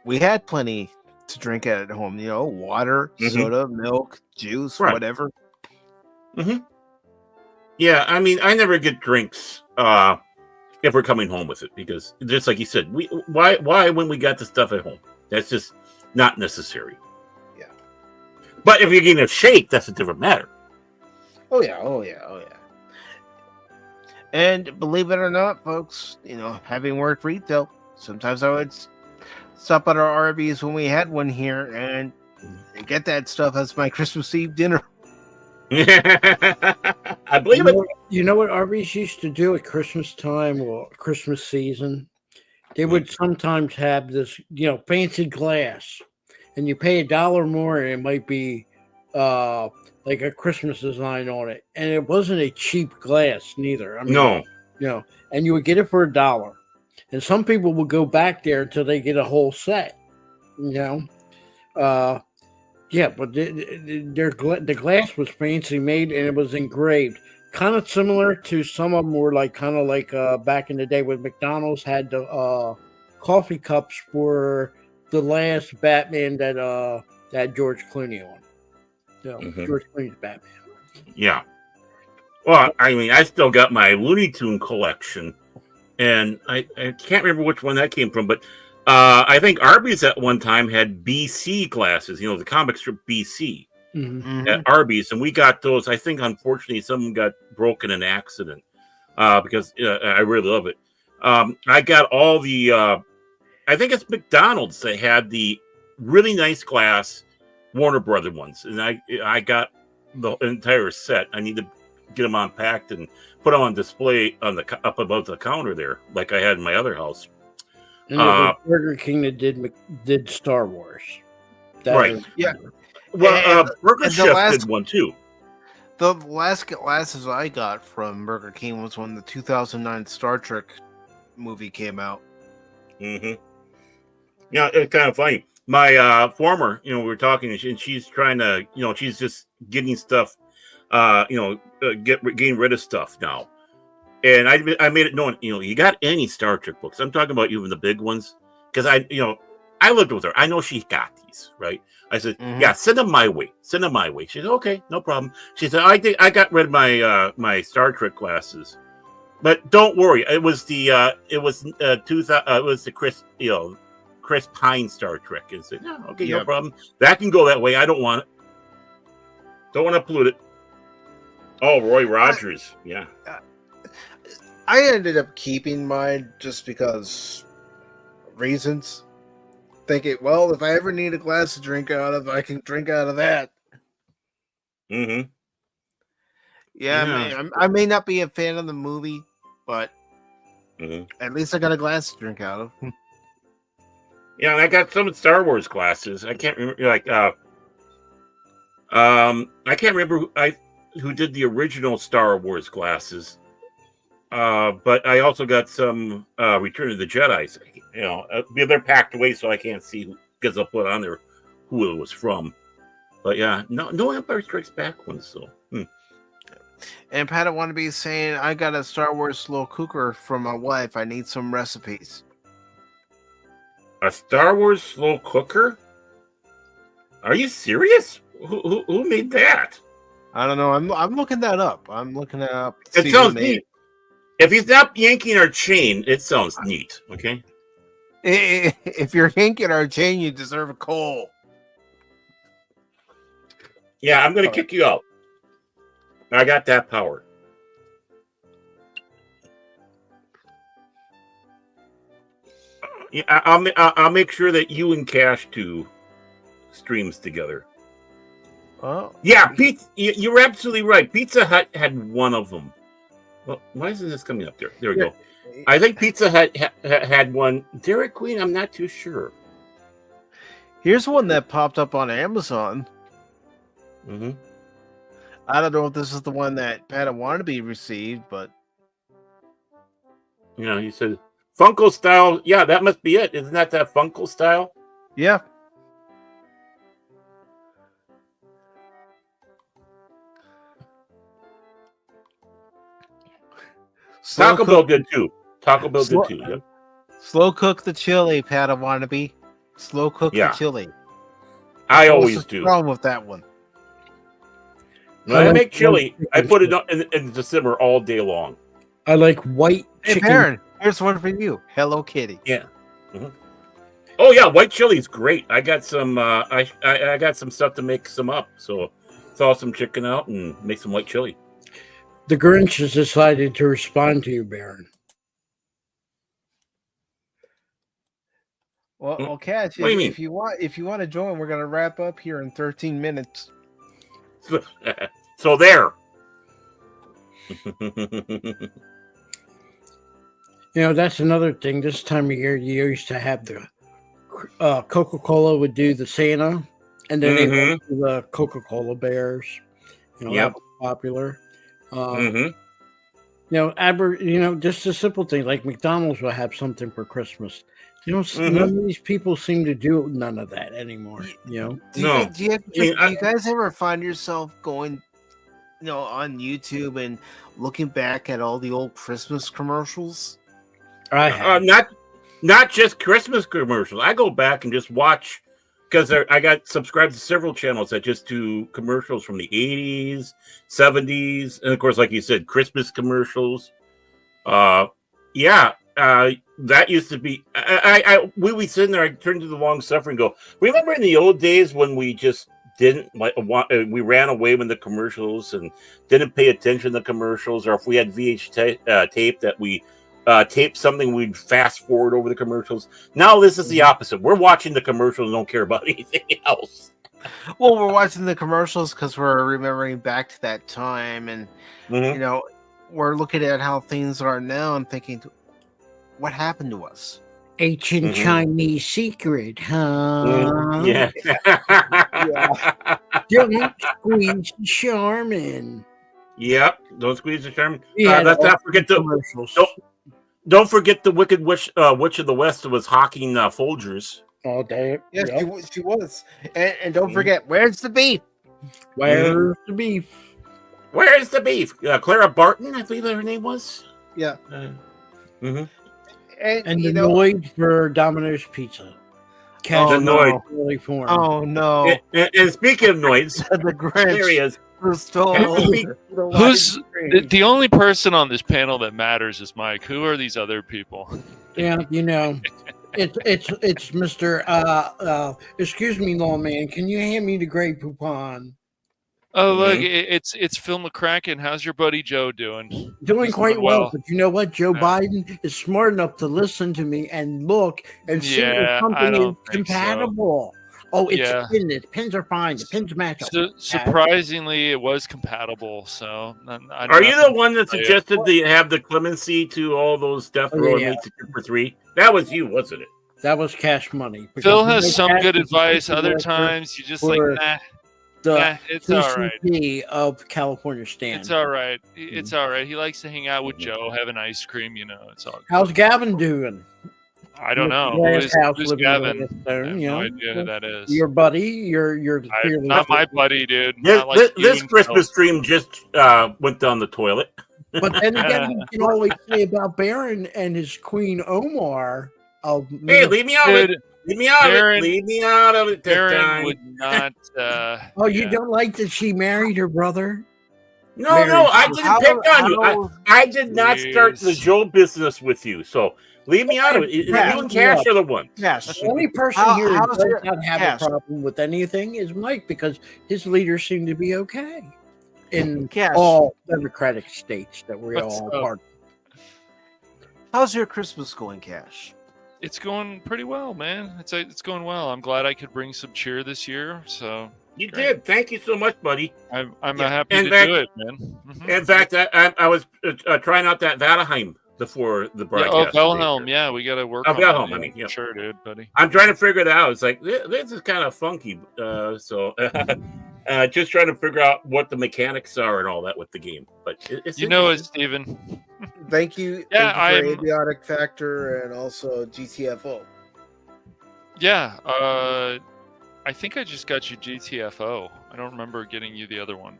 we had plenty to drink at home. Water, soda, milk, juice, whatever. Mm-hmm. Yeah, I mean, I never get drinks if we're coming home with it because, just like you said, why when we got the stuff at home? That's just not necessary. Yeah. But if you're getting a shake, that's a different matter. Oh yeah. And believe it or not, folks, having worked retail, sometimes I would stop at our Arby's when we had one here and get that stuff as my Christmas Eve dinner. I believe it. You know what Arby's used to do at Christmas time or Christmas season? They would sometimes have this, fancy glass, and you pay $1 more, and it might be like a Christmas design on it, and it wasn't a cheap glass neither. I mean, no, and you would get it for $1, and some people would go back there until they get a whole set. Yeah, but the glass was fancy made and it was engraved, kind of similar to some of them were kind of back in the day when McDonald's had the coffee cups for the last Batman that had George Clooney on. George Clooney's Batman. Yeah. Well, I mean, I still got my Looney Tune collection, and I can't remember which one that came from, but I think Arby's at one time had BC glasses, the comic strip BC at Arby's, and we got those. I think, unfortunately, some of them got broken in an accident because I really love it. I got all the, I think it's McDonald's that had the really nice glass Warner Brother ones, and I got the entire set. I need to get them unpacked and put them on display up above the counter there, like I had in my other house. And it was Burger King that did Star Wars. Right. Yeah. Well, Burger Chef did one too. The last glasses I got from Burger King was when the 2009 Star Trek movie came out. Mm-hmm. Yeah, it's kind of funny. My former, we were talking, and she's trying to, she's just getting stuff, getting rid of stuff now. And I made it known, you got any Star Trek books? I'm talking about even the big ones, because I lived with her. I know she got these, right? I said, yeah, send them my way. Send them my way. She said, okay, no problem. She said, I think I got rid of my my Star Trek glasses, but don't worry. It was the it was the Chris Pine Star Trek. And said, no, okay, no problem. That can go that way. I don't want it. Don't want to pollute it. Oh, Roy Rogers. Yeah. I ended up keeping mine just because reasons. Thinking, well, if I ever need a glass to drink out of, I can drink out of that. Mm-hmm. Yeah. I may not be a fan of the movie, but at least I got a glass to drink out of. Yeah, and I got some Star Wars glasses. I can't remember, I can't remember who did the original Star Wars glasses. But I also got some Return of the Jedi. You know, they're packed away, so I can't see because I'll put on there who it was from. But yeah, no Empire Strikes Back ones. So. And Pat, I want to be saying I got a Star Wars slow cooker from my wife. I need some recipes. A Star Wars slow cooker? Are you serious? Who made that? I don't know. I'm looking that up. I'm looking that up. It sounds neat. If you stop yanking our chain, it sounds neat. Okay. If you're yanking our chain, you deserve a coal. Yeah, I'm gonna kick you out. I got that power. Yeah, I'll make sure that you and Cash do streams together. Oh, yeah, you're absolutely right. Pizza Hut had one of them. Well, why isn't this coming up there? There we go. I think Pizza Hut had one. Dairy Queen, I'm not too sure. Here's one that popped up on Amazon. Mm-hmm. I don't know if this is the one that Pat wanted to be received, but you know, he said Funko style. Yeah, that must be it. Isn't that Funko style? Yeah. Taco Bell did too. Taco Bell did too. Yep. Slow cook the chili, Pat. I want to be slow cook the chili. I always do. What's wrong with that one? When I make chili, I put it in the simmer all day long. I like white chicken. Hey, Baron, here's one for you. Hello Kitty. Yeah. Mm-hmm. Oh yeah, white chili is great. I got some. I got some stuff to make some up. So thaw some chicken out and make some white chili. The Grinch has decided to respond to you, Baron. Well, Catch, if you want to join, we're gonna wrap up here in 13 minutes. So there. You know, that's another thing. This time of year, you used to have the Coca-Cola would do the Santa, and then they would do the Coca-Cola Bears. You know, that was popular. You know, just a simple thing like McDonald's will have something for Christmas. You know, none of these people seem to do none of that anymore. You know, do you guys ever find yourself going, you know, on YouTube and looking back at all the old Christmas commercials? I have. Not just Christmas commercials. I go back and just watch because I got subscribed to several channels that just do commercials from the 80s, 70s, and of course, like you said, Christmas commercials. That used to be. We would sit there. I turned to the long suffering. And go. Remember in the old days when we just didn't we ran away with the commercials and didn't pay attention to the commercials, or if we had VH tape that we taped something, we'd fast forward over the commercials. Now this is the opposite. We're watching the commercials and don't care about anything else. Well, we're watching the commercials because we're remembering back to that time, and you know, we're looking at how things are now and thinking, what happened to us? Ancient Chinese secret, huh? Yeah. Don't squeeze the Charmin. Yep. Don't squeeze the Charmin. Yeah, let's not forget the commercials. Don't forget the Wicked Witch of the West was hawking Folgers. All day. Yes, she was. And don't forget, where's the beef? Where's the beef? Where's the beef? Clara Barton, I believe her name was. Yeah. And the Lloyd for Domino's Pizza. Cash The noise. really for him. Oh no! And speaking of noise, The there he Grinch is. who stole Speak- the Who's widescreen. the only person on this panel that matters is Mike. Who are these other people? Yeah, it's Mr. Excuse me, lawman. Can you hand me the gray poupon? Oh, look, it's Phil McCracken. How's your buddy Joe doing? Doing He's quite doing well, but you know what? Joe Yeah. Biden is smart enough to listen to me and look and see Yeah, if I something is don't think so. compatible. Oh, it's Yeah. pinned. The pins are fine. The pins match up. Surprisingly, it was compatible. So, Are you the one that tell you. suggested to have the clemency to all those Death Oh, Row yeah. inmates for 3? That was you, wasn't it? That was Cash Money. Phil Because has some Cash good is advice. the Other director times, you just like, for nah, the it's all right. CCP of California stand. It's all right. It's all right. He likes to hang out with Joe, having ice cream. You know, it's all good. How's Gavin doing? I don't know. Glass house Who's living in Gavin? Redstone, I have you no know? idea who that is. Your buddy, your Not my buddy, dude. This, Not like you this and Christmas Phil. stream just went down the toilet. But then again, you can always say about Baron and his queen Omar. Hey, leave me out of Dude, it. Leave me out of Baron- it. Leave me out of it this Baron time. would not. Oh, you yeah. don't like that she married her brher? No, Mary, I didn't pick on you. I did not start the Jeez. Joe business with you. So leave me out of it. You and Cash are the ones. Cash. The only person here who does not have a problem with anything is Mike, because his leaders seem to be okay in Cash. all democratic states that we're What's all up? part of. How's your Christmas going, Cash? It's going pretty well, man. It's going well. I'm glad I could bring some cheer this year. So You great. did. Thank you so much, buddy. I'm Yeah. happy In to fact- do it, man. Mhm. In fact, I was trying out that Valheim before the Yeah, broadcast. oh, today. Wilhelm. Yeah, we got to work Oh, on Wilhelm, that. I mean, yeah. Sure, dude, buddy. I'm trying to figure it out. It's like this is kind of funky. So just trying to figure out what the mechanics are and all that with the game. But it's You know it, interesting. Steven. Thank you. Yeah, thank you I'm- for Abiotic Factor and also GTFO. Yeah, I think I just got you GTFO. I don't remember getting you the other one.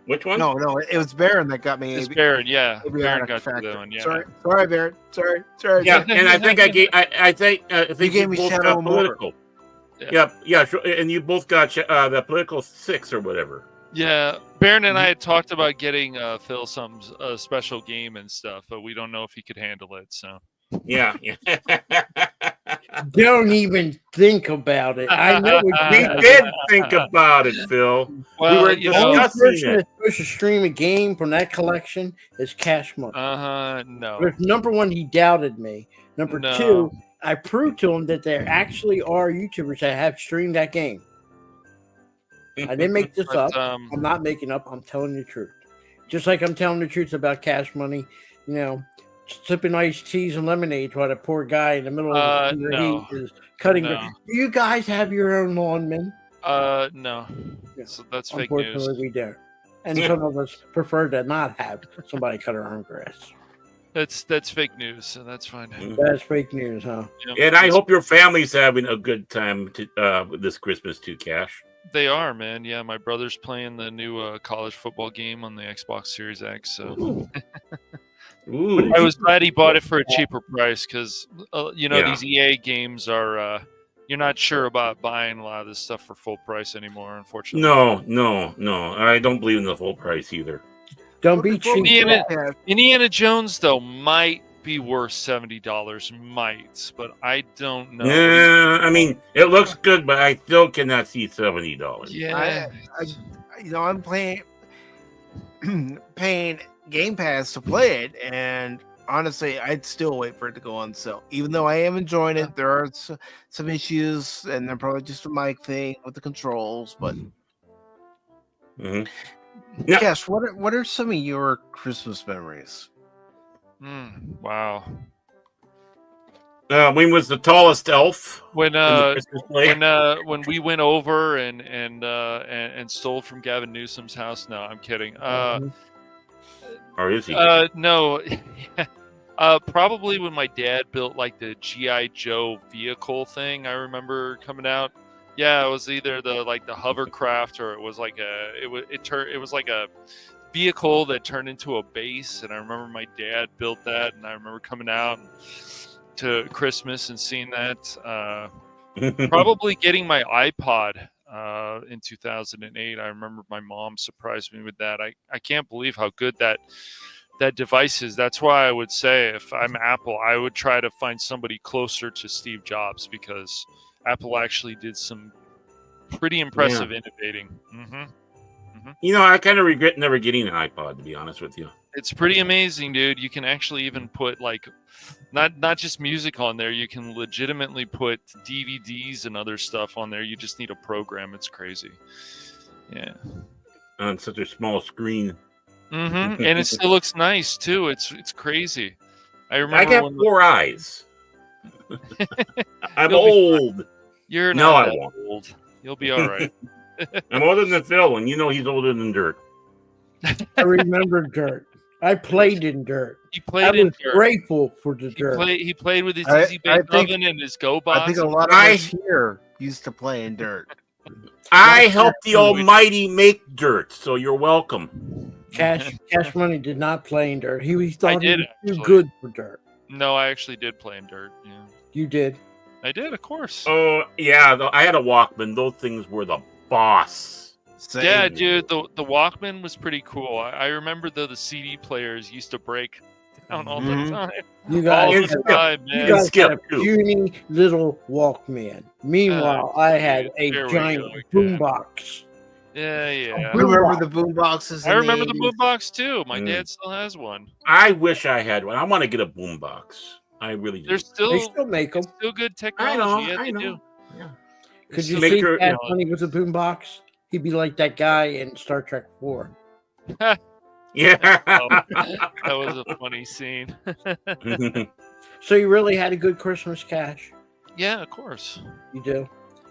Which one? No, it was Baron that got me. It's Baron, yeah. Abiotic Baron got you Factor. the one, yeah. Sorry, Baron. Sorry. Yeah, and I think I gave. I think You gave me both Shadow got and War. political. Yeah, sure. And you both got the political 6 or whatever. Yeah, Baron and I had talked about getting Phil some special game and stuff, but we don't know if he could handle it. So Yeah. Don't even think about it. I know We did think about it, Phil. Well, we were you The know, only discussing person it. that's supposed to stream a game from that collection is Cash Money. no. But number one, he doubted me. Number No. two, I proved to him that there actually are YouTubers that have streamed that game. I didn't make this But, up. I'm not making up. I'm telling the truth. Just like I'm telling the truth about Cash Money, you know, sipping iced teas and lemonade while the poor guy in the middle of the no. heat is cutting. No. Do you guys have your own lawnmen? No. Yeah. So that's fake news. Unfortunately, we don't. And some of us prefer to not have somebody cut our own grass. That's fake news, so that's fine. That's fake news, huh? And I hope your family's having a good time this Christmas too, Cash. They are, man. Yeah, my brother's playing the new college football game on the Xbox Series X. So Ooh. I was glad he bought it for a cheaper price because Yeah. these EA games are you're not sure about buying a lot of this stuff for full price anymore. Unfortunately, No. I don't believe in the full price either. Don't be cheap. Indiana Jones though might be worth $70, but I don't know. Yeah, I mean it looks good, but I still cannot see $70. Yeah, I'm paying Game Pass to play it, and honestly, I'd still wait for it to go on sale. Even though I am enjoying it, there are some issues, and they're probably just a mic thing with the controls. But Yeah. Cash, what are some of your Christmas memories? Wow. When was the tallest elf? When in the Christmas play? when we went over and stole from Gavin Newsom's house. No, I'm kidding. Or is he? No. Probably when my dad built like the GI Joe vehicle thing. I remember coming out. Yeah, it was either the hovercraft or it was like it was like a vehicle that turned into a base. And I remember my dad built that, and I remember coming out to Christmas and seeing that. Probably getting my iPod in 2008. I remember my mom surprised me with that. I can't believe how good that device is. That's why I would say if I'm Apple, I would try to find somebody closer to Steve Jobs, because Apple actually did some pretty impressive innovating. I kind of regret never getting an iPod, to be honest with you. It's pretty amazing, dude. You can actually even put like not just music on there. You can legitimately put DVDs and other stuff on there. You just need a program. It's crazy. Yeah. On such a small screen. And it still looks nice too. It's crazy. I remember. I got 4 eyes. I'm old. You're no, not I that won't. old. You'll be all right. I'm older than Phil, and he's older than Dirt. I remember Dirt. I played in Dirt. He played in Dirt. Grateful for the Dirt. He played with his Easy Bake Oven and his GoBots. I think a lot of us here used to play in Dirt. I helped the Almighty make Dirt, so you're welcome. Cash Money did not play in Dirt. He thought he did, was too good for Dirt. No, I actually did play in Dirt. Yeah. You did? I did, of course. Oh, yeah. I had a Walkman. Those things were the boss. Same. Yeah, dude, the Walkman was pretty cool. I remember, though, the CD players used to break down all the time. You guys, man. had a puny little Walkman. Meanwhile, I had a giant boombox. Yeah. I remember the boom boxes. I remember the boom box too. My dad still has one. I wish I had one. I want to get a boom box. I really do. They still make them. Still good technology. I know. Do. Yeah. Could you see Cash Money with a boom box? He'd be like that guy in Star Trek 4. Yeah. That was a funny scene. So you really had a good Christmas, Cash? Yeah, of course. You do?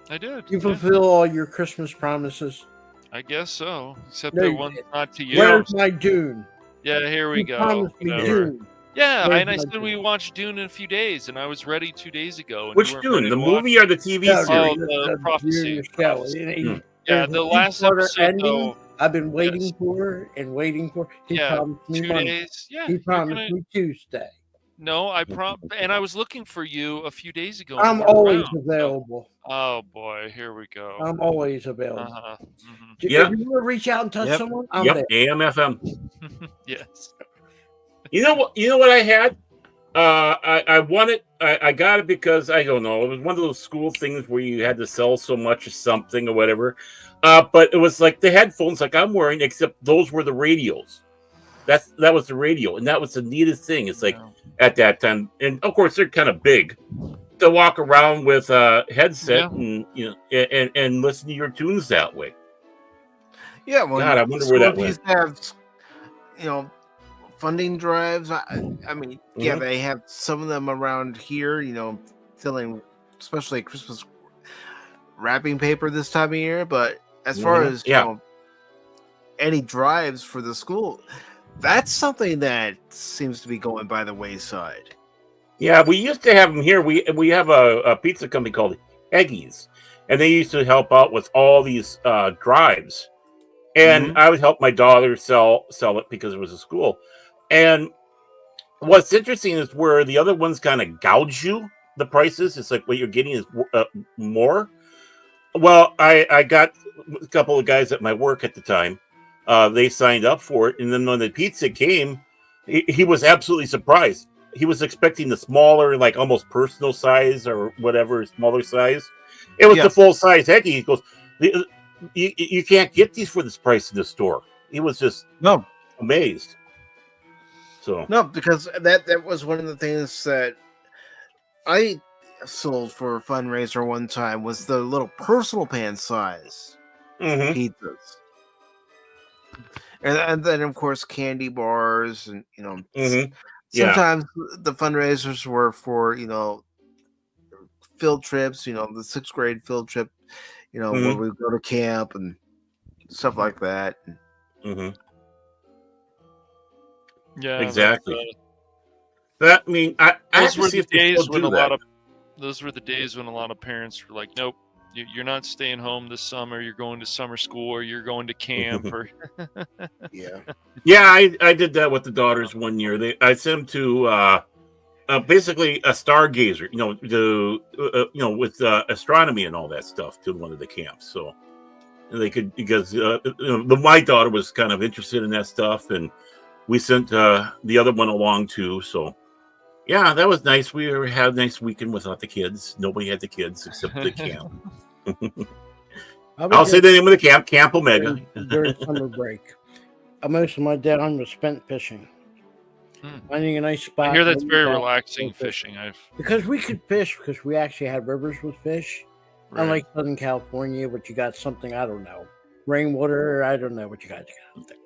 I did. You fulfill all your Christmas promises? I guess so. Except No, the you one didn't. not to you. Where's my Dune? Yeah, here we You go. promised me Dune. Yeah, Where's and I my said Dune? we watched Dune in a few days, and I was ready 2 days ago. And Which you weren't Dune? ready The to watch movie or the TV No, series? the Prophecy. Show. Yeah, the last episode, ending. though. I've been waiting for and waiting for. He Yeah, promised me 2 Monday. days. Yeah, He promised me Tuesday. No, and I was looking for you a few days ago. I'm always available. Oh boy, here we go. I'm always available. If Yep. you want to reach out and touch someone, I'm Yep. there. AM/FM. Yes. You know what I had? I won it. I got it because I don't know. It was one of those school things where you had to sell so much of something or whatever. But it was like the headphones, like I'm wearing, except those were the radios. That was the radio, and that was the neatest thing. It's like at that time, and of course they're kind of big to walk around with a headset and and listen to your tunes that way. Yeah, well, God, I wonder where that went. used to have, funding drives. I mean, yeah, they have some of them around here. Selling, especially Christmas wrapping paper this time of year. But as far as any drives for the school, that's something that seems to be going by the wayside. Yeah, we used to have them here. We have a pizza company called Eggies, and they used to help out with all these drives. And I would help my daughter sell it because it was a school. And what's interesting is where the other ones kind of gouge you the prices. It's like what you're getting is more. Well, I got a couple of guys at my work at the time. They signed up for it, and then when the pizza came, he was absolutely surprised. He was expecting the smaller, like almost personal size or whatever, smaller size. It was the full size Eggie. He goes, you can't get these for this price in the store. He was just amazed. So no, because that was one of the things that I sold for a fundraiser one time was the little personal pan size pizzas. And then of course candy bars and sometimes the fundraisers were for field trips, the 6th grade field trip, where we go to camp and stuff like that. Yeah, exactly. That I mean, those were the days when a lot of parents were like, "Nope, you're not staying home this summer. You're going to summer school, or you're going to camp." Or yeah, I did that with the daughters one year. I sent them to basically a stargazer. With astronomy and all that stuff to one of the camps. So they could because my daughter was kind of interested in that stuff, and we sent the other one along too. So yeah, that was nice. We had a nice weekend without the kids. Nobody had the kids except the camp. I'll say the name of the camp, Camp Omega. During summer break, most of my time was spent fishing. Finding a nice spot. I hear that's very relaxing fishing. Because we could fish because we actually had rivers with fish. Right. Unlike Southern California, which you got something, I don't know. Rainwater, I don't know what you guys got out there.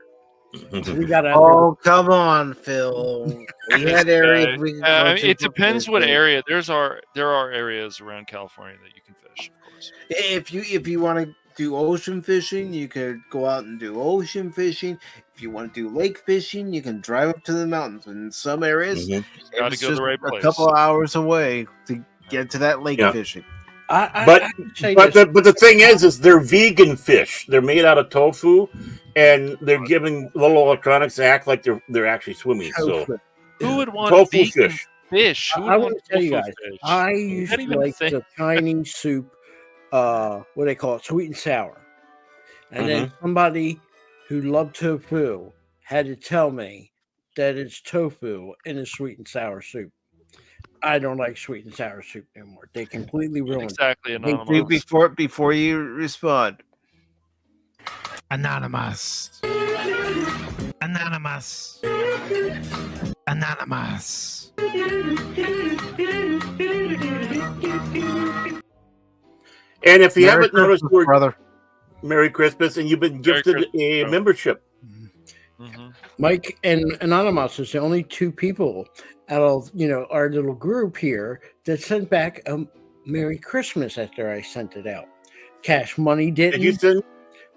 We got Oh, come on, Phil. We had areas we could go I mean, to it for depends what fishing. area. There are areas around California that you can fish, of course. If you want to do ocean fishing, you could go out and do ocean fishing. If you want to do lake fishing, you can drive up to the mountains. In some areas, Gotta it's go to the just right a place. couple hours away to get to that lake Yeah. fishing. But the thing is they're vegan fish. They're made out of tofu, and they're giving little electronics to act like they're actually swimming. So Who would want tofu vegan fish? fish? Who would I want want to tell you tofu guys, fish? I Is used that to even a like thing? the Chinese soup, what do they call it, sweet and sour. And then somebody who loved tofu had to tell me that it's tofu in a sweet and sour soup. I don't like sweet and sour soup anymore. They completely ruined Exactly, it. Anonymous. Before you respond, Anonymous. Anonymous. Anonymous. And if you Merry haven't noticed, Christmas, brother. Merry Christmas, and you've been Merry gifted Christmas, a bro. membership. Mike and Anonymous is the only two people out of our little group here that sent back a Merry Christmas after I sent it out. Cash Money didn't. Did you send?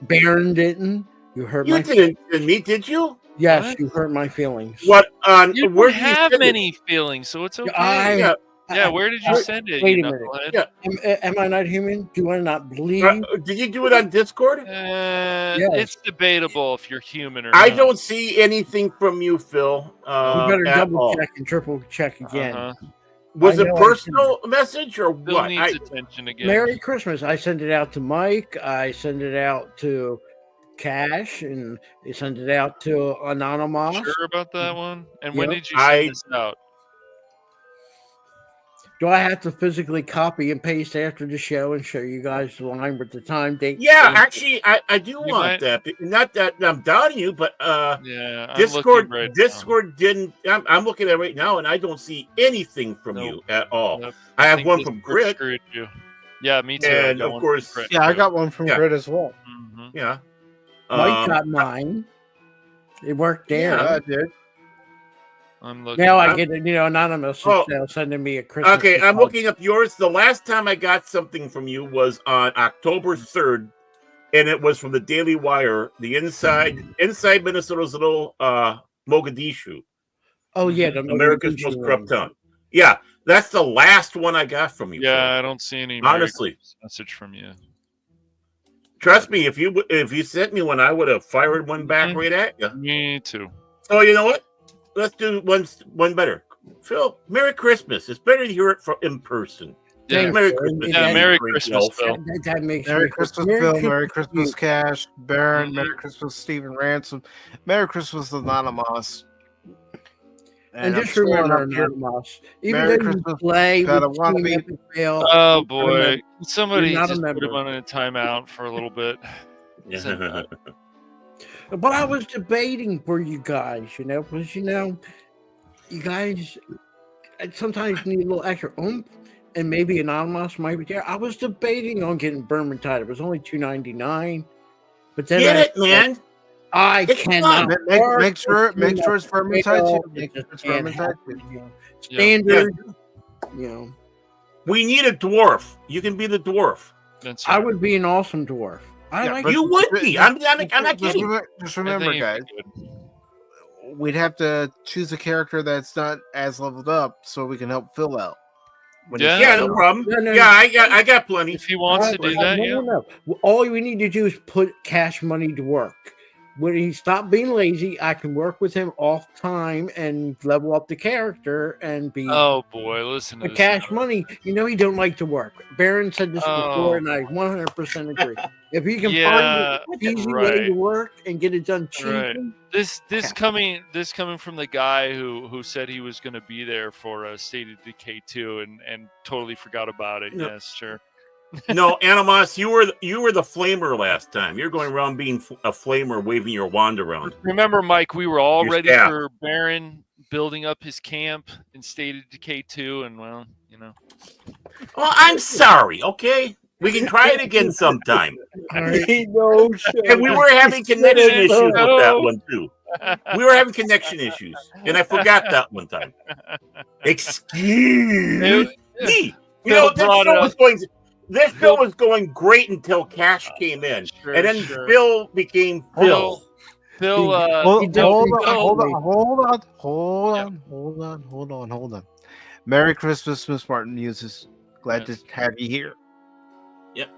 Baron didn't. You hurt You my didn't send me, did you? Yes, What? you hurt my feelings. What on? You Where don't did you have send many feelings, so it's okay. I- Yeah, where did you send it? Wait you a minute. knucklehead? Yeah. Am I not human? Do I not believe? Did you do it on Discord? Yes. It's debatable if you're human or I not. don't see anything from you, Phil. We better at double all. check and triple check again. Uh-huh. Was I it know I personal message or Bill what? needs attention again. Merry Christmas. I sent it out to Mike. I sent it out to Cash, and I sent it out to Anonymous. Sure about that one? And when Yep. did you send this out? Do I have to physically copy and paste after the show and show you guys the line with the time, date? Yeah, actually, I do want might- that. Not that I'm doubting you, but Yeah, I'm Discord looking right now. Discord didn't. I'm looking at it right now, and I don't see anything from Nope. you at all. Nope. I have think one Discord from Grit. screwed you. Yeah, me too. I And got of one course- from Grit, yeah, I too. got one from Yeah. Grit as well. Mhm. Yeah, Mike got mine. It worked there. Yeah, I did. I'm looking. Now I get Anonymous is Oh. now sending me a Christmas. Okay, I'm card. looking up yours. The last time I got something from you was on October 3rd, and it was from the Daily Wire, the inside Minnesota's little Mogadishu, Oh yeah, the America's Mogadishu most one. corrupt town. Yeah, that's the last one I got from you. Yeah, Phil. I don't see any Merry Honestly. Christmas message from you. Trust me, if you sent me one, I would have fired one back Mhm. right at you. Me too. So you know what? Let's do one better. Phil, Merry Christmas. It's better to hear it in person. Yeah, Thanks, Merry Phil. Christmas. yeah, That- Merry Great Christmas, elf. Phil. That makes Merry me- Christmas, Merry Phil. Christmas Merry to Christmas, you. Cash. Baron. Mhm. Merry Christmas, Stephen Ransom. Merry Christmas, Anonymous. And I'm just scrolling remember, up here. Anonymous, even Merry though you Christmas, play gotta with wanna Team be- Epic Fail, Oh boy, somebody You're not a just put him member. on a timeout for a little bit. Send that. but I was debating for you guys, because you guys sometimes need a little extra oomph, and maybe Anonymous might be there. I was debating on getting Vermintide. It was only $2.99, but then Get it, man. I It's cannot. fun. Make sure it's Vermintide too. Make sure it's Vermintide too. Standard, We need a dwarf. You can be the dwarf. That's I right. would be an awesome dwarf. I Yeah, like You would be. I'm not kidding. Just I remember, think guys, it'd be good. we'd have to choose a character that's not as leveled up so we can help Phil out. When he- Yeah. Yeah, no problem. No. Yeah, I got plenty. If he wants to do that, yeah. No. All we need to do is put Cash Money to work. when he stopped being lazy, I can work with him off time and level up the character and be Oh boy, listen to the this. cash money. You know he don't like to work. Baron said this before, Oh. and I 100% agree. If he can Yeah, find an easy way right. to work and get it done Right. cheaply, This coming from the guy who said he was going to be there for State of Decay 2 and totally forgot about it. No. Yes, sure. No, Animos, you were the flamer last time. You're going around being a flamer, waving your wand around. Remember, Mike, we were all Your ready staff. for Baron building up his camp in State of Decay 2, and well, you know. Well, I'm sorry. Okay, we can try it again sometime. no shit. And we were having connection issues with that No. one too. We were having connection issues, and I forgot that one time. Excuse me. You know, this show was going great until Cash came in, Sure, and then sure. Phil became Phil. Phil, Hold Phil- on. Merry Christmas, Miss Martin Muses. Glad Yes. to have you here. Yep.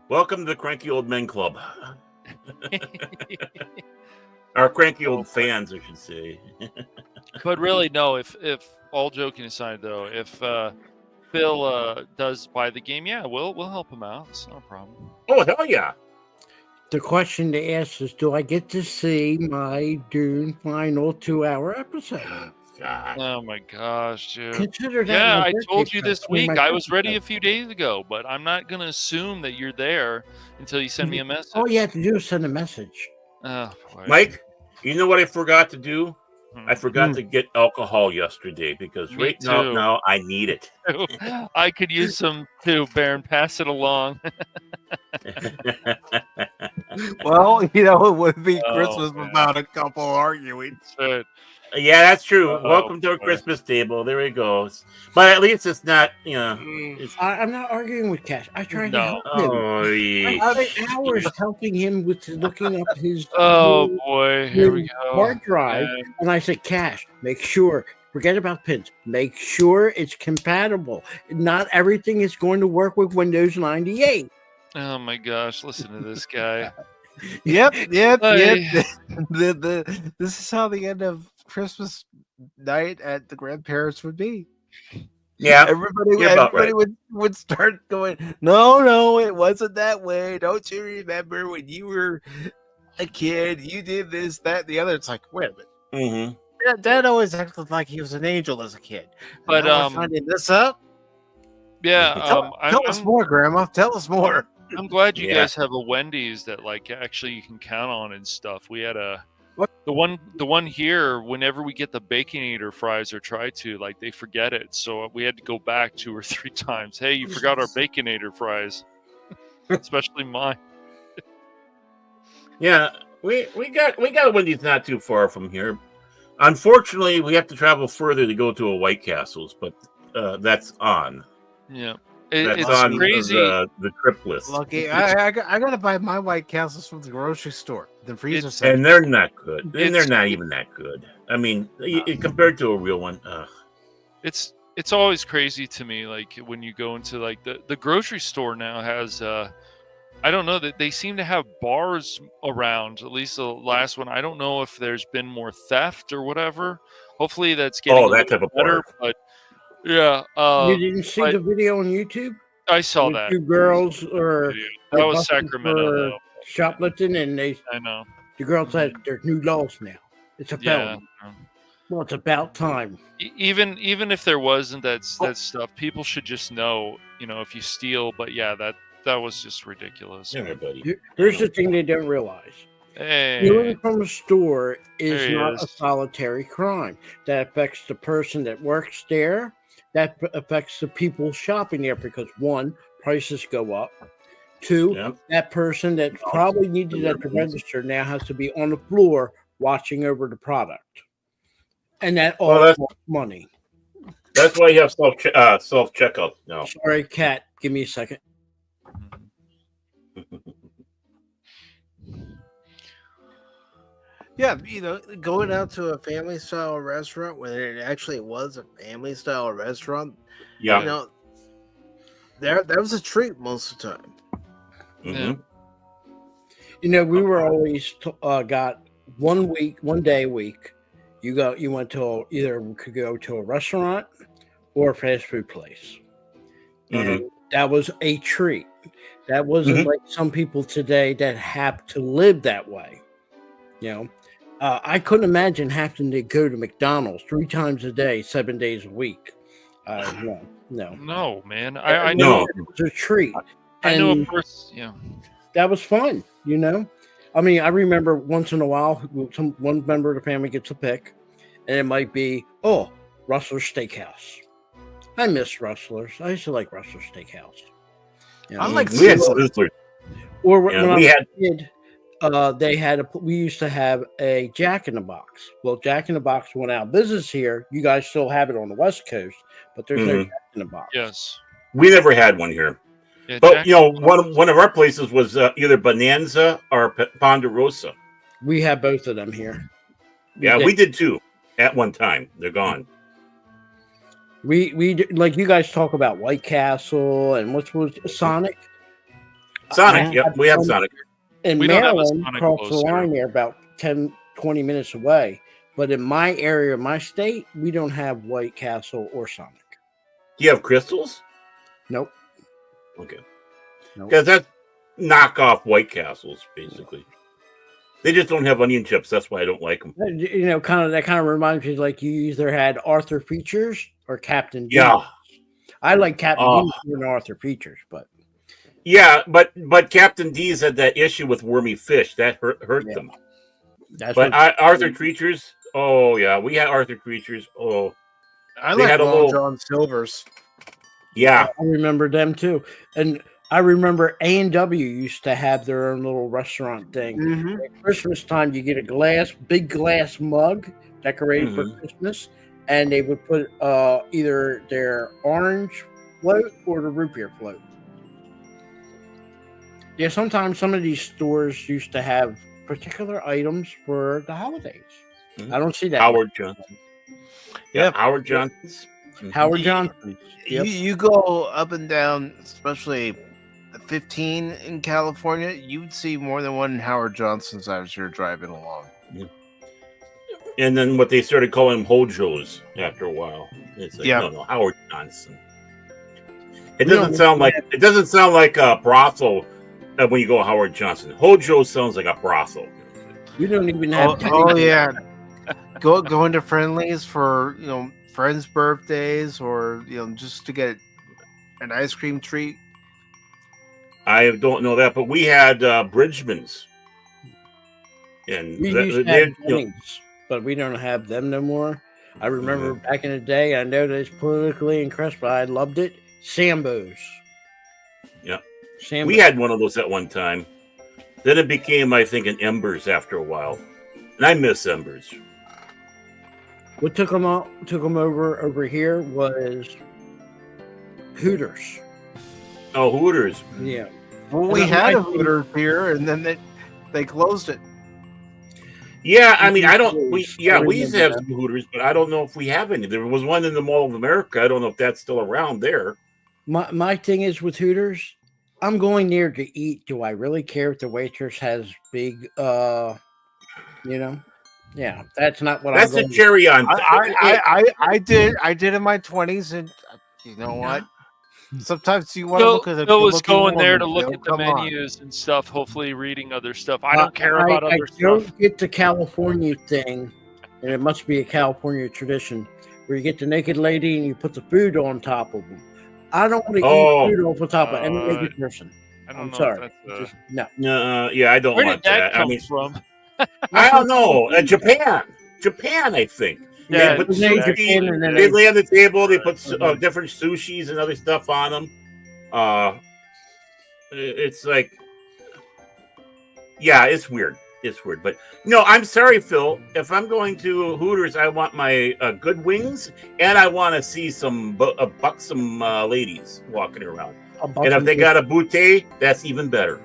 Welcome to the Cranky Old Men Club. Our cranky old fans, I should say. But really, no. If all joking aside, though, if Phil does buy the game, yeah, we'll help him out. It's no problem. Oh, hell yeah. The question to ask is, do I get to see my Dune final 2-hour episode? God. Oh my gosh, dude. Consider that Yeah, my I birthday told you this present, week. my I was ready birthday a few days ago, but I'm not gonna assume that you're there until you send me a message. All you have to do is send a message. Oh, boy. Mike, you know what I forgot to do? Hmm. I forgot to get alcohol yesterday because Me right too. now I need it. I could use some too, Baron. Pass it along. Well, you know, it would be Oh, Christmas man. without a couple arguing. Shit. Yeah, that's true. Oh, Welcome to our boy. Christmas table. There he goes. But at least it's not, I'm not arguing with Cash. I tried to No. help him. Oh, I spent hours helping him with looking up his Oh his boy, here we go. hard drive, Man. and I said, Cash, make sure. Forget about pins. Make sure it's compatible. Not everything is going to work with Windows 98. Oh my gosh, listen to this guy. Yep. Hey. This is how the end of Christmas night at the grandparents would be. yeah. Everybody You're about right. would start going, no, it wasn't that way. Don't you remember when you were a kid, you did this, that, and the other? It's like, wait a minute. Mm-hmm. Dad always acted like he was an angel as a kid. But, Now we're finding this up. Yeah, Tell us more, Grandma. Tell us more. I'm glad you Yeah. guys have a Wendy's that like actually you can count on and stuff. We had the one here. Whenever we get the Baconator fries or try to, like they forget it, so we had to go back 2 or 3 times. Hey, you forgot our Baconator fries, especially mine. Yeah, we got a Wendy's not too far from here. Unfortunately, we have to travel further to go to a White Castle's, but that's on. Yeah, That's it's on crazy. the trip list. Lucky, I gotta buy my White Castles from the grocery store. The freezer It's- section. And they're not good. And they're It's- not even that good. I mean, compared to a real one. It's always crazy to me, like when you go into like the grocery store now has I don't know that they seem to have bars around, at least the last one. I don't know if there's been more theft or whatever. Hopefully that's getting a that little type of better, bar. but yeah, You didn't see but- the video on YouTube? I saw With that. 2 girls or That was busted Sacramento for though. shoplifting, and I know. the girl said there's new laws now. It's a Yeah. felony. Well, it's about time. Even if there wasn't that stuff, people should just know, if you steal. But yeah, that was just ridiculous. Everybody. Here's the thing they don't realize. Hey, Stealing from a store is There he not a is. solitary crime. That affects the person that works there. That affects the people shopping there because 1, prices go up. 2, Yep. that person that probably needed at the register now has to be on the floor watching over the product. And that all Well, costs money. That's why you have self checkout now. Sorry, Kat, give me a second. Yeah, going out to a family style restaurant when it actually was a family style restaurant, Yeah. that was a treat most of the time. Mhm. We were always got 1 day a week. You went to could go to a restaurant or a fast food place, and that was a treat. That wasn't like some people today that have to live that way. I couldn't imagine having to go to McDonald's 3 times a day, 7 days a week. No, man. I I know. know. It was a treat. I know a And person. Yeah. that was fun. I mean, I remember once in a while, one member of the family gets a pick, and it might be, Rustler's Steakhouse. I miss Rustlers. I used to like Rustler's Steakhouse. I like we had Sizzler. Or when I was we a had kid, we used to have a Jack in the Box. Well, Jack in the Box went out of business here. You guys still have it on the West Coast, but there's no Jack in the Box. Yes. we never had one here. Yeah, But Jack- one of our places was either Bonanza or Ponderosa. We have both of them here. Yeah, we did too at one time. They're gone. We like you guys talk about White Castle and what was Sonic. Sonic, yep, we have Sonic. In We don't have a Maryland, Sonic across the close here. line there, about 10, 20 minutes away. But in my area, my state, we don't have White Castle or Sonic. Do you have Crystals? Nope. Okay. Nope. Because that's knockoff White Castles, basically. They just don't have onion chips. That's why I don't like them. That kind of reminds me like you either had Arthur Features or Captain D. Yeah. I like Captain D more than Arthur Features, but Yeah, but Captain D's had that issue with wormy fish. That hurt them. But Arthur Creatures, oh yeah, we had Arthur Creatures. Oh, I they like had a Long little- John Silver's. Yeah, I remember them too. And I remember A&W used to have their own little restaurant thing. Mm-hmm. At Christmas time, you get a big glass mug decorated for Christmas, and they would put either their orange float or the root beer float. Yeah, sometimes some of these stores used to have particular items for the holidays. I don't see that. Howard Johnson. Yeah, Howard Johnson's. Howard Johnson. You go up and down, especially 15 in California, you would see more than one Howard Johnson's as you're driving along. And then what they started calling them Hojos after a while. It's like, Yeah. no, Howard Johnson. It doesn't sound like a brothel when you go Howard Johnson. Hojo sounds like a brothel. We don't even have. Yeah, going to Friendlies for friends' birthdays or just to get an ice cream treat. I don't know that, but we had Bridgman's. And We used to have Jennings, but we don't have them no more. I remember back in the day, I know that it's politically incorrect, but I loved it. Sambo's. Yeah. Sambo's. We had one of those at one time. Then it became, I think, an Embers after a while. And I miss Embers. What took them over here was Hooters. Oh, Hooters. Yeah. Well, we had a Hooters here, and then they closed it. Yeah, I mean, we used to have some Hooters, but I don't know if we have any. There was one in the Mall of America. I don't know if that's still around there. My thing is with Hooters, I'm going there to eat. Do I really care if the waitress has big, Yeah, that's not what That's I'm a cherry on. I did in my 20s, and you know what? Sometimes you want to look at the Bill was good-looking going there woman, to look Bill. at the Come on. menus and stuff, hopefully reading other stuff. I don't care about I other don't stuff. get the California thing, and it must be a California tradition, where you get the naked lady and you put the food on top of them. I don't want to eat food off the top of any naked person. I don't I'm know. sorry. If Just, no. Yeah, I don't Where want did that that. come I mean, from? I don't know. Japan, I think. Yeah, they put it was named sushi, Japan and then they they- lay on the table. They put different sushis and other stuff on them. It's like, yeah, it's weird. It's weird, but no, I'm sorry, Phil. If I'm going to Hooters, I want my good wings, and I want to see some buxom ladies walking around. And if they got a bouquet, that's even better.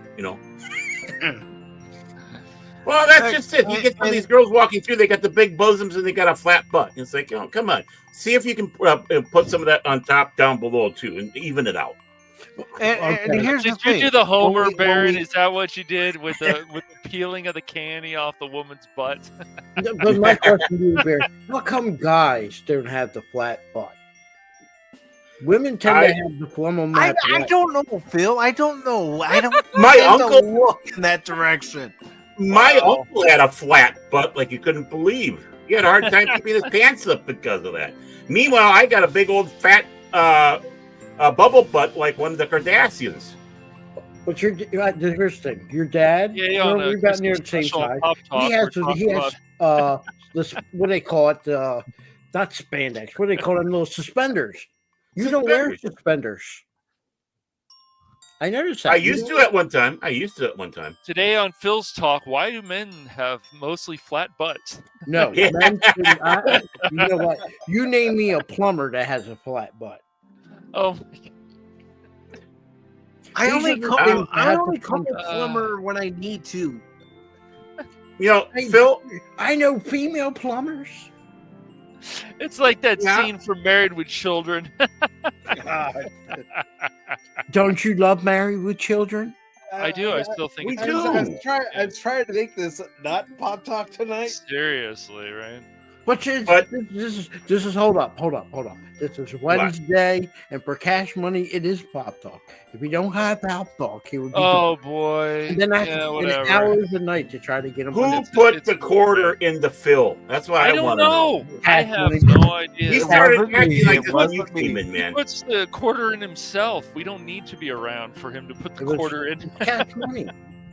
Well, that's just it. You get some of these girls walking through, they got the big bosoms and they got a flat butt. It's like, come on. See if you can put some of that on top down below, too, and even it out. And Okay. here's the Did you thing. do the Homer Only- Baron? only- Is that what you did with the peeling of the candy off the woman's butt? But my question to you, Bear, how come guys don't have the flat butt? Women tend to have the formal I map. don't know, Phil. I don't know. I don't My tend to uncle- look in that direction. My Wow. uncle had a flat butt like you couldn't believe. He had a hard time keeping his pants up because of that. Meanwhile, I got a big old fat bubble butt like one of the Kardashians. But here's the thing. Your dad, Yeah, on a we're about near the Christmas same special size. Pop Talk, He has we're talking this, what do they call it? Not spandex. What do they call them? Little suspenders. You don't wear suspenders. I noticed that. I used to at one time. Today on Phil's Talk, why do men have mostly flat butts? No, Yeah. men shouldn't. You know what? You name me a plumber that has a flat butt. Oh, I These only are the call things I that only have to call come- a plumber when I need to. You know, Hey, Phil. I know female plumbers. it's like that Yeah. scene from Married with Children. Don't you love Married with Children? I do. I still think we it's do. I was trying to make this not pop talk tonight. seriously, right? But this is hold up. This is Wednesday, and for cash money, it is Pop Talk. If we don't have Pop Talk, he would be. Oh boy. And then I have Yeah, to whatever. spend hours a night to try to get him. Who It's put the worth quarter it. into Phil? That's what I I don't want to know. know. I have Money. no idea. He started wasn't acting me. like It this when you wasn't me. came in, He man. puts the quarter in himself. We don't need to be around for him to put the It was- quarter in. Cash money.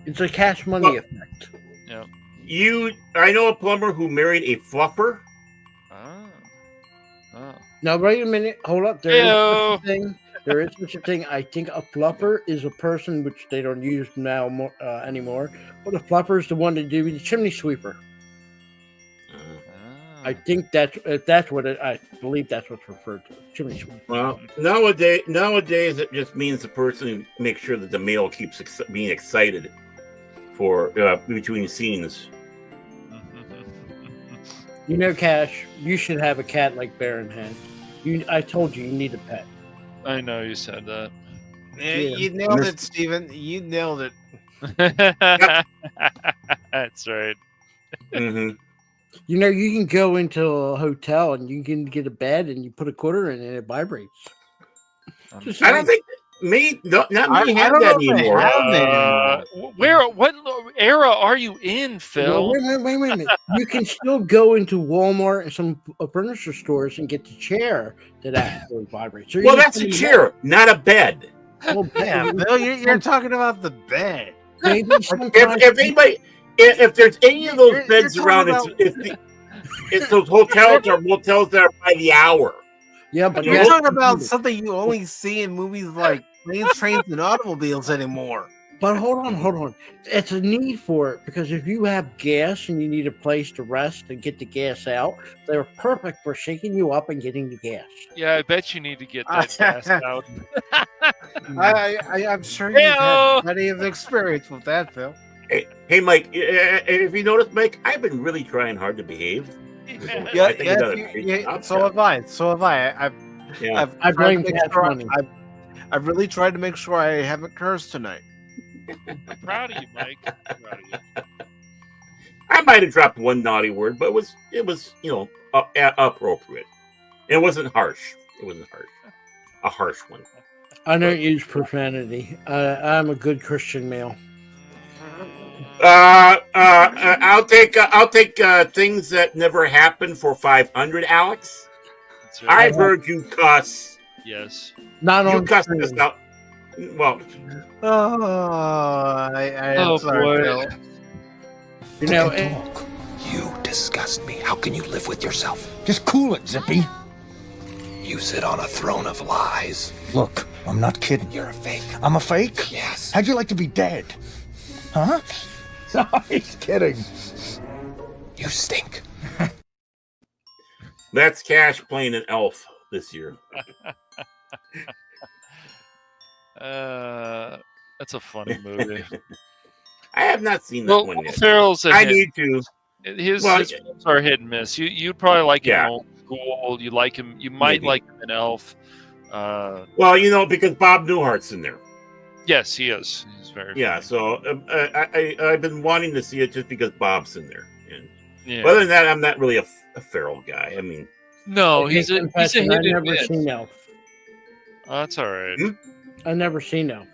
It's a cash money Well- effect. I know a plumber who married a fluffer. Oh. Now wait a minute. Hold up. There is such a thing. There is such a thing. I think a fluffer is a person which they don't use now anymore. But a fluffer is the one to do the chimney sweeper. I think that's what I believe that's what's referred to. Chimney sweeper. Well, nowadays it just means the person who makes sure that the male keeps being excited for between scenes. You know, Cash, you should have a cat like Baron had. I told you need a pet. I know you said that. Yeah, you nailed it, Steven. You nailed it. That's right. Mm-hmm. You know, you can go into a hotel and you can get a bed and you put a quarter in and it vibrates. Just I don't think not me I have don't that know if they anymore. have What era are you in, Phil? Well, wait a minute. You can still go into Walmart and some furniture stores and get the chair that actually vibrates. So Well, you that's a can- chair, not a bed. Well, Yeah, Bill, you're talking about the bed. maybe sometimes If there's any of those You're beds talking around, about- it's those hotels or motels that are by the hour. yeah, but You're that's- talking about something you only see in movies like Planes, Trains, and Automobiles anymore. But hold on. It's a need for it because if you have gas and you need a place to rest and get the gas out, they're perfect for shaking you up and getting the gas. Yeah, I bet you need to get that gas out. I'm sure you've Hey-o. had plenty of experience with that, Phil. Hey, Mike. If you notice, Mike, I've been really trying hard to behave. I think you've done a great job, so have I. So have I. Yeah. I tried blame to make cash sure money. I've really tried to make sure I haven't cursed tonight. I'm proud of you, Mike. I'm proud of you. I might have dropped one naughty word, but it was appropriate. It wasn't harsh. A harsh one. I don't use profanity. I'm a good Christian male. I'll take things that never happened for 500, Alex. That's right. I've heard you cuss. Yes. Not You on cussed stream. us out. Well, I am Oh, sorry, boy. Phil. You know, You disgust me. How can you live with yourself? Just cool it, Zippy. You sit on a throne of lies. Look, I'm not kidding. You're a fake. I'm a fake? Yes. How'd you like to be dead? Huh? No, he's kidding. You stink. that's Cash playing an elf this year. That's a funny movie. I have not seen that Well, one yet. Ferrell's a I hit. need to. His Well, films are hit and miss. You'd probably like him Yeah. in Old School. You like him. You might Maybe. like him in Elf. Well, because Bob Newhart's in there. Yes, he is. He's very Yeah, funny. so I've been wanting to see it just because Bob's in there. And Yeah. other than that, I'm not really a Ferrell guy. I mean, No, Okay, he's a confession, hit I've and never miss. seen Elf. That's all right. I've never seen Elf.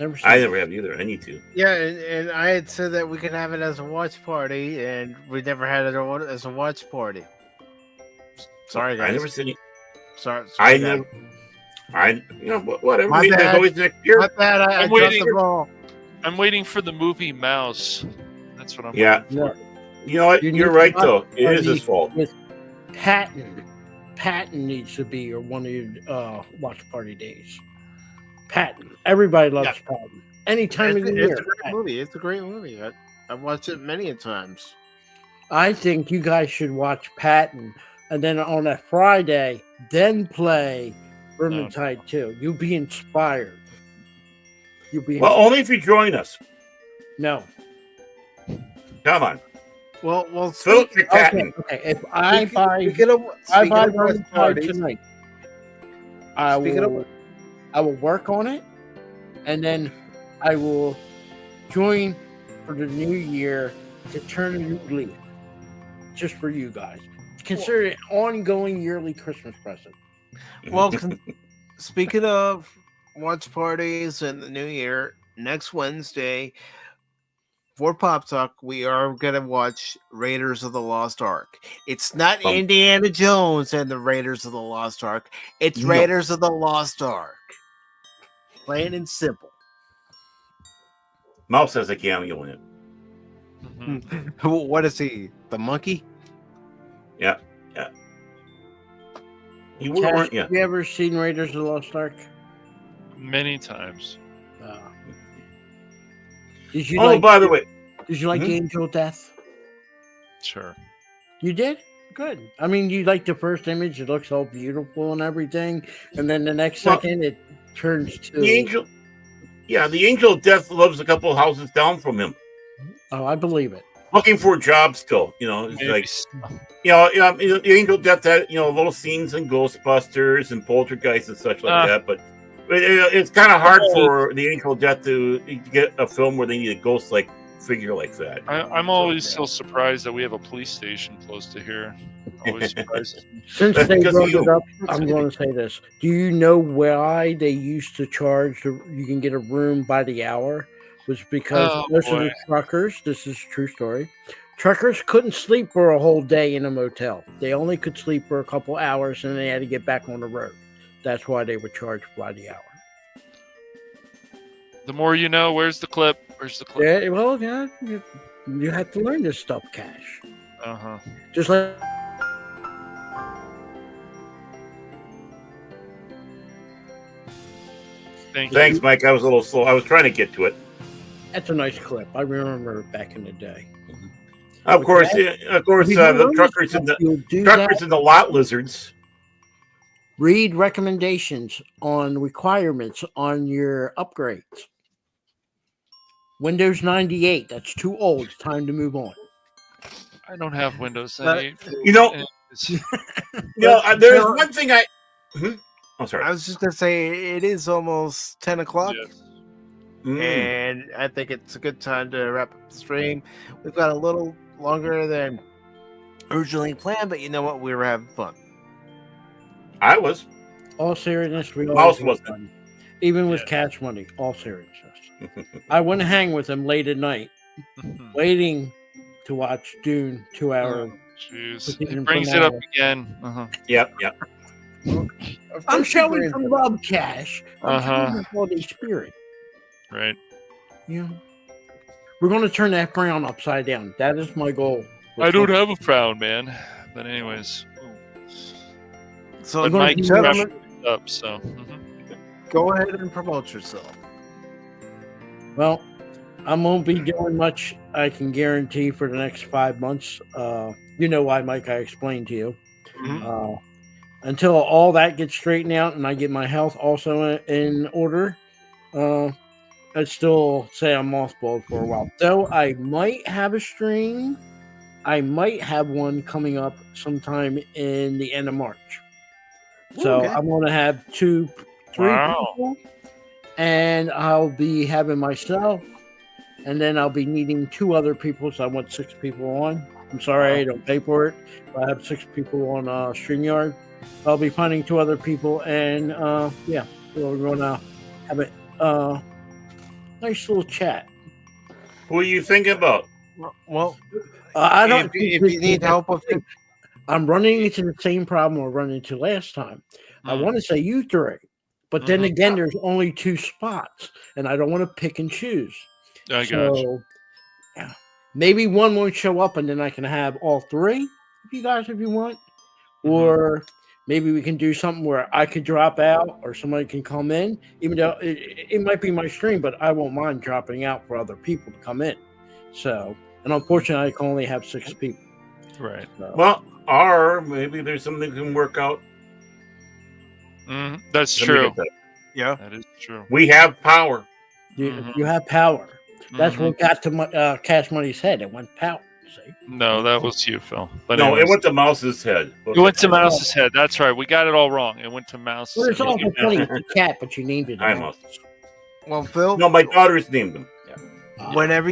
Never seen I it. never have either. I need to. Yeah, and I had said that we could have it as a watch party, and we never had it as a watch party. Sorry, guys. I never seen it. Sorry, I guys. never. Whatever. My Maybe bad. that's always next year. My bad. I I'm dropped waiting. the ball. I'm waiting for the movie Mouse. That's what I'm. Yeah. No. You know what? You You're need right, to though. It is party his fault. With Patton. Patton needs to be one of your watch party days. Patton. Everybody loves Patton. Any time of the year. It's a great movie. It's a great movie. I've watched it many a times. I think you guys should watch Patton, and then on a Friday, then play Vermintide 2. You'll be inspired. Well, only if you join us. No. Come on. Well, Philip Patton. Okay. If I buy speaking of Vermintide parties, tonight, I will work on it, and then I will join for the new year to turn a new leaf, just for you guys. Consider it an ongoing yearly Christmas present. Well, speaking of watch parties and the new year, next Wednesday for Pop Talk, we are going to watch Raiders of the Lost Ark. It's not Indiana Jones and the Raiders of the Lost Ark. It's Raiders of the Lost Ark. Plain and simple. Mouse has a cameo in it. What is he? The monkey? Yeah. Have you ever seen Raiders of the Lost Ark? Many times. Did you by the way, did you like Angel Death? Sure. You did? Good. I mean, you like the first image; it looks all beautiful and everything, and then the next second it turns to the angel. Yeah, the Angel of Death lives a couple of houses down from him. Oh, I believe it. Looking for a job still, it's like, the Angel of Death had, little scenes in Ghostbusters and Poltergeist and such like that, but it's kind of hard for the Angel of Death to get a film where they need a ghost-like figure like that. I'm always still surprised that we have a police station close to here. Always surprised. Since they brought it up, I'm going to say this. Do you know why they used to charge you can get a room by the hour? Was because most of the truckers, this is a true story, truckers couldn't sleep for a whole day in a motel. They only could sleep for a couple hours and they had to get back on the road. That's why they were charged by the hour. The more you know. Where's the clip? Yeah, well, yeah, you have to learn this stuff, Cash. Uh-huh. Just like... Thanks, Mike. I was a little slow. I was trying to get to it. That's a nice clip. I remember it back in the day. Of course, the truckers and the lot lizards. Read recommendations on requirements on your upgrades. Windows 98, that's too old. It's time to move on. I don't have Windows 98. There's one thing I'm sorry. I was just going to say, it is almost 10 o'clock. Yes. And I think it's a good time to wrap up the stream. We've got a little longer than originally planned, but you know what? We were having fun. I was. All seriousness, we Mouse always have fun. Even with cash money, all seriousness. I went to hang with him late at night, waiting to watch Dune 2 hours. Jeez. It brings it up again. Uh-huh. Yep. I'm showing some love, Cash. Uh-huh. Holy Spirit. Right. Yeah. We're going to turn that frown upside down. That is my goal. I don't have a frown, man. But anyways. So, Mike gentlemen, up, so. Go ahead and promote yourself. Well, I won't be doing much, I can guarantee, for the next 5 months. You know why, Mike, I explained to you. Mm-hmm. Until all that gets straightened out and I get my health also in order, I'd still say I'm mothballed for a while. Though I might have a stream. I might have one coming up sometime in the end of March. So Okay. I'm going to have 3 people, and I'll be having myself, and then I'll be needing 2 other people. So I want 6 people on. I'm sorry I don't pay for it, but I have 6 people on StreamYard. I'll be finding 2 other people, and yeah, we're going to have a nice little chat. Who are you thinking about? Well, I don't. if you need help with it, I'm running into the same problem we're running into last time. I want to say you 3, but then again, there's only 2 spots, and I don't want to pick and choose. I got you. Yeah, maybe one won't show up, and then I can have all 3 if you want, or maybe we can do something where I could drop out, or somebody can come in. Even though it might be my stream, but I won't mind dropping out for other people to come in. So, and unfortunately, I can only have 6 people. Right. So. Well, or maybe there's something that can work out. That's true. Yeah, that is true. We have power. You have power. That's what got to Cash Money's head. It went power. See? No, that was you, Phil. But No, anyways, it went to Mouse's head. It went to Mouse's head. That's right. We got it all wrong. It went to Mouse's Well, it's head. awful funny. It's a cat, but you named it. I Mouse. Well, Phil. No, my daughters named them. Whenever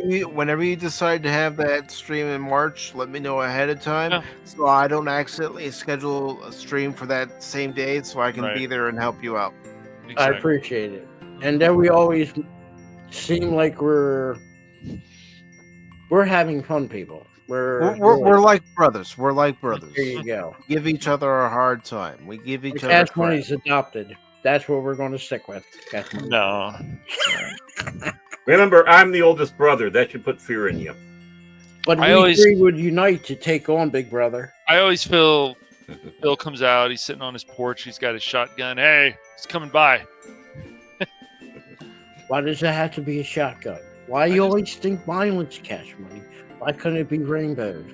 you decide to have that stream in March, let me know ahead of time so I don't accidentally schedule a stream for that same day, so I can be there and help you out. I appreciate it. And then we always seem like we're having fun, people. We're like brothers. We're like brothers. There you go. Give each other a hard time. We give each other Cash crap. Money's adopted. That's what we're going to stick with. Cash Money. No. Remember, I'm the oldest brother. That should put fear in you. But I we always- 3 would unite to take on Big Brother. I always feel Phil comes out. He's sitting on his porch. He's got his shotgun. Hey, he's coming by. Why does it have to be a shotgun? Why you always think violence, Cash Money? Why couldn't it be rainbows?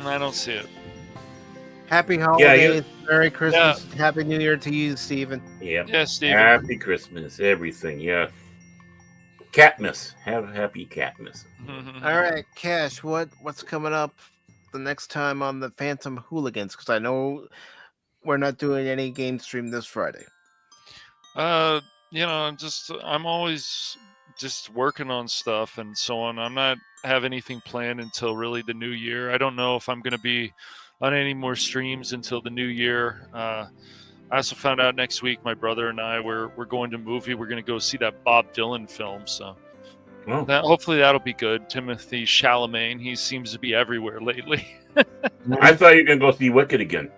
I don't see it. Happy holidays, Merry Christmas, Happy New Year to you, Steven. Yeah. Yeah, Steven. Happy Christmas, everything. Yeah. Catmas. Have a happy Catmas. All right, Cash, what's coming up the next time on the Phantom Hooligans? Because I know we're not doing any game stream this Friday. I'm always just working on stuff and so on. I'm not have anything planned until really the new year. I don't know if I'm going to be on any more streams until the new year. I also found out next week my brother and I we're going to a movie. We're going to go see that Bob Dylan film. So hopefully that'll be good. Timothy Chalamet, he seems to be everywhere lately. I thought you were going to go see Wicked again.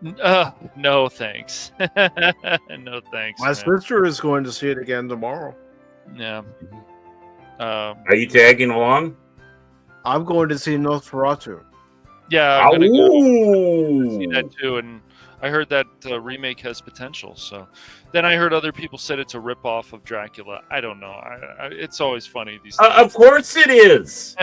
No thanks. No thanks. My sister is going to see it again tomorrow. Yeah. Are you tagging along? I'm going to see Nosferatu. Yeah, I'm gonna go see that too, and I heard that remake has potential. So, then I heard other people said it's a ripoff of Dracula. I don't know. It's always funny these things. Of course it is.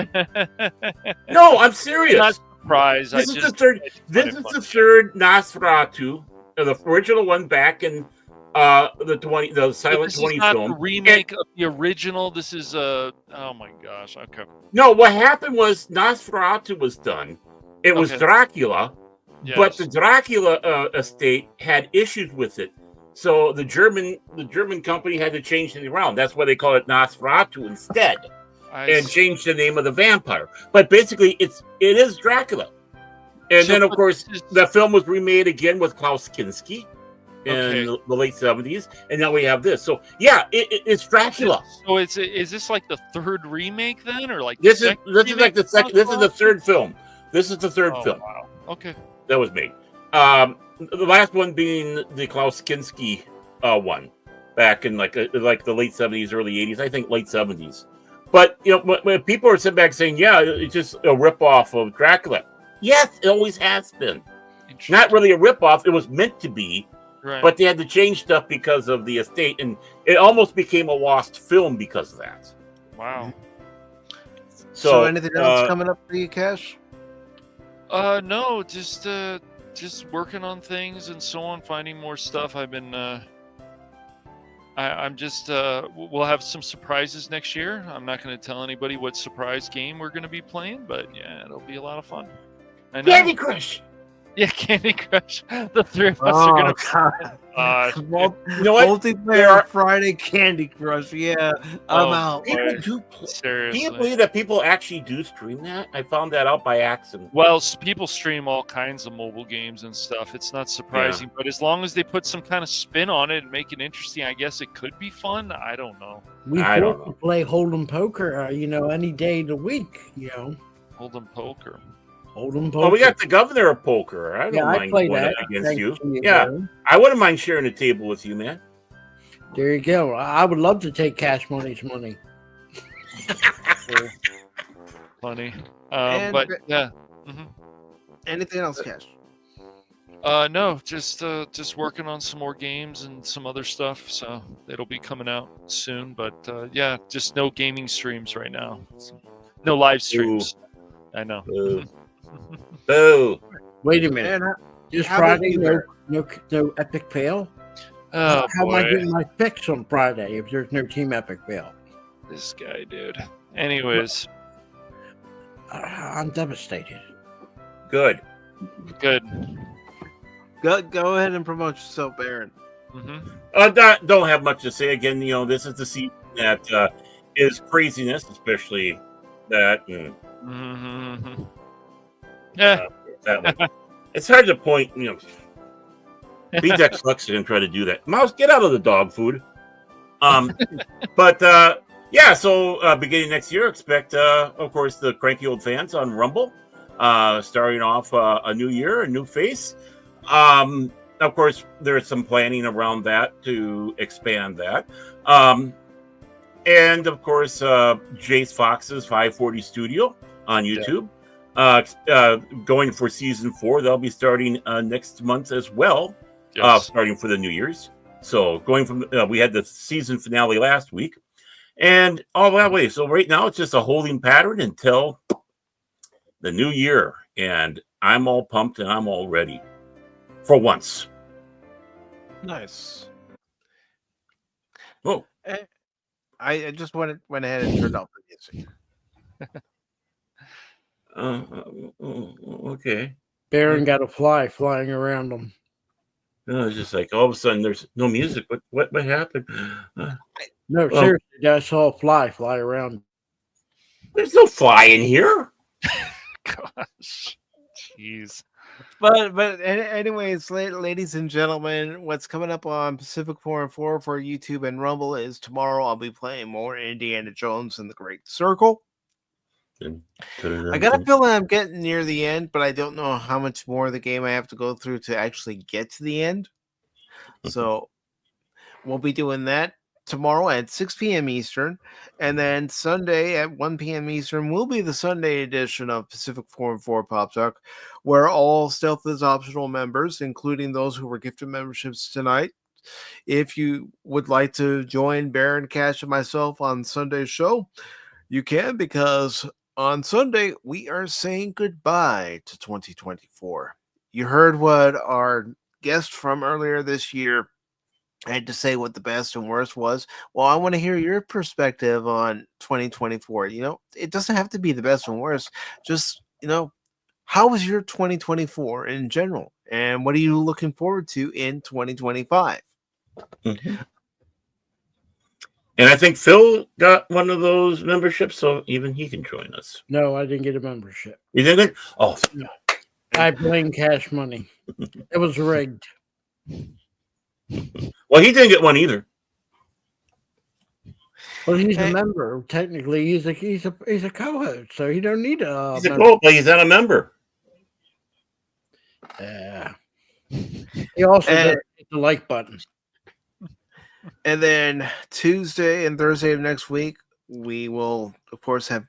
No, I'm serious. I'm not surprised. This is the third. This is the third Nosferatu, the original one back in the Silent 20 film. The remake of the original. This is oh my gosh. Okay. No, what happened was Nosferatu was done. It was Dracula, but the Dracula estate had issues with it, so the German company had to change it around. That's why they call it Nosferatu instead, and change the name of the vampire. But basically, it is Dracula. And then, of course, the film was remade again with Klaus Kinski in the late 70s, and now we have this. So yeah, it's Dracula. So is this like the third remake then, or like this is like the second? This is the third film. This is the third film. Wow. Okay. That was made. The last one being the Klaus Kinski one, back in like the late 70s, early 80s. I think late 70s. But when people are sitting back saying, "Yeah, it's just a ripoff of Dracula," yes, it always has been. Not really a ripoff. It was meant to be, but they had to change stuff because of the estate, and it almost became a lost film because of that. Wow. So anything else coming up for you, Cash? No, just working on things and so on, finding more stuff. I've been, I'm just, we'll have some surprises next year. I'm not going to tell anybody what surprise game we're going to be playing, but yeah, it'll be a lot of fun. Candy Crush. Yeah, Candy Crush. The three of us are Oh, gonna. God. Gosh, You know what? There Multiplayer are Friday Candy Crush. Yeah, I'm oh out. people boy, do. Can you seriously. believe that people actually do stream that? I found that out by accident. Well, people stream all kinds of mobile games and stuff. It's not surprising, but as long as they put some kind of spin on it and make it interesting, I guess it could be fun. I don't know. We I don't both know. play Hold'em poker, any day of the week. Hold'em poker. Hold'em poker. Well, we got the governor of poker. I don't Yeah, I mind play going that. up against Thanks you. to you, Yeah, Barry. I wouldn't mind sharing a table with you, man. There you go. I would love to take Cash Money's money. Funny. And But yeah. Mhm. anything else, Cash? No, just working on some more games and some other stuff. So it'll be coming out soon. But yeah, just no gaming streams right now. No live streams. I know. Boo. Boo. Wait a minute. And This how about Friday, you, no, Barry? no epic fail. Oh How am I boy, getting my fix on Friday if there's no team epic fail? this guy, dude. Anyways, I'm devastated. Good. good. Go ahead and promote yourself, Baron. Don't have much to say. Again, this is the season that is craziness, especially that. Yeah. It's hard to point. Be dyslexic and try to do that. Mouse, get out of the dog food. But yeah. So beginning next year, expect, of course, the cranky old fans on Rumble. Starting off a new year, a new face. Of course, there's some planning around that to expand that. And of course, Jace Fox's 540 Studio on YouTube. Going for season 4. They'll be starting next month as well. Yes. Starting for the New Year's. So going from we had the season finale last week, and all that way. So right now it's just a holding pattern until the new year, and I'm all pumped and I'm all ready for once. Nice. Oh, I just went ahead and turned off the music. Okay. Baron got a fly flying around him. It's just like all of a sudden there's no music. What happened? No, seriously, I saw a fly around. There's no fly in here. Gosh, jeez. But anyways, ladies and gentlemen, what's coming up on Pacific 4 and 4 for YouTube and Rumble is tomorrow I'll be playing more Indiana Jones and the Great Circle. I got a feeling I'm getting near the end, but I don't know how much more of the game I have to go through to actually get to the end. So we'll be doing that tomorrow at 6 p.m. Eastern, and then Sunday at 1 p.m. Eastern will be the Sunday edition of Pacific 4 and 4 Pop Talk, where all Stealth is optional members, including those who were gifted memberships tonight. If you would like to join Baron, Cash, and myself on Sunday's show, you can, because on Sunday we are saying goodbye to 2024. You heard what our guest from earlier this year had to say what the best and worst was. Well, I want to hear your perspective on 2024. It doesn't have to be the best and worst. Just, how was your 2024 in general? And what are you looking forward to in 2025? Mm-hmm. And I think Phil got one of those memberships, so even he can join us. No, I didn't get a membership. You didn't? Oh. No. I blame Cash Money. It was rigged. Well, he didn't get one either. Well, he's a member. Technically, he's a co-host, so he don't need a. He's a co-host, but he's not a member. Yeah. He also hit the like button. And then Tuesday and Thursday of next week, we will, of course, have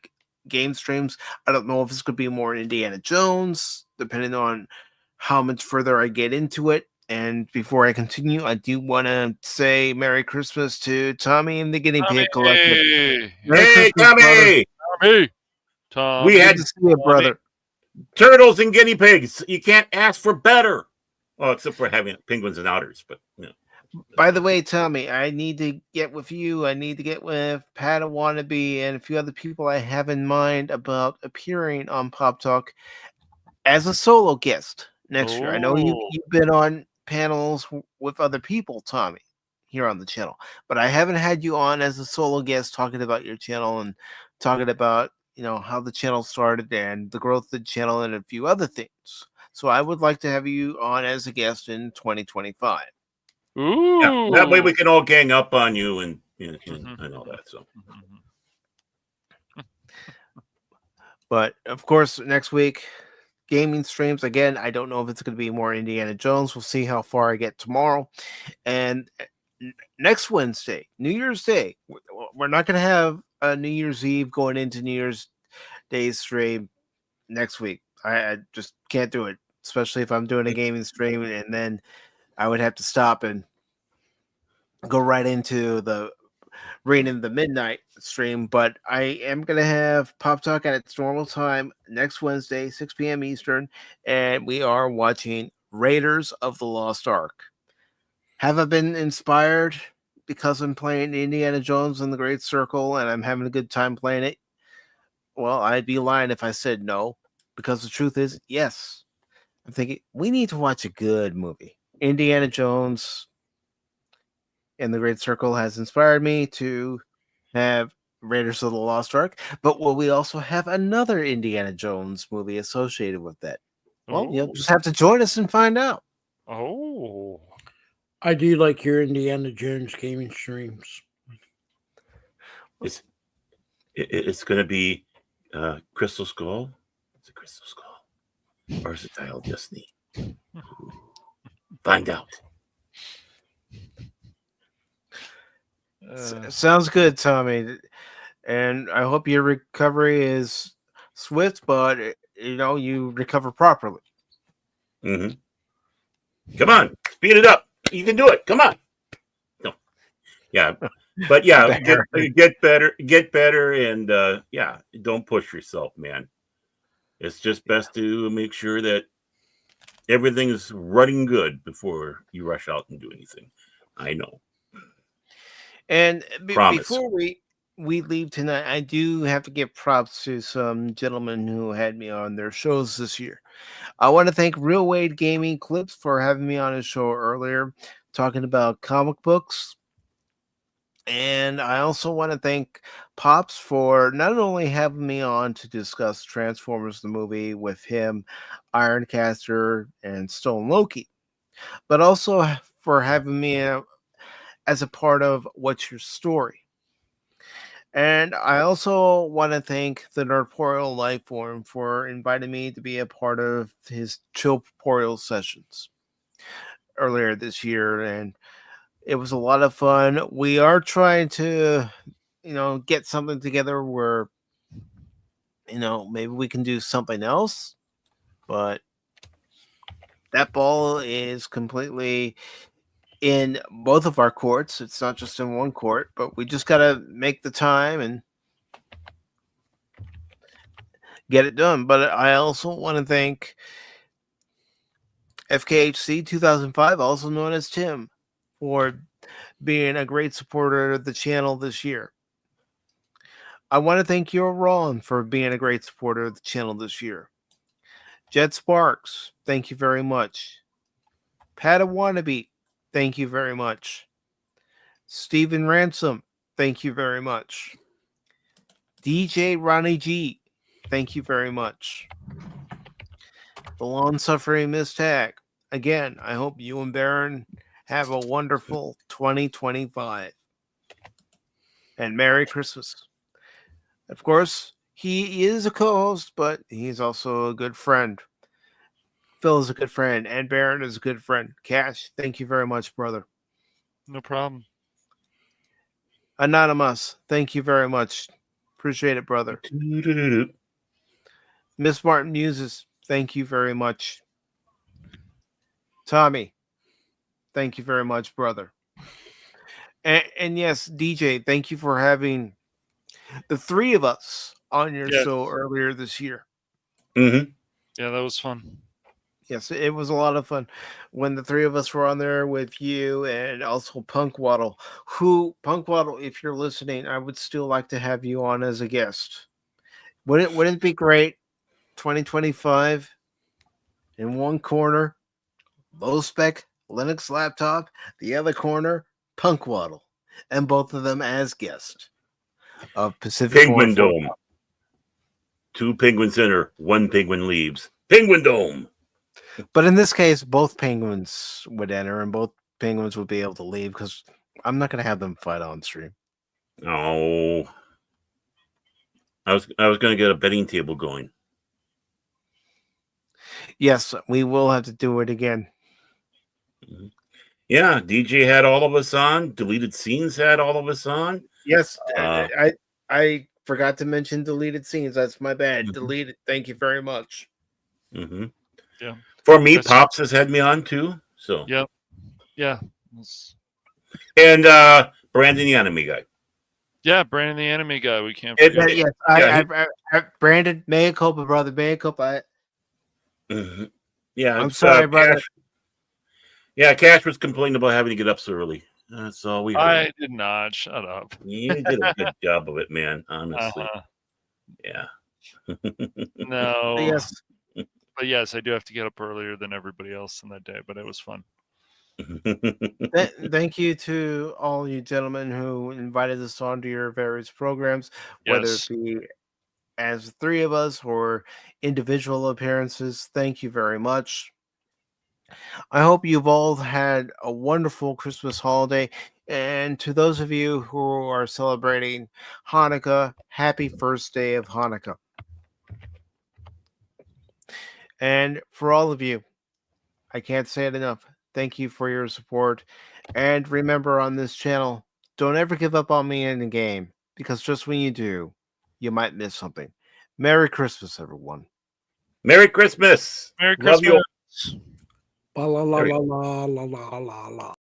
game streams. I don't know if it's going to be more Indiana Jones, depending on how much further I get into it. And before I continue, I do want to say Merry Christmas to Tommy and the Guinea Pig Collective. Hey, Tommy! Tommy! We had to see a brother. Turtles and guinea pigs. You can't ask for better. Well, except for having penguins and otters, but By the way, Tommy, I need to get with you. I need to get with Pat Wannabe and a few other people I have in mind about appearing on Pop Talk as a solo guest. next year. I know Oh. you've been on panels with other people, Tommy, here on the channel, but I haven't had you on as a solo guest talking about your channel and talking about how the channel started and the growth of the channel and a few other things. So I would like to have you on as a guest in 2025. Yeah, that way Ooh. we can all gang up on you and all that. So, But of course, next week, gaming streams again. I don't know if it's going to be more Indiana Jones. We'll see how far I get tomorrow. And next Wednesday, New Year's Day, we're not going to have a New Year's Eve going into New Year's Day stream next week. I just can't do it, especially if I'm doing a gaming stream, and then I would have to stop and go right into the Reign in the Midnight stream. But I am going to have Pop Talk at its normal time next Wednesday, 6 p.m. Eastern, and we are watching Raiders of the Lost Ark. Have I been inspired because I'm playing Indiana Jones and the Great Circle and I'm having a good time playing it? Well, I'd be lying if I said no, because the truth is, yes. I'm thinking we need to watch a good movie. Indiana Jones and the Great Circle has inspired me to have Raiders of the Lost Ark, but will we also have another Indiana Jones movie associated with that? Well, you'll just have to join us and find out. Oh. I do like your Indiana Jones gaming streams. it's going to be Crystal Skull. Is it Crystal Skull? Or is it Dial Destiny? Find out. Sounds good, Tommy. And I hope your recovery is swift, but you recover properly. Mm-hmm. Come on, speed it up. You can do it. Come on. No. Yeah, but yeah, get better, and yeah, don't push yourself, man. It's just best to make sure that everything is running good before you rush out and do anything. I know. And Promise. before we leave tonight, I do have to give props to some gentlemen who had me on their shows this year. I want to thank Real Wade Gaming Clips for having me on his show earlier, talking about comic books. And I also want to thank Pops for not only having me on to discuss Transformers the movie with him, Ironcaster, and Stone Loki, but also for having me as a part of What's Your Story. And I also want to thank the Nerdporial Lifeform for inviting me to be a part of his Chillporial sessions earlier this year. And it was a lot of fun. We are trying to, get something together where, maybe we can do something else. But that ball is completely in both of our courts. It's not just in one court, but we just got to make the time and get it done. But I also want to thank FKHC 2005, also known as Tim, for being a great supporter of the channel this year. I want to thank you, Ron, for being a great supporter of the channel this year. Jet Sparks, thank you very much. Padawannabe, thank you very much. Stephen Ransom, thank you very much. DJ Ronnie G, thank you very much. The Long Suffering Miss Tag, again, I hope you and Baron have a wonderful 2025. And Merry Christmas. Of course, he is a co-host, but he's also a good friend. Phil is a good friend, and Baron is a good friend. Cash, thank you very much, brother. No problem. Anonymous, thank you very much. Appreciate it, brother. Miss Martin Muses, thank you very much. Tommy, thank you very much, brother. And yes, DJ, thank you for having the three of us on your show earlier this year. Mm-hmm. Yeah, that was fun. Yes, it was a lot of fun when the three of us were on there with you and also Punk Waddle. Punk Waddle, if you're listening, I would still like to have you on as a guest. Wouldn't it be great? 2025. In one corner, low spec Linux laptop. The other corner, Punk Waddle, and both of them as guests of Pacific Penguin War. Dome. 2 penguins enter, 1 penguin leaves. Penguin Dome. But in this case, both penguins would enter, and both penguins would be able to leave because I'm not going to have them fight on stream. Oh, I was going to get a betting table going. Yes, we will have to do it again. Yeah, DJ had all of us on. Deleted Scenes had all of us on. Yes, I forgot to mention deleted scenes. That's my bad. Deleted. Thank you very much. Mm-hmm. Yeah. For me, Pops has had me on too. So. Yep. Yeah. And Brandon, the anime guy. Yeah, Brandon, the anime guy. We can't forget. Yes, I Brandon, mea culpa, brother, mea culpa. Yeah, I'm sorry, brother. Cash was complaining about having to get up so early. That's all we heard. I did not. Shut up. You did a good job of it, man. Honestly. Yeah. No. Yes. But yes, I do have to get up earlier than everybody else in that day, but it was fun. Thank you to all you gentlemen who invited us onto your various programs, whether it be as 3 of us or individual appearances. Thank you very much. I hope you've all had a wonderful Christmas holiday. And to those of you who are celebrating Hanukkah, happy first day of Hanukkah. And for all of you, I can't say it enough. Thank you for your support. And remember, on this channel, don't ever give up on me in the game, because just when you do, you might miss something. Merry Christmas, everyone. Merry Christmas. Merry Love Christmas. you. La la la la la la la la.